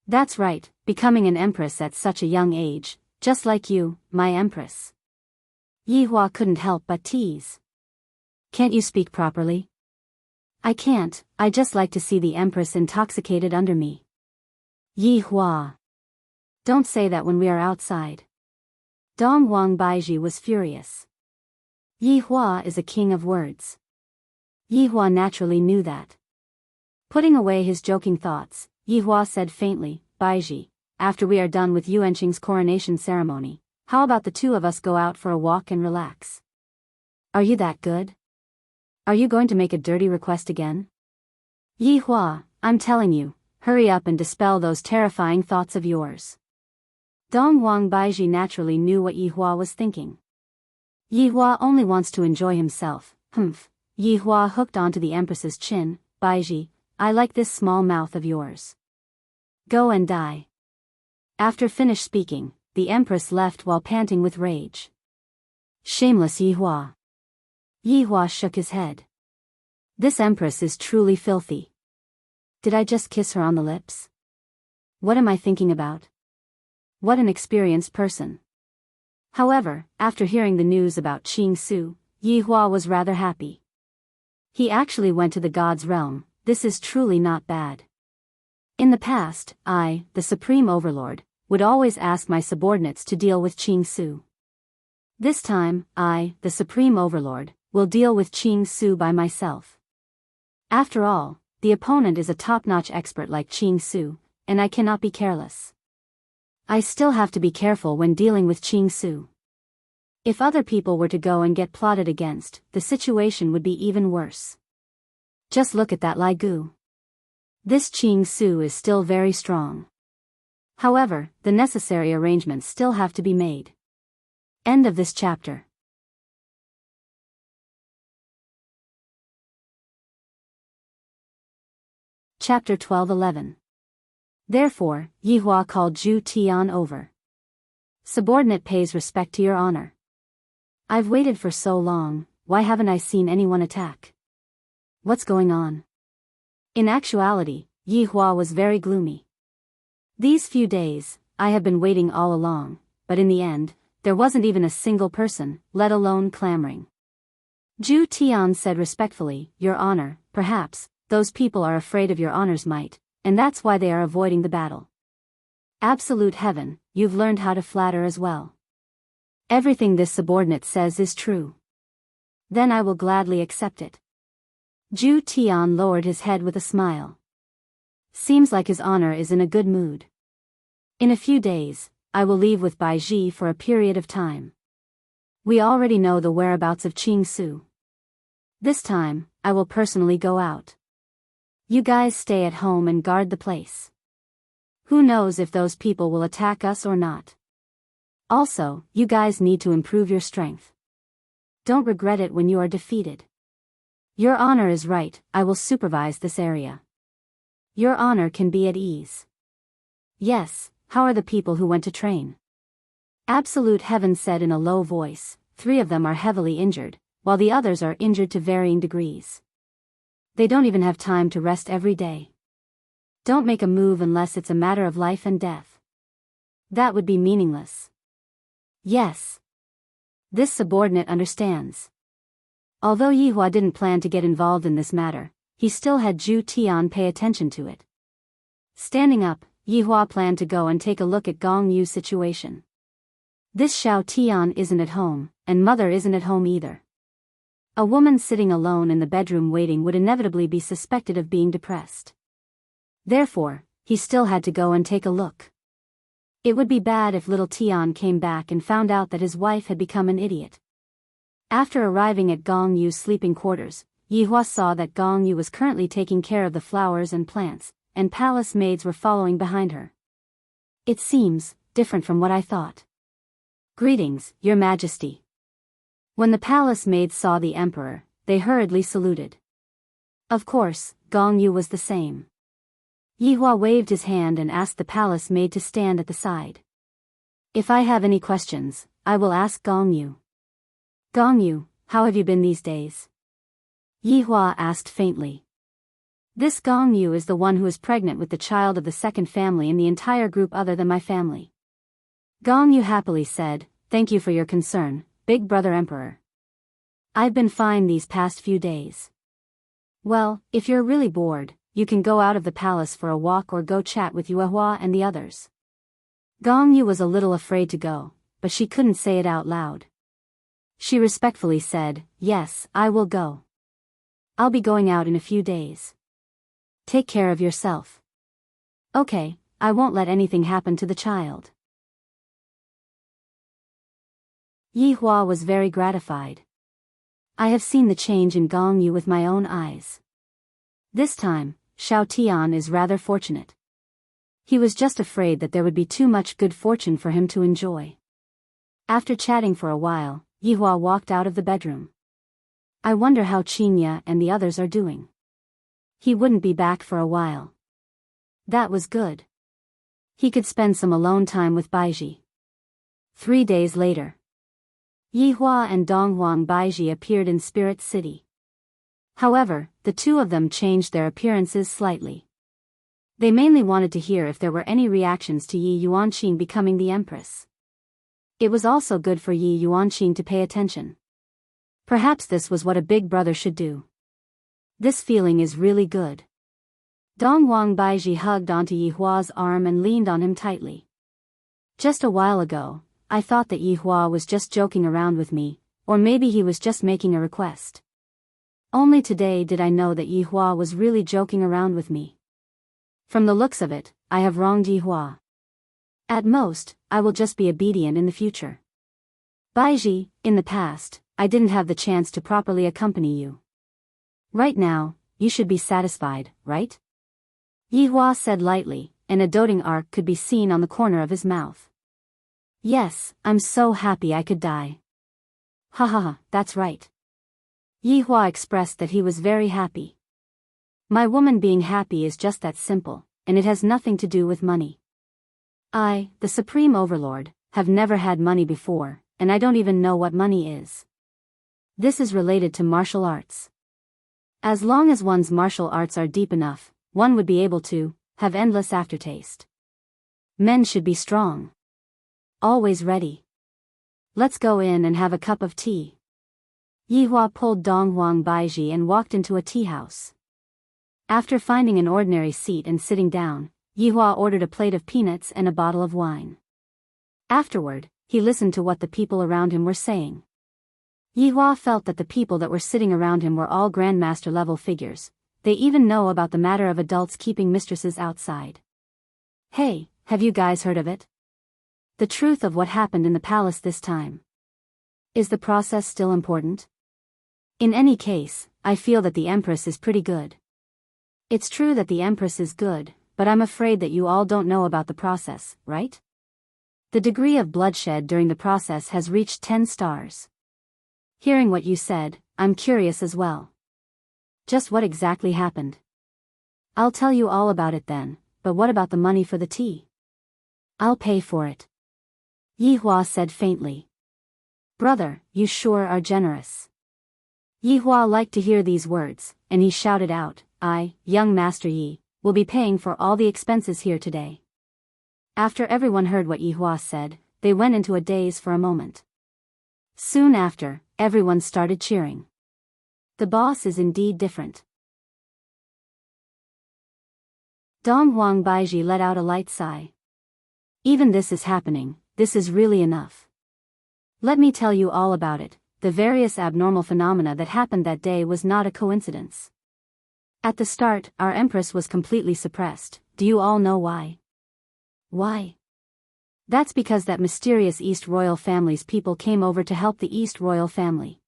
That's right, becoming an empress at such a young age, just like you, my empress. Yi Hua couldn't help but tease. Can't you speak properly? I can't, I just like to see the empress intoxicated under me. Yi Hua. Don't say that when we are outside. Dong Huang Baiji was furious. Yi Hua is a king of words. Yi Hua naturally knew that. Putting away his joking thoughts, Yi Hua said faintly, Baiji, after we are done with Yuanqing's coronation ceremony, how about the two of us go out for a walk and relax? Are you that good? Are you going to make a dirty request again? Yi Hua, I'm telling you, hurry up and dispel those terrifying thoughts of yours. Dong Wang Baiji naturally knew what Yi Hua was thinking. Yi Hua only wants to enjoy himself, humph. Yi Hua hooked onto the Empress's chin, Baiji, I like this small mouth of yours. Go and die. After finished speaking, the Empress left while panting with rage. Shameless Yi Hua. Yi Hua shook his head. This Empress is truly filthy. Did I just kiss her on the lips? What am I thinking about? What an experienced person. However, after hearing the news about Qing Su, Yi Hua was rather happy. He actually went to the God's realm. This is truly not bad. In the past, I, the Supreme Overlord, would always ask my subordinates to deal with Qing Su. This time, I, the Supreme Overlord, will deal with Qing Su by myself. After all, the opponent is a top-notch expert like Qing Su, and I cannot be careless. I still have to be careful when dealing with Qing Su. If other people were to go and get plotted against, the situation would be even worse. Just look at that Lai Gu. This Qing Su is still very strong. However, the necessary arrangements still have to be made. End of this chapter. Chapter 12:11. Therefore, Yi Hua called Zhu Tian over. Subordinate pays respect to your honor. I've waited for so long, why haven't I seen anyone attack? What's going on? In actuality, Yi Hua was very gloomy. These few days, I have been waiting all along, but in the end, there wasn't even a single person, let alone clamoring. Zhu Tian said respectfully, Your Honor, perhaps, those people are afraid of your honor's might, and that's why they are avoiding the battle. Absolute heaven, you've learned how to flatter as well. Everything this subordinate says is true. Then I will gladly accept it. Zhu Tian lowered his head with a smile. Seems like his honor is in a good mood. In a few days, I will leave with Baiji for a period of time. We already know the whereabouts of Qing Su. This time, I will personally go out. You guys stay at home and guard the place. Who knows if those people will attack us or not. Also, you guys need to improve your strength. Don't regret it when you are defeated. Your honor is right, I will supervise this area. Your honor can be at ease. Yes, how are the people who went to train? Absolute heaven said in a low voice, 3 of them are heavily injured, while the others are injured to varying degrees. They don't even have time to rest every day. Don't make a move unless it's a matter of life and death. That would be meaningless. Yes. This subordinate understands. Although Yi Hua didn't plan to get involved in this matter, he still had Zhu Tian pay attention to it. Standing up, Yi Hua planned to go and take a look at Gong Yu's situation. This Xiao Tian isn't at home, and mother isn't at home either. A woman sitting alone in the bedroom waiting would inevitably be suspected of being depressed. Therefore, he still had to go and take a look. It would be bad if little Tian came back and found out that his wife had become an idiot. After arriving at Gong Yu's sleeping quarters, Yi Hua saw that Gong Yu was currently taking care of the flowers and plants, and palace maids were following behind her. It seems different from what I thought. Greetings, Your Majesty. When the palace maids saw the emperor, they hurriedly saluted. Of course, Gong Yu was the same. Yi Hua waved his hand and asked the palace maid to stand at the side. If I have any questions, I will ask Gong Yu. Gong Yu, how have you been these days? Yi Hua asked faintly. This Gong Yu is the one who is pregnant with the child of the second family in the entire group other than my family. Gong Yu happily said, Thank you for your concern, Big Brother Emperor. I've been fine these past few days. Well, if you're really bored, you can go out of the palace for a walk or go chat with Yuehua and the others. Gong Yu was a little afraid to go, but she couldn't say it out loud. She respectfully said, Yes, I will go. I'll be going out in a few days. Take care of yourself. Okay, I won't let anything happen to the child. Yi Hua was very gratified. I have seen the change in Gong Yu with my own eyes. This time, Xiao Tian is rather fortunate. He was just afraid that there would be too much good fortune for him to enjoy. After chatting for a while, Yi Hua walked out of the bedroom. I wonder how Qinya and the others are doing. He wouldn't be back for a while. That was good. He could spend some alone time with Baiji. 3 days later. Yi Hua and Donghuang Baiji appeared in Spirit City. However, the two of them changed their appearances slightly. They mainly wanted to hear if there were any reactions to Yi Yuanqing becoming the empress. It was also good for Yi Yuanqing to pay attention. Perhaps this was what a big brother should do. This feeling is really good. Donghuang Baiji hugged onto Yi Hua's arm and leaned on him tightly. Just a while ago, I thought that Yi Hua was just joking around with me, or maybe he was just making a request. Only today did I know that Yi Hua was really joking around with me. From the looks of it, I have wronged Yi Hua. At most, I will just be obedient in the future. Baiji, in the past, I didn't have the chance to properly accompany you. Right now, you should be satisfied, right? Yi Hua said lightly, and a doting arc could be seen on the corner of his mouth. Yes, I'm so happy I could die. Ha ha ha, that's right. Yi Hua expressed that he was very happy. My woman being happy is just that simple, and it has nothing to do with money. I, the Supreme Overlord, have never had money before, and I don't even know what money is. This is related to martial arts. As long as one's martial arts are deep enough, one would be able to have endless aftertaste. Men should be strong. Always ready. Let's go in and have a cup of tea. Yi Hua pulled Donghuang Baiji and walked into a tea house. After finding an ordinary seat and sitting down, Yi Hua ordered a plate of peanuts and a bottle of wine. Afterward, he listened to what the people around him were saying. Yi Hua felt that the people that were sitting around him were all grandmaster-level figures. They even know about the matter of adults keeping mistresses outside. Hey, have you guys heard of it? The truth of what happened in the palace this time. Is the process still important? In any case, I feel that the Empress is pretty good. It's true that the Empress is good, but I'm afraid that you all don't know about the process, right? The degree of bloodshed during the process has reached 10 stars. Hearing what you said, I'm curious as well. Just what exactly happened? I'll tell you all about it then, but what about the money for the tea? I'll pay for it. Yi Hua said faintly. Brother, you sure are generous. Yi Hua liked to hear these words, and he shouted out, I, young Master Yi, will be paying for all the expenses here today. After everyone heard what Yi Hua said, they went into a daze for a moment. Soon after, everyone started cheering. The boss is indeed different. Donghuang Baiji let out a light sigh. Even this is happening, this is really enough. Let me tell you all about it. The various abnormal phenomena that happened that day was not a coincidence. At the start, our Empress was completely suppressed. Do you all know why? Why? That's because that mysterious East Royal family's people came over to help the East Royal family.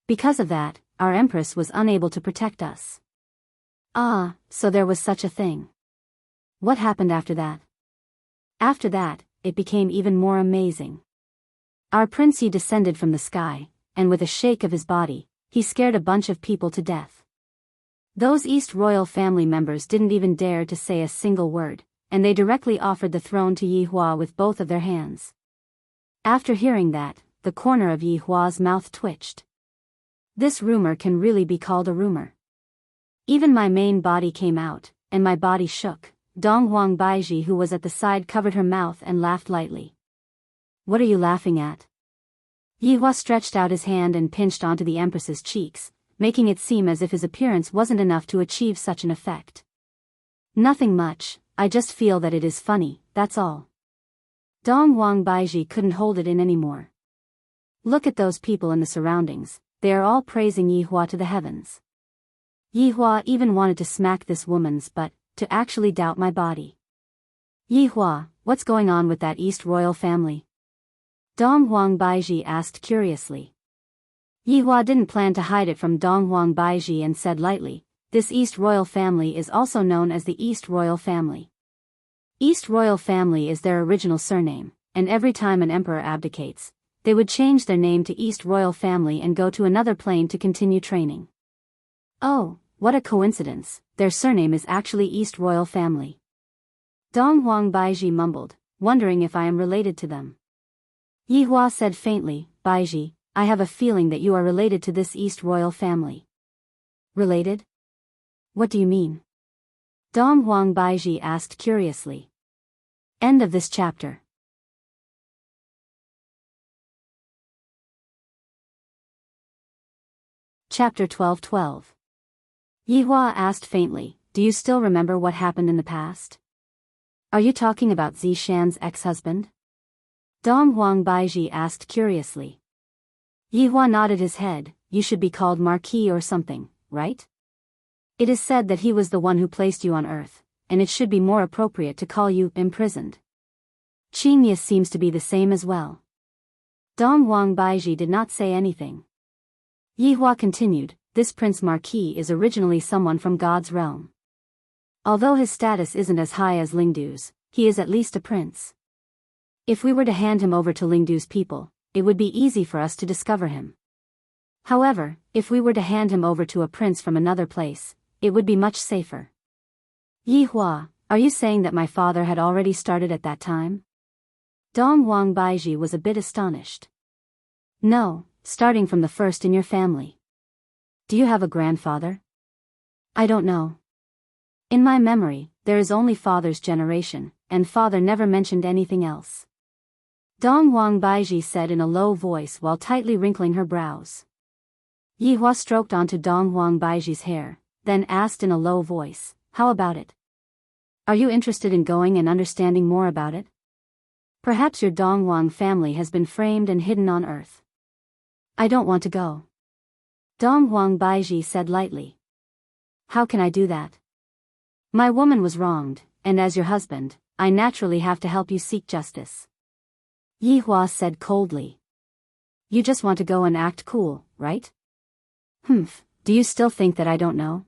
Because of that, our Empress was unable to protect us. Ah, so there was such a thing. What happened after that? After that, it became even more amazing. Our Prince Yi descended from the sky, and with a shake of his body, he scared a bunch of people to death. Those East Royal family members didn't even dare to say a single word, and they directly offered the throne to Yi Hua with both of their hands. After hearing that, the corner of Yi Hua's mouth twitched. This rumor can really be called a rumor. Even my main body came out, and my body shook. Donghuang Baiji, who was at the side, covered her mouth and laughed lightly. What are you laughing at? Yi Hua stretched out his hand and pinched onto the Empress's cheeks, making it seem as if his appearance wasn't enough to achieve such an effect. Nothing much, I just feel that it is funny, that's all. Donghuang Baiji couldn't hold it in anymore. Look at those people in the surroundings, they are all praising Yi Hua to the heavens. Yi Hua even wanted to smack this woman's butt, to actually doubt my body. Yi Hua, what's going on with that East royal family? Dong Huang Baiji asked curiously. Yi Hua didn't plan to hide it from Dong Huang Baiji and said lightly, this East royal family is also known as the East royal family. East royal family is their original surname, and every time an emperor abdicates, they would change their name to East royal family and go to another plane to continue training. Oh, what a coincidence, their surname is actually East royal family. Dong Huang Baiji mumbled, wondering if I am related to them. Yi Hua said faintly, Baiji, I have a feeling that you are related to this East royal family. Related? What do you mean? Dong Huang Baiji asked curiously. End of this chapter. Chapter 12:12. Yi Hua asked faintly, do you still remember what happened in the past? Are you talking about Zishan's ex-husband? Dong Huang Baiji asked curiously. Yi Hua nodded his head, you should be called Marquis or something, right? It is said that he was the one who placed you on Earth, and it should be more appropriate to call you imprisoned. Genius seems to be the same as well. Dong Huang Baiji did not say anything. Yi Hua continued, this Prince Marquis is originally someone from God's realm. Although his status isn't as high as Lingdu's, he is at least a prince. If we were to hand him over to Lingdu's people, it would be easy for us to discover him. However, if we were to hand him over to a prince from another place, it would be much safer. Yi Hua, are you saying that my father had already started at that time? Dong Huang Baiji was a bit astonished. No, starting from the first in your family. Do you have a grandfather? I don't know. In my memory, there is only father's generation, and father never mentioned anything else. Dong Huang Baiji said in a low voice while tightly wrinkling her brows. Yi Hua stroked onto Dong Huang Baiji's hair, then asked in a low voice, how about it? Are you interested in going and understanding more about it? Perhaps your Dong Huang family has been framed and hidden on Earth. I don't want to go. Dong Huang Baiji said lightly. How can I do that? My woman was wronged, and as your husband, I naturally have to help you seek justice. Yi Hua said coldly. You just want to go and act cool, right? Humph, do you still think that I don't know?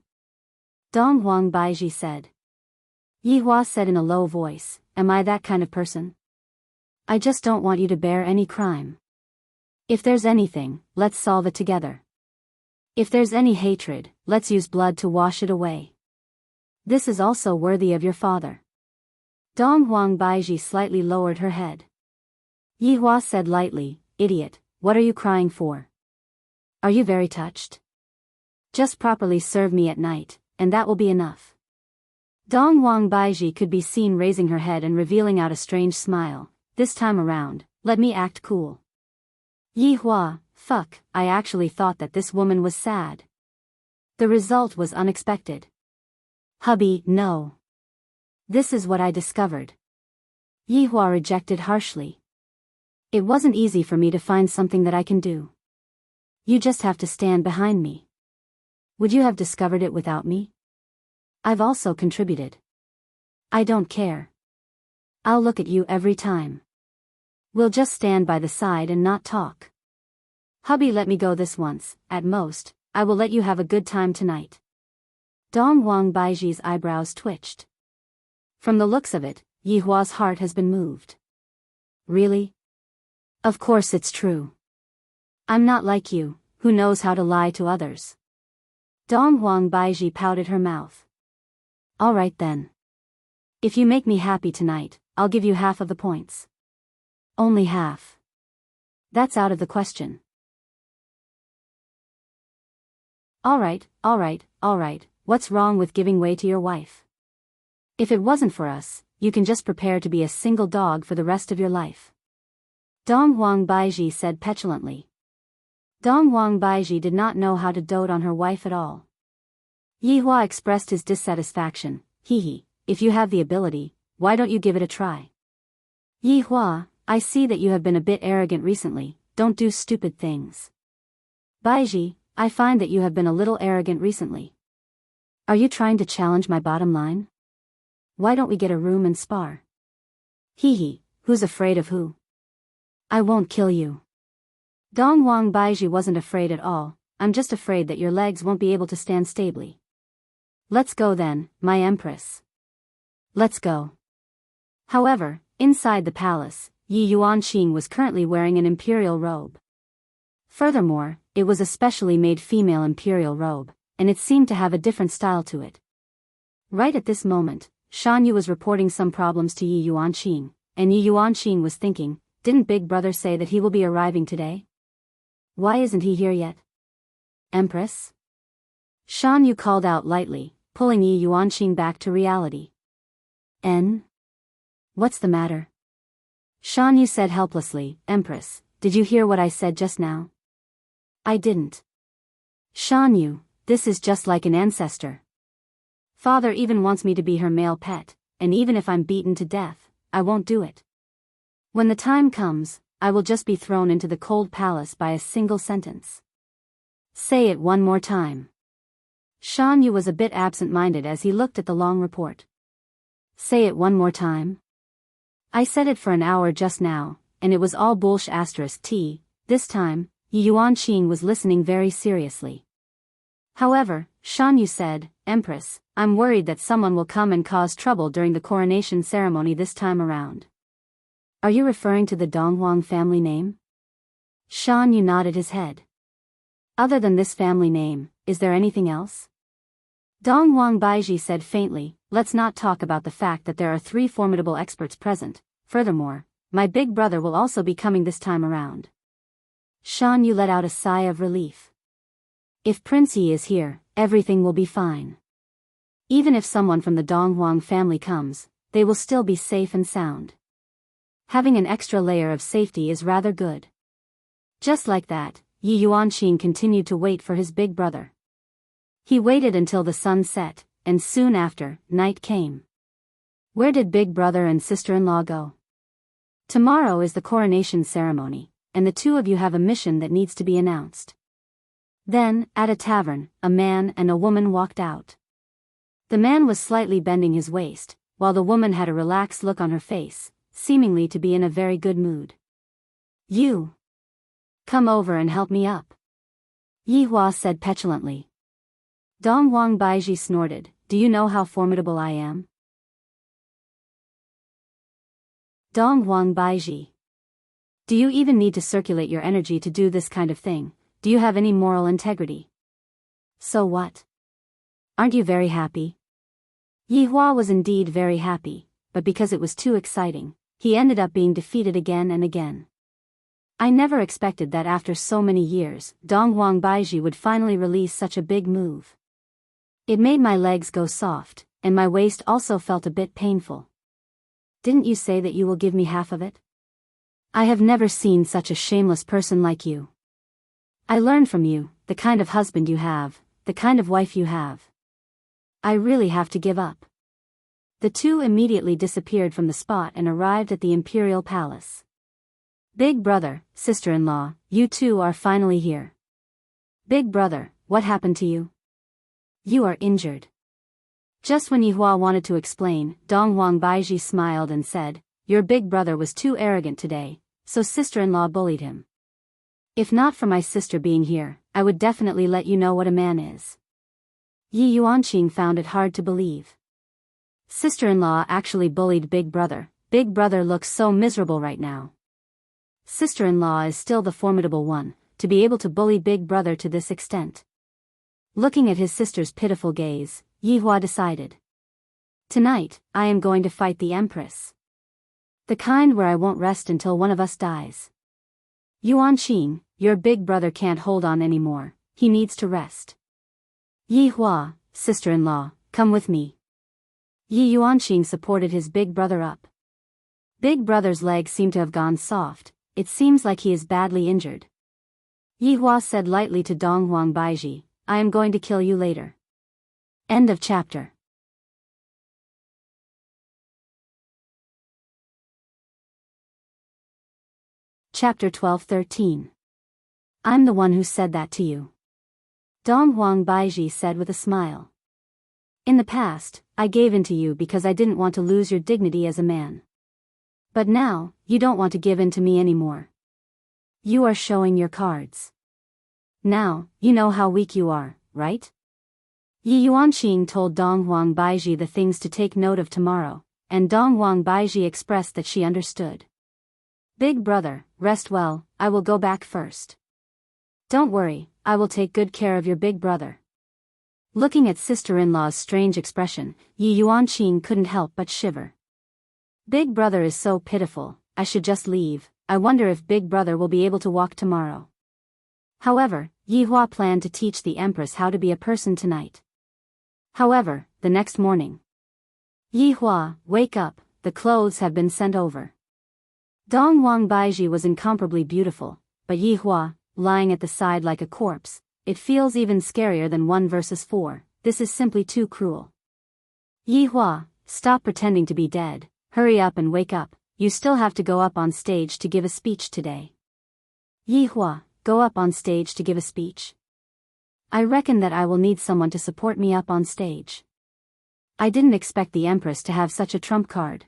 Dong Huang Baiji said. Yi Hua said in a low voice, am I that kind of person? I just don't want you to bear any crime. If there's anything, let's solve it together. If there's any hatred, let's use blood to wash it away. This is also worthy of your father. Dong Huang Baiji slightly lowered her head. Yi Hua said lightly, idiot, what are you crying for? Are you very touched? Just properly serve me at night, and that will be enough. Dong Huang Baiji could be seen raising her head and revealing out a strange smile. This time around, let me act cool. Yi Hua, fuck, I actually thought that this woman was sad. The result was unexpected. Hubby, no. This is what I discovered. Yi Hua rejected harshly. It wasn't easy for me to find something that I can do. You just have to stand behind me. Would you have discovered it without me? I've also contributed. I don't care. I'll look at you every time. We'll just stand by the side and not talk. Hubby, let me go this once, at most, I will let you have a good time tonight. Dong Huang Baiji's eyebrows twitched. From the looks of it, Yi Hua's heart has been moved. Really? Of course it's true. I'm not like you, who knows how to lie to others. Dong Huang Baiji pouted her mouth. All right then. If you make me happy tonight, I'll give you half of the points. Only half. That's out of the question. All right, what's wrong with giving way to your wife? If it wasn't for us, you can just prepare to be a single dog for the rest of your life. Dong Huang Baiji said petulantly. Dong Huang Baiji did not know how to dote on her wife at all. Yi Hua expressed his dissatisfaction, if you have the ability, why don't you give it a try? Yi Hua, I see that you have been a bit arrogant recently, don't do stupid things. Baiji, I find that you have been a little arrogant recently. Are you trying to challenge my bottom line? Why don't we get a room and spar? Hee hee, who's afraid of who? I won't kill you. Dong Wang Baiji wasn't afraid at all. I'm just afraid that your legs won't be able to stand stably. Let's go then, my empress. Let's go. However, inside the palace, Yi Yuanqing was currently wearing an imperial robe. Furthermore, it was a specially made female imperial robe, and it seemed to have a different style to it. Right at this moment, Shan Yu was reporting some problems to Yi Yuanqing, and Yi Yuanqing was thinking, didn't Big Brother say that he will be arriving today? Why isn't he here yet? Empress? Shan Yu called out lightly, pulling Yi Yuanqing back to reality. What's the matter? Shan Yu said helplessly, Empress, did you hear what I said just now? I didn't. Shan Yu, this is just like an ancestor. Father even wants me to be her male pet, and even if I'm beaten to death, I won't do it. When the time comes, I will just be thrown into the cold palace by a single sentence. Say it one more time. Shan Yu was a bit absent-minded as he looked at the long report. Say it one more time. I said it for an hour just now, and it was all bullsh*t. This time, Yi Yuanqing was listening very seriously. However, Shan Yu said, Empress, I'm worried that someone will come and cause trouble during the coronation ceremony this time around. Are you referring to the Donghuang family name? Shan Yu nodded his head. Other than this family name, is there anything else? Donghuang Baiji said faintly, let's not talk about the fact that there are 3 formidable experts present. Furthermore, my big brother will also be coming this time around. Shan Yu let out a sigh of relief. If Prince Yi is here, everything will be fine. Even if someone from the Donghuang family comes, they will still be safe and sound. Having an extra layer of safety is rather good. Just like that, Yi Yuanqing continued to wait for his big brother. He waited until the sun set, and soon after, night came. Where did big brother and sister-in-law go? Tomorrow is the coronation ceremony, and the 2 of you have a mission that needs to be announced. Then, at a tavern, a man and a woman walked out. The man was slightly bending his waist, while the woman had a relaxed look on her face, seemingly to be in a very good mood. You! Come over and help me up. Yi Hua said petulantly. Donghuang Baiji snorted, do you know how formidable I am? Donghuang Baiji. Do you even need to circulate your energy to do this kind of thing? Do you have any moral integrity? So what? Aren't you very happy? Yi Hua was indeed very happy, but because it was too exciting, he ended up being defeated again and again. I never expected that after so many years, Donghuang Baiji would finally release such a big move. It made my legs go soft, and my waist also felt a bit painful. Didn't you say that you will give me half of it? I have never seen such a shameless person like you. I learned from you, the kind of husband you have, the kind of wife you have. I really have to give up. The 2 immediately disappeared from the spot and arrived at the imperial palace. Big brother, sister-in-law, you 2 are finally here. Big brother, what happened to you? You are injured. Just when Yi Hua wanted to explain, Donghuang Baiji smiled and said, your big brother was too arrogant today, so sister-in-law bullied him. If not for my sister being here, I would definitely let you know what a man is. Yi Yuanqing found it hard to believe. Sister-in-law actually bullied big brother. Big brother looks so miserable right now. Sister-in-law is still the formidable one, to be able to bully big brother to this extent. Looking at his sister's pitiful gaze, Yi Hua decided. Tonight, I am going to fight the Empress. The kind where I won't rest until one of us dies. Yuanqing, your big brother can't hold on anymore, he needs to rest. Yi Hua, sister-in-law, come with me. Yi Yuanqing supported his big brother up. Big brother's leg seemed to have gone soft, it seems like he is badly injured. Yi Hua said lightly to Donghuang Baiji, I am going to kill you later. End of chapter. Chapter 12-13. I'm the one who said that to you. Donghuang Baiji said with a smile. In the past, I gave in to you because I didn't want to lose your dignity as a man. But now, you don't want to give in to me anymore. You are showing your cards. Now, you know how weak you are, right? Yi Yuanqing told Dong Huang Baiji the things to take note of tomorrow, and Dong Huang Baiji expressed that she understood. Big brother, rest well, I will go back first. Don't worry, I will take good care of your big brother. Looking at sister-in-law's strange expression, Yi Yuanqing couldn't help but shiver. Big brother is so pitiful, I should just leave. I wonder if big brother will be able to walk tomorrow. However, Yi Hua planned to teach the Empress how to be a person tonight. However, the next morning. Yi Hua, wake up, the clothes have been sent over. Dong Huang Baiji was incomparably beautiful, but Yi Hua, lying at the side like a corpse, it feels even scarier than 1 versus 4, this is simply too cruel. Yi Hua, stop pretending to be dead, hurry up and wake up, you still have to go up on stage to give a speech today. Yi Hua, go up on stage to give a speech? I reckon that I will need someone to support me up on stage. I didn't expect the Empress to have such a trump card.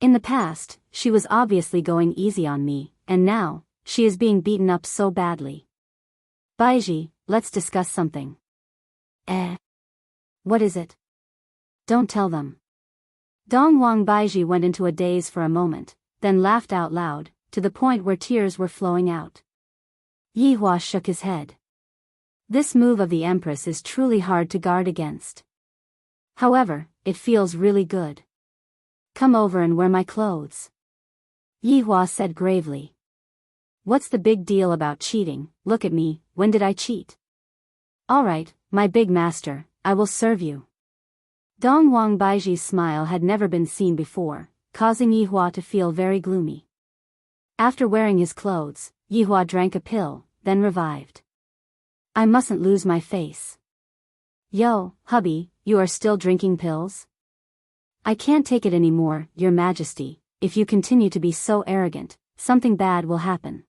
In the past, she was obviously going easy on me, and now, she is being beaten up so badly. Baiji, let's discuss something. What is it? Don't tell them. Dong Huang Baiji went into a daze for a moment, then laughed out loud, to the point where tears were flowing out. Yi Hua shook his head. This move of the Empress is truly hard to guard against. However, it feels really good. Come over and wear my clothes. Yi Hua said gravely. What's the big deal about cheating? Look at me, when did I cheat? Alright, my big master, I will serve you. Dong Huang Baiji's smile had never been seen before, causing Yi Hua to feel very gloomy. After wearing his clothes, Yi Hua drank a pill, then revived. I mustn't lose my face. Yo, hubby, you are still drinking pills? I can't take it anymore, your majesty, if you continue to be so arrogant, something bad will happen.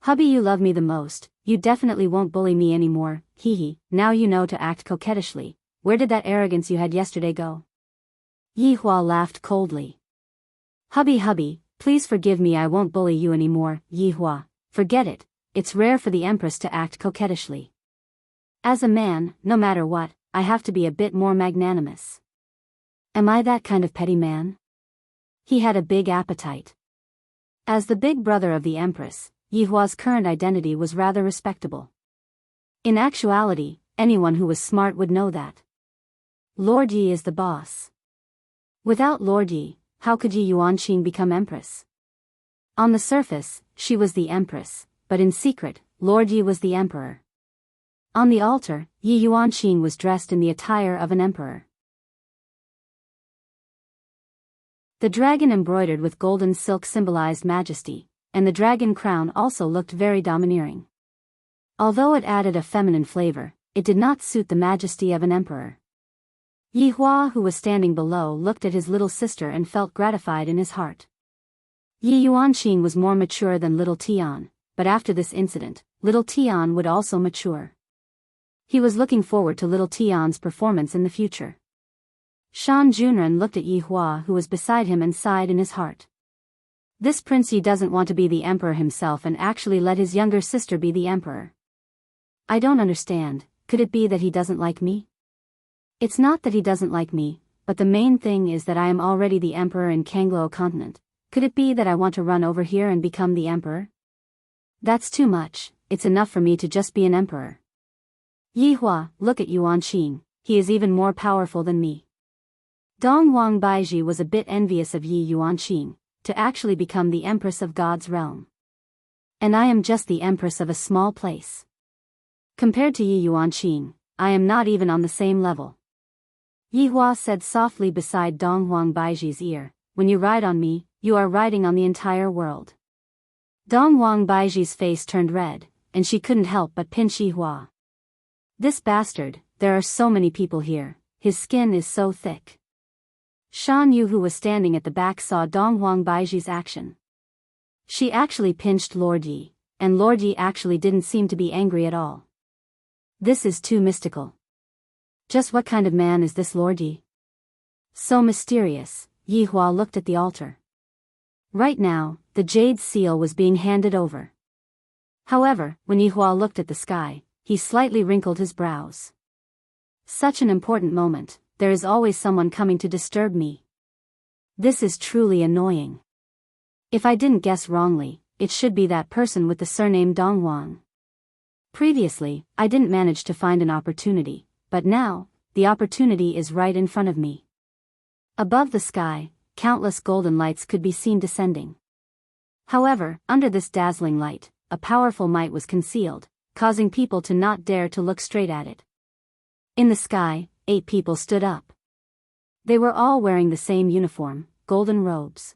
Hubby, you love me the most, you definitely won't bully me anymore, hee, now you know to act coquettishly. Where did that arrogance you had yesterday go? Yi Hua laughed coldly. Hubby, please forgive me, I won't bully you anymore, Yi Hua, forget it, it's rare for the Empress to act coquettishly. As a man, no matter what, I have to be a bit more magnanimous. Am I that kind of petty man? He had a big appetite. As the big brother of the Empress, Yi Hua's current identity was rather respectable. In actuality, anyone who was smart would know that. Lord Yi is the boss. Without Lord Yi, how could Yi Yuanqing become Empress? On the surface, she was the Empress, but in secret, Lord Yi was the Emperor. On the altar, Yi Yuanqing was dressed in the attire of an emperor. The dragon embroidered with golden silk symbolized majesty, and the dragon crown also looked very domineering. Although it added a feminine flavor, it did not suit the majesty of an emperor. Yi Hua, who was standing below, looked at his little sister and felt gratified in his heart. Yi Yuanqing was more mature than little Tian, but after this incident, little Tian would also mature. He was looking forward to little Tian's performance in the future. Shan Junren looked at Yi Hua, who was beside him, and sighed in his heart. This Prince Yi doesn't want to be the emperor himself and actually let his younger sister be the emperor. I don't understand, could it be that he doesn't like me? It's not that he doesn't like me, but the main thing is that I am already the emperor in Kanglo continent. Could it be that I want to run over here and become the emperor? That's too much, it's enough for me to just be an emperor. Yi Hua, look at Yuanqing, he is even more powerful than me. Dong Huang Baiji was a bit envious of Yi Yuanqing, to actually become the Empress of God's realm. And I am just the Empress of a small place. Compared to Yi Yuanqing, I am not even on the same level. Yi Hua said softly beside Dong Huang Baiji's ear, when you ride on me, you are riding on the entire world. Dong Huang Baiji's face turned red, and she couldn't help but pinch Yi Hua. This bastard, there are so many people here, his skin is so thick. Shan Yu, who was standing at the back, saw Dong Huang Baiji's action. She actually pinched Lord Yi, and Lord Yi actually didn't seem to be angry at all. This is too mystical. Just what kind of man is this Lord Yi? So mysterious. Yi Hua looked at the altar. Right now, the jade seal was being handed over. However, when Yi Hua looked at the sky, he slightly wrinkled his brows. Such an important moment, there is always someone coming to disturb me. This is truly annoying. If I didn't guess wrongly, it should be that person with the surname Donghuang. Previously, I didn't manage to find an opportunity, but now, the opportunity is right in front of me. Above the sky, countless golden lights could be seen descending. However, under this dazzling light, a powerful might was concealed, causing people to not dare to look straight at it. In the sky, 8 people stood up. They were all wearing the same uniform, golden robes.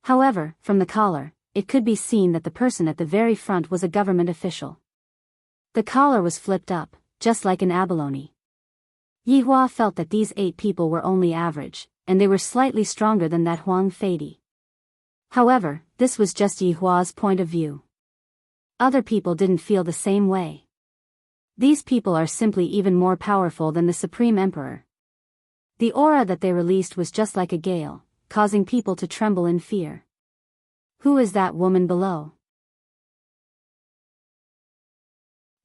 However, from the collar, it could be seen that the person at the very front was a government official. The collar was flipped up, just like an abalone. Yi Hua felt that these 8 people were only average, and they were slightly stronger than that Huang Feidi. However, this was just Yi Hua's point of view. Other people didn't feel the same way. These people are simply even more powerful than the Supreme Emperor. The aura that they released was just like a gale, causing people to tremble in fear. Who is that woman below?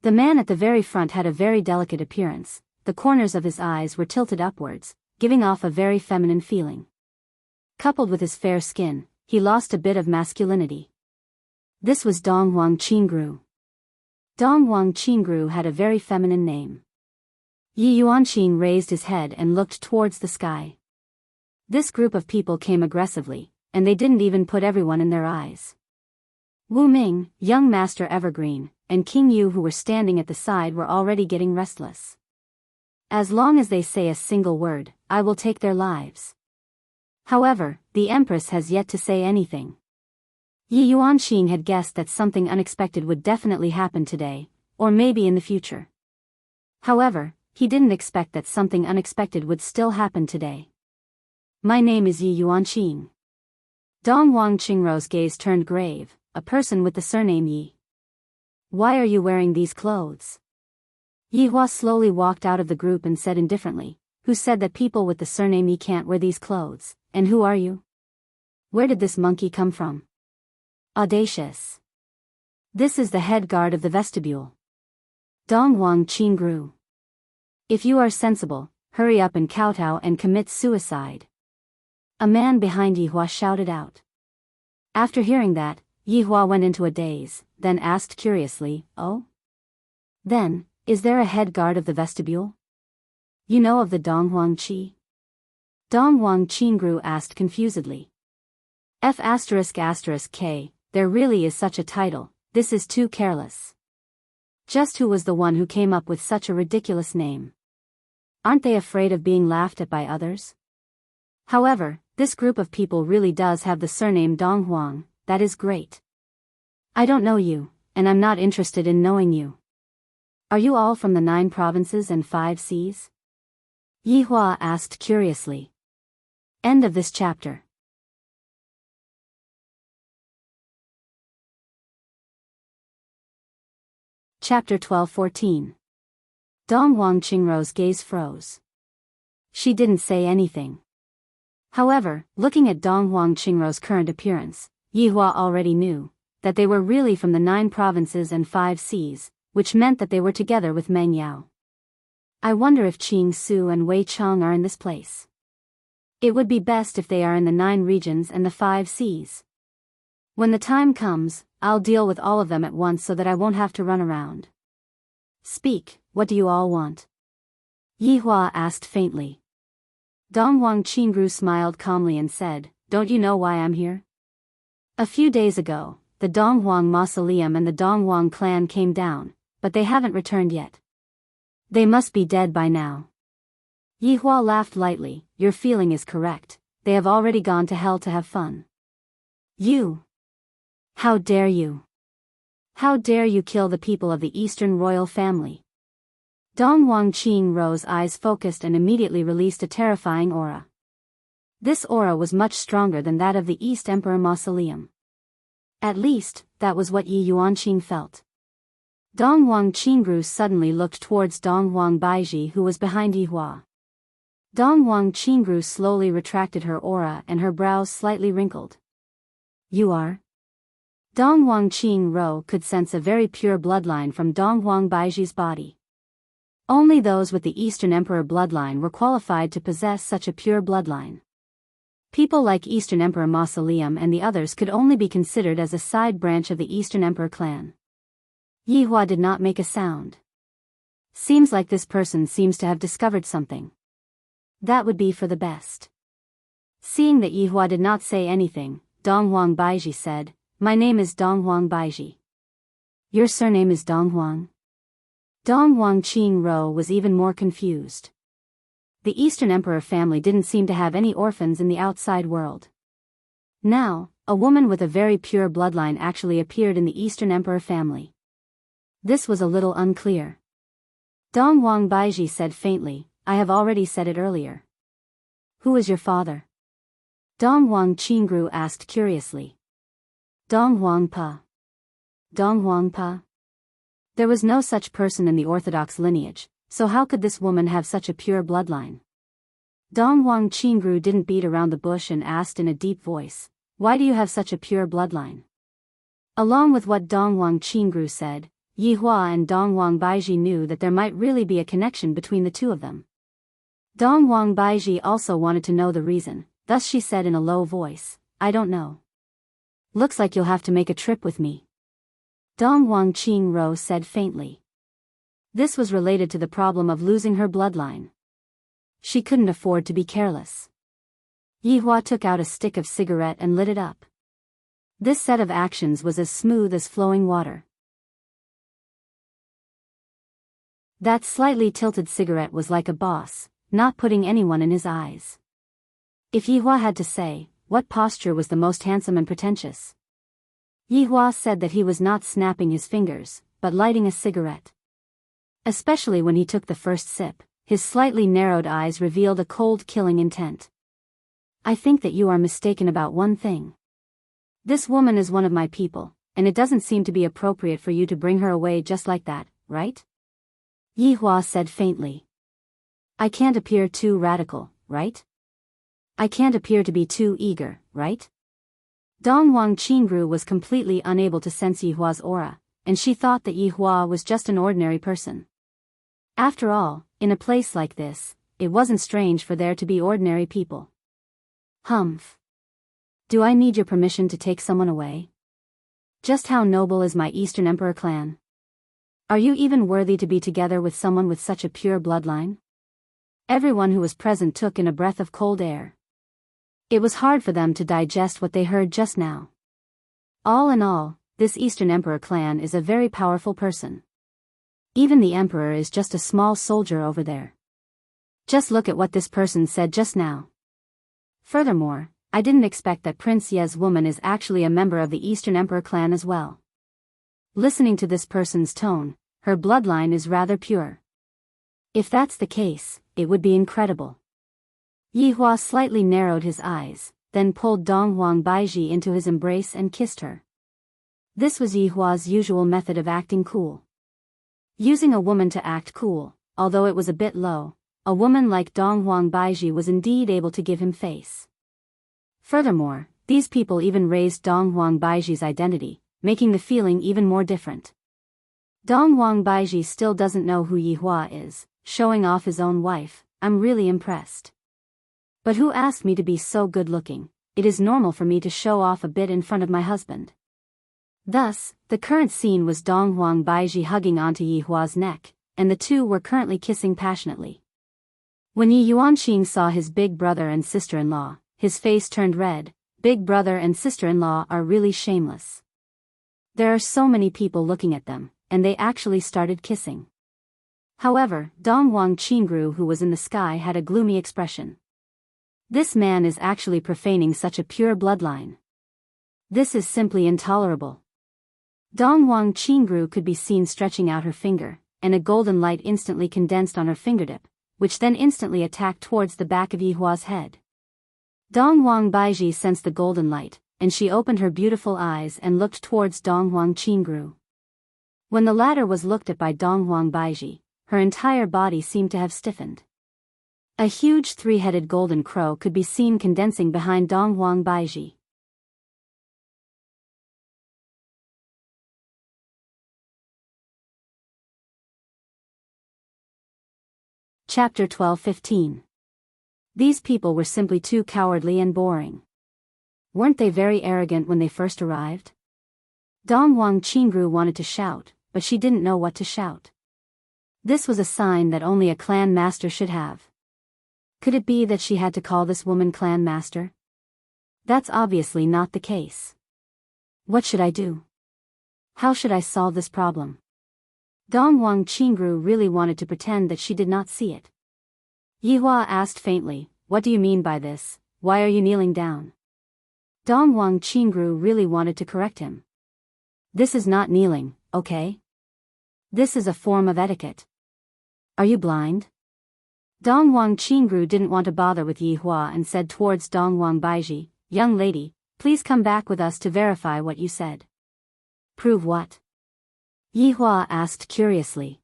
The man at the very front had a very delicate appearance. The corners of his eyes were tilted upwards, giving off a very feminine feeling. Coupled with his fair skin, he lost a bit of masculinity. This was Donghuang Qingru. Donghuang Qingru had a very feminine name. Yi Yuanqing raised his head and looked towards the sky. This group of people came aggressively, and they didn't even put everyone in their eyes. Wu Ming, young Master Evergreen, and King Yu who were standing at the side were already getting restless. As long as they say a single word, I will take their lives. However, the Empress has yet to say anything. Yi Yuanqing had guessed that something unexpected would definitely happen today, or maybe in the future. However, he didn't expect that something unexpected would still happen today. My name is Yi Yuanqing. Donghuang Qingrou's gaze turned grave, a person with the surname Yi. Why are you wearing these clothes? Yi Hua slowly walked out of the group and said indifferently, who said that people with the surname Yi can't wear these clothes, and who are you? Where did this monkey come from? Audacious. This is the head guard of the vestibule. Donghuang Qingru. If you are sensible, hurry up and kowtow and commit suicide. A man behind Yi Hua shouted out. After hearing that, Yi Hua went into a daze, then asked curiously, oh? Then, is there a head guard of the vestibule? You know of the Donghuang Qi? Donghuang Qingru asked confusedly. F***K, there really is such a title, this is too careless. Just who was the one who came up with such a ridiculous name? Aren't they afraid of being laughed at by others? However, this group of people really does have the surname Donghuang, that is great. I don't know you, and I'm not interested in knowing you. Are you all from the 9 provinces and 5 seas? Yi Hua asked curiously. End of this chapter. Chapter 12-14. Donghuang Qingrou's gaze froze. She didn't say anything. However, looking at Donghuang Qingrou's current appearance, Yi Hua already knew that they were really from the 9 provinces and 5 seas, which meant that they were together with Meng Yao. I wonder if Qing Su and Wei Cheng are in this place. It would be best if they are in the 9 regions and the 5 seas. When the time comes, I'll deal with all of them at once so that I won't have to run around. Speak, what do you all want? Yi Hua asked faintly. Donghuang Qingru smiled calmly and said, don't you know why I'm here? A few days ago, the Donghuang Mausoleum and the Donghuang clan came down, but they haven't returned yet. They must be dead by now. Yi Hua laughed lightly, your feeling is correct, they have already gone to hell to have fun. You! How dare you! How dare you kill the people of the Eastern royal family? Donghuang Qingrou's eyes focused and immediately released a terrifying aura. This aura was much stronger than that of the East Emperor Mausoleum. At least, that was what Yi Yuanqing felt. Dong Wang Qingru suddenly looked towards Dong Wang Baiji, who was behind Yihua. Dong Wang Qingru slowly retracted her aura and her brows slightly wrinkled. You are? Dong Wang Qingru could sense a very pure bloodline from Dong Wang Baiji's body. Only those with the Eastern Emperor bloodline were qualified to possess such a pure bloodline. People like Eastern Emperor Mausoleum and the others could only be considered as a side branch of the Eastern Emperor clan. Yihua did not make a sound. Seems like this person seems to have discovered something. That would be for the best. Seeing that Yihua did not say anything, Dong Wang Baiji said, "My name is Dong Wang Baiji." Your surname is Dong Wang? Dong Wang Qingru was even more confused. The Eastern Emperor family didn't seem to have any orphans in the outside world. Now, a woman with a very pure bloodline actually appeared in the Eastern Emperor family. This was a little unclear. Dong Wang Baiji said faintly, "I have already said it earlier." Who is your father? Dong Wang Qingru asked curiously. Dong Wang Pa. Dong Wang Pa? There was no such person in the Orthodox lineage, so how could this woman have such a pure bloodline? Dong Wang Qingru didn't beat around the bush and asked in a deep voice, "Why do you have such a pure bloodline?" Along with what Dong Wang Qingru said, Yihua and Dong Wang Baiji knew that there might really be a connection between the two of them. Dong Wang Baiji also wanted to know the reason, thus she said in a low voice, "I don't know. Looks like you'll have to make a trip with me." Dong Wang Qingru said faintly. This was related to the problem of losing her bloodline. She couldn't afford to be careless. Yihua took out a stick of cigarette and lit it up. This set of actions was as smooth as flowing water. That slightly tilted cigarette was like a boss, not putting anyone in his eyes. If Yihua had to say, what posture was the most handsome and pretentious? Yihua said that he was not snapping his fingers, but lighting a cigarette. Especially when he took the first sip, his slightly narrowed eyes revealed a cold killing intent. I think that you are mistaken about one thing. This woman is one of my people, and it doesn't seem to be appropriate for you to bring her away just like that, right? Yihua said faintly. I can't appear too radical, right? I can't appear to be too eager, right? Dong Wang Qingru was completely unable to sense Yihua's aura, and she thought that Yihua was just an ordinary person. After all, in a place like this, it wasn't strange for there to be ordinary people. Humph. Do I need your permission to take someone away? Just how noble is my Eastern Emperor clan? Are you even worthy to be together with someone with such a pure bloodline? Everyone who was present took in a breath of cold air. It was hard for them to digest what they heard just now. All in all, this Eastern Emperor clan is a very powerful person. Even the Emperor is just a small soldier over there. Just look at what this person said just now. Furthermore, I didn't expect that Prince Ye's woman is actually a member of the Eastern Emperor clan as well. Listening to this person's tone, her bloodline is rather pure. If that's the case, it would be incredible. Yihua slightly narrowed his eyes, then pulled Dong Wang Baiji into his embrace and kissed her. This was Yihua's usual method of acting cool. Using a woman to act cool, although it was a bit low, a woman like Dong Wang Baiji was indeed able to give him face. Furthermore, these people even raised Dong Wang Baiji's identity, making the feeling even more different. Dong Wang Baiji still doesn't know who Yihua is, showing off his own wife. I'm really impressed. But who asked me to be so good-looking? It is normal for me to show off a bit in front of my husband. Thus, the current scene was Dong Wang Baiji hugging onto Yihua's neck, and the two were currently kissing passionately. When Yi Yuanqing saw his big brother and sister-in-law, his face turned red. Big brother and sister-in-law are really shameless. There are so many people looking at them, and they actually started kissing. However, Dong Wang Qingru, who was in the sky, had a gloomy expression. This man is actually profaning such a pure bloodline. This is simply intolerable. Dong Wang Qingru could be seen stretching out her finger, and a golden light instantly condensed on her fingertip, which then instantly attacked towards the back of Yihua's head. Dong Wang Baiji sensed the golden light, and she opened her beautiful eyes and looked towards Dong Wang Qingru. When the latter was looked at by Dong Huang Baiji, her entire body seemed to have stiffened. A huge three-headed golden crow could be seen condensing behind Dong Huang Baiji. Chapter 12-15. These people were simply too cowardly and boring. Weren't they very arrogant when they first arrived? Dong Huang Qingru wanted to shout, but she didn't know what to shout. This was a sign that only a clan master should have. Could it be that she had to call this woman clan master? That's obviously not the case. What should I do? How should I solve this problem? Dong Huang Qingru really wanted to pretend that she did not see it. Yihua asked faintly, "What do you mean by this? Why are you kneeling down?" Dong Huang Qingru really wanted to correct him. "This is not kneeling, okay? This is a form of etiquette. Are you blind?" Dong Huang Qingru didn't want to bother with Yihua and said towards Dong Huang Baiji, "Young lady, please come back with us to verify what you said." "Prove what?" Yihua asked curiously.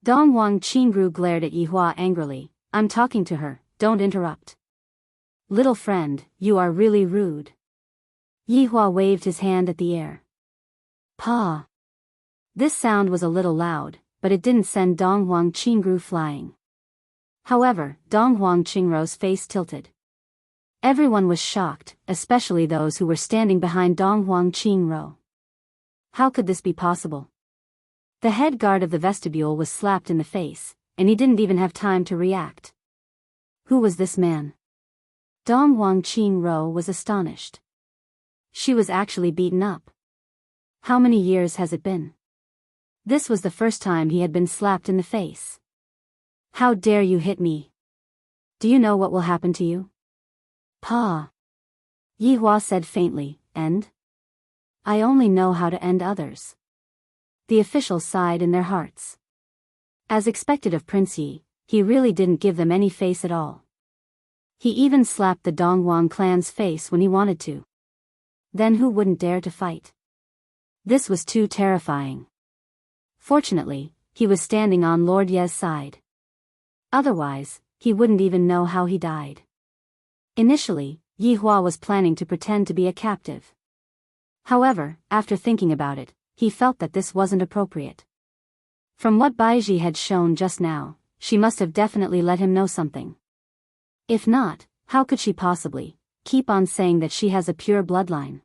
Dong Huang Qingru glared at Yihua angrily. "I'm talking to her, don't interrupt." "Little friend, you are really rude." Yihua waved his hand at the air. "Pa." This sound was a little loud, but it didn't send Dong Huang Qingru flying. However, Dong Huang Qingru's face tilted. Everyone was shocked, especially those who were standing behind Dong Huang Qingru. How could this be possible? The head guard of the vestibule was slapped in the face, and he didn't even have time to react. Who was this man? Dong Huang Qingru was astonished. She was actually beaten up. How many years has it been? This was the first time he had been slapped in the face. "How dare you hit me? Do you know what will happen to you?" "Pa." Yihua said faintly, "And? I only know how to end others." The officials sighed in their hearts. As expected of Prince Yi, he really didn't give them any face at all. He even slapped the Dong Huang clan's face when he wanted to. Then who wouldn't dare to fight? This was too terrifying. Fortunately, he was standing on Lord Ye's side. Otherwise, he wouldn't even know how he died. Initially, Yihua was planning to pretend to be a captive. However, after thinking about it, he felt that this wasn't appropriate. From what Baiji had shown just now, she must have definitely let him know something. If not, how could she possibly keep on saying that she has a pure bloodline?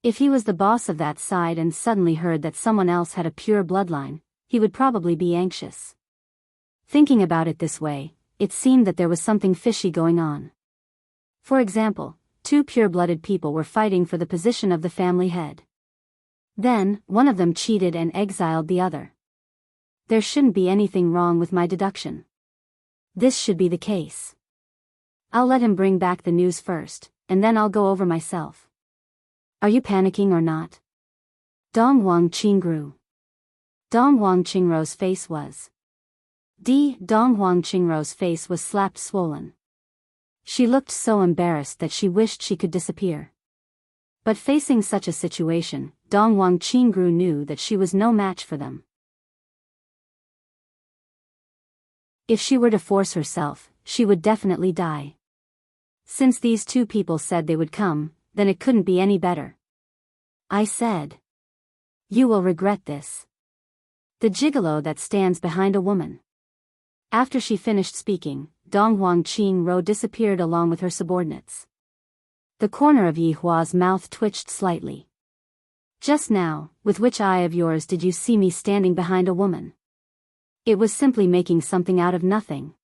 If he was the boss of that side and suddenly heard that someone else had a pure bloodline, he would probably be anxious. Thinking about it this way, it seemed that there was something fishy going on. For example, two pure-blooded people were fighting for the position of the family head. Then, one of them cheated and exiled the other. There shouldn't be anything wrong with my deduction. This should be the case. I'll let him bring back the news first, and then I'll go over myself. Are you panicking or not? Dong Huang Qingru. Dong Huang Qingru's face was. Dong Huang Qingru's face was slapped swollen. She looked so embarrassed that she wished she could disappear. But facing such a situation, Dong Huang Qingru knew that she was no match for them. If she were to force herself, she would definitely die. Since these two people said they would come, then it couldn't be any better. I said. You will regret this. The gigolo that stands behind a woman. After she finished speaking, Dong Huang Qingru disappeared along with her subordinates. The corner of Yihua's mouth twitched slightly. Just now, with which eye of yours did you see me standing behind a woman? It was simply making something out of nothing.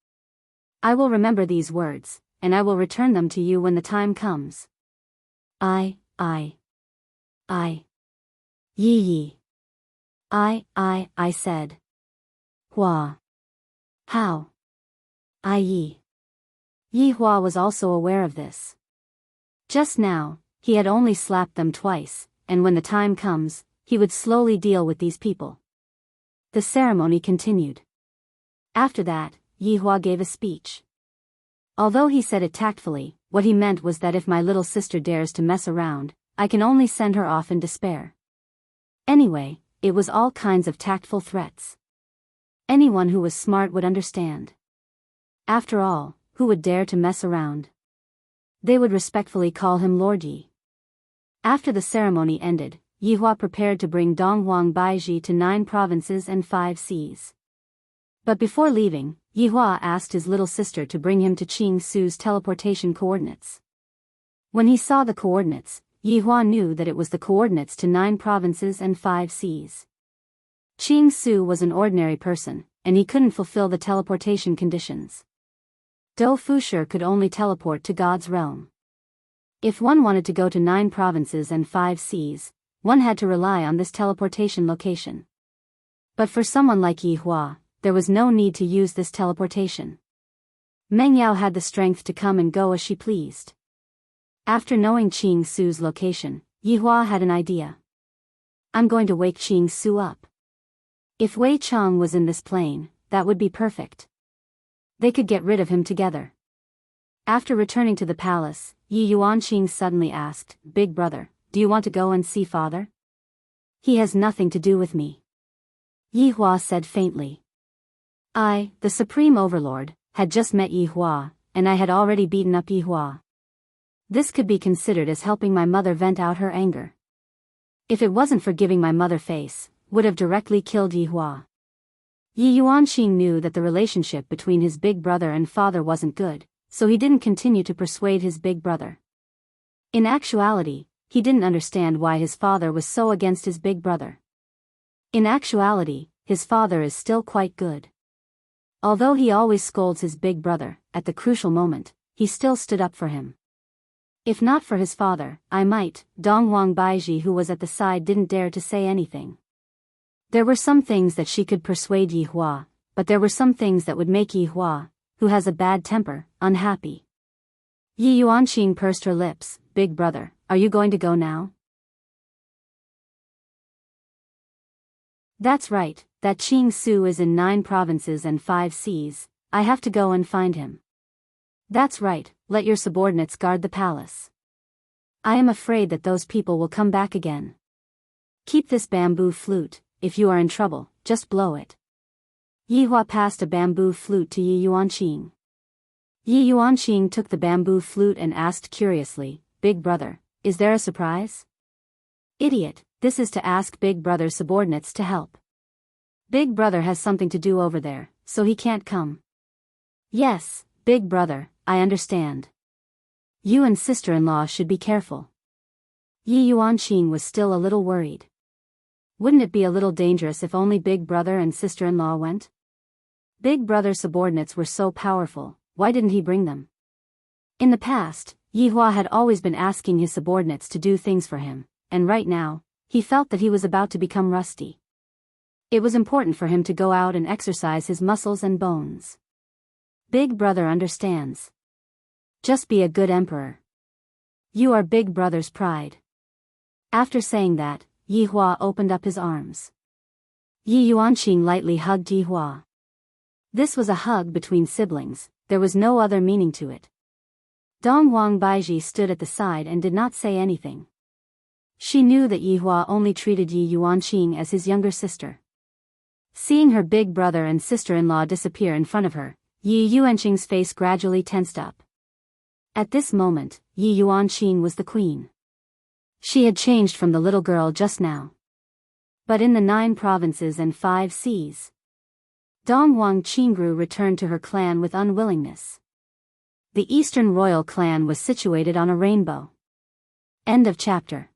I will remember these words, and I will return them to you when the time comes. I Yi. I said. Hua. How? Yi. Yihua was also aware of this. Just now, he had only slapped them twice, and when the time comes, he would slowly deal with these people. The ceremony continued. After that, Yihua gave a speech. Although he said it tactfully, what he meant was that if my little sister dares to mess around, I can only send her off in despair. Anyway, it was all kinds of tactful threats. Anyone who was smart would understand. After all, who would dare to mess around? They would respectfully call him Lord Yi. After the ceremony ended, Yihua prepared to bring Donghuang Baiji to 9 provinces and 5 seas. But before leaving, Yihua asked his little sister to bring him to Qing Su's teleportation coordinates. When he saw the coordinates, Yihua knew that it was the coordinates to 9 provinces and 5 seas. Qing Su was an ordinary person, and he couldn't fulfill the teleportation conditions. Dou Fushi could only teleport to God's realm. If one wanted to go to 9 provinces and 5 seas, one had to rely on this teleportation location. But for someone like Yihua, there was no need to use this teleportation. Meng Yao had the strength to come and go as she pleased. After knowing Qing Su's location, Yihua had an idea. I'm going to wake Qing Su up. If Wei Chang was in this plane, that would be perfect. They could get rid of him together. After returning to the palace, Yi Yuanqing suddenly asked, "Big brother, do you want to go and see father?" "He has nothing to do with me," Yihua said faintly. I, the Supreme Overlord, had just met Yihua, and I had already beaten up Yihua. This could be considered as helping my mother vent out her anger. If it wasn't for giving my mother face, would have directly killed Yihua. Yi Yuanqing knew that the relationship between his big brother and father wasn't good, so he didn't continue to persuade his big brother. In actuality, he didn't understand why his father was so against his big brother. In actuality, his father is still quite good. Although he always scolds his big brother, at the crucial moment, he still stood up for him. If not for his father, I might. Donghuang Baiji, who was at the side, didn't dare to say anything. There were some things that she could persuade Yihua, but there were some things that would make Yihua, who has a bad temper, unhappy. Yi Yuanqing pursed her lips. "Big brother, are you going to go now?" "That's right, that Qing Su is in 9 provinces and 5 seas, I have to go and find him." "That's right, let your subordinates guard the palace. I am afraid that those people will come back again. Keep this bamboo flute, if you are in trouble, just blow it." Yihua passed a bamboo flute to Yi Yuanqing. Yi Yuanqing took the bamboo flute and asked curiously, "Big brother, is there a surprise?" "Idiot, this is to ask big brother's subordinates to help. Big brother has something to do over there, so he can't come." "Yes, big brother, I understand. You and sister-in-law should be careful." Yi Yuanqing was still a little worried. Wouldn't it be a little dangerous if only big brother and sister-in-law went? Big brother's subordinates were so powerful, why didn't he bring them? In the past, Yihua had always been asking his subordinates to do things for him, and right now, he felt that he was about to become rusty. It was important for him to go out and exercise his muscles and bones. Big brother understands. Just be a good emperor. You are big brother's pride. After saying that, Yihua opened up his arms. Yi Yuanqing lightly hugged Yihua. This was a hug between siblings, there was no other meaning to it. Donghuang Baiji stood at the side and did not say anything. She knew that Yihua only treated Yi Yuanqing as his younger sister. Seeing her big brother and sister-in-law disappear in front of her, Yi Yuanqing's face gradually tensed up. At this moment, Yi Yuanqing was the queen. She had changed from the little girl just now. But in the 9 provinces and 5 seas, Donghuang Qingru returned to her clan with unwillingness. The Eastern royal clan was situated on a rainbow. End of chapter.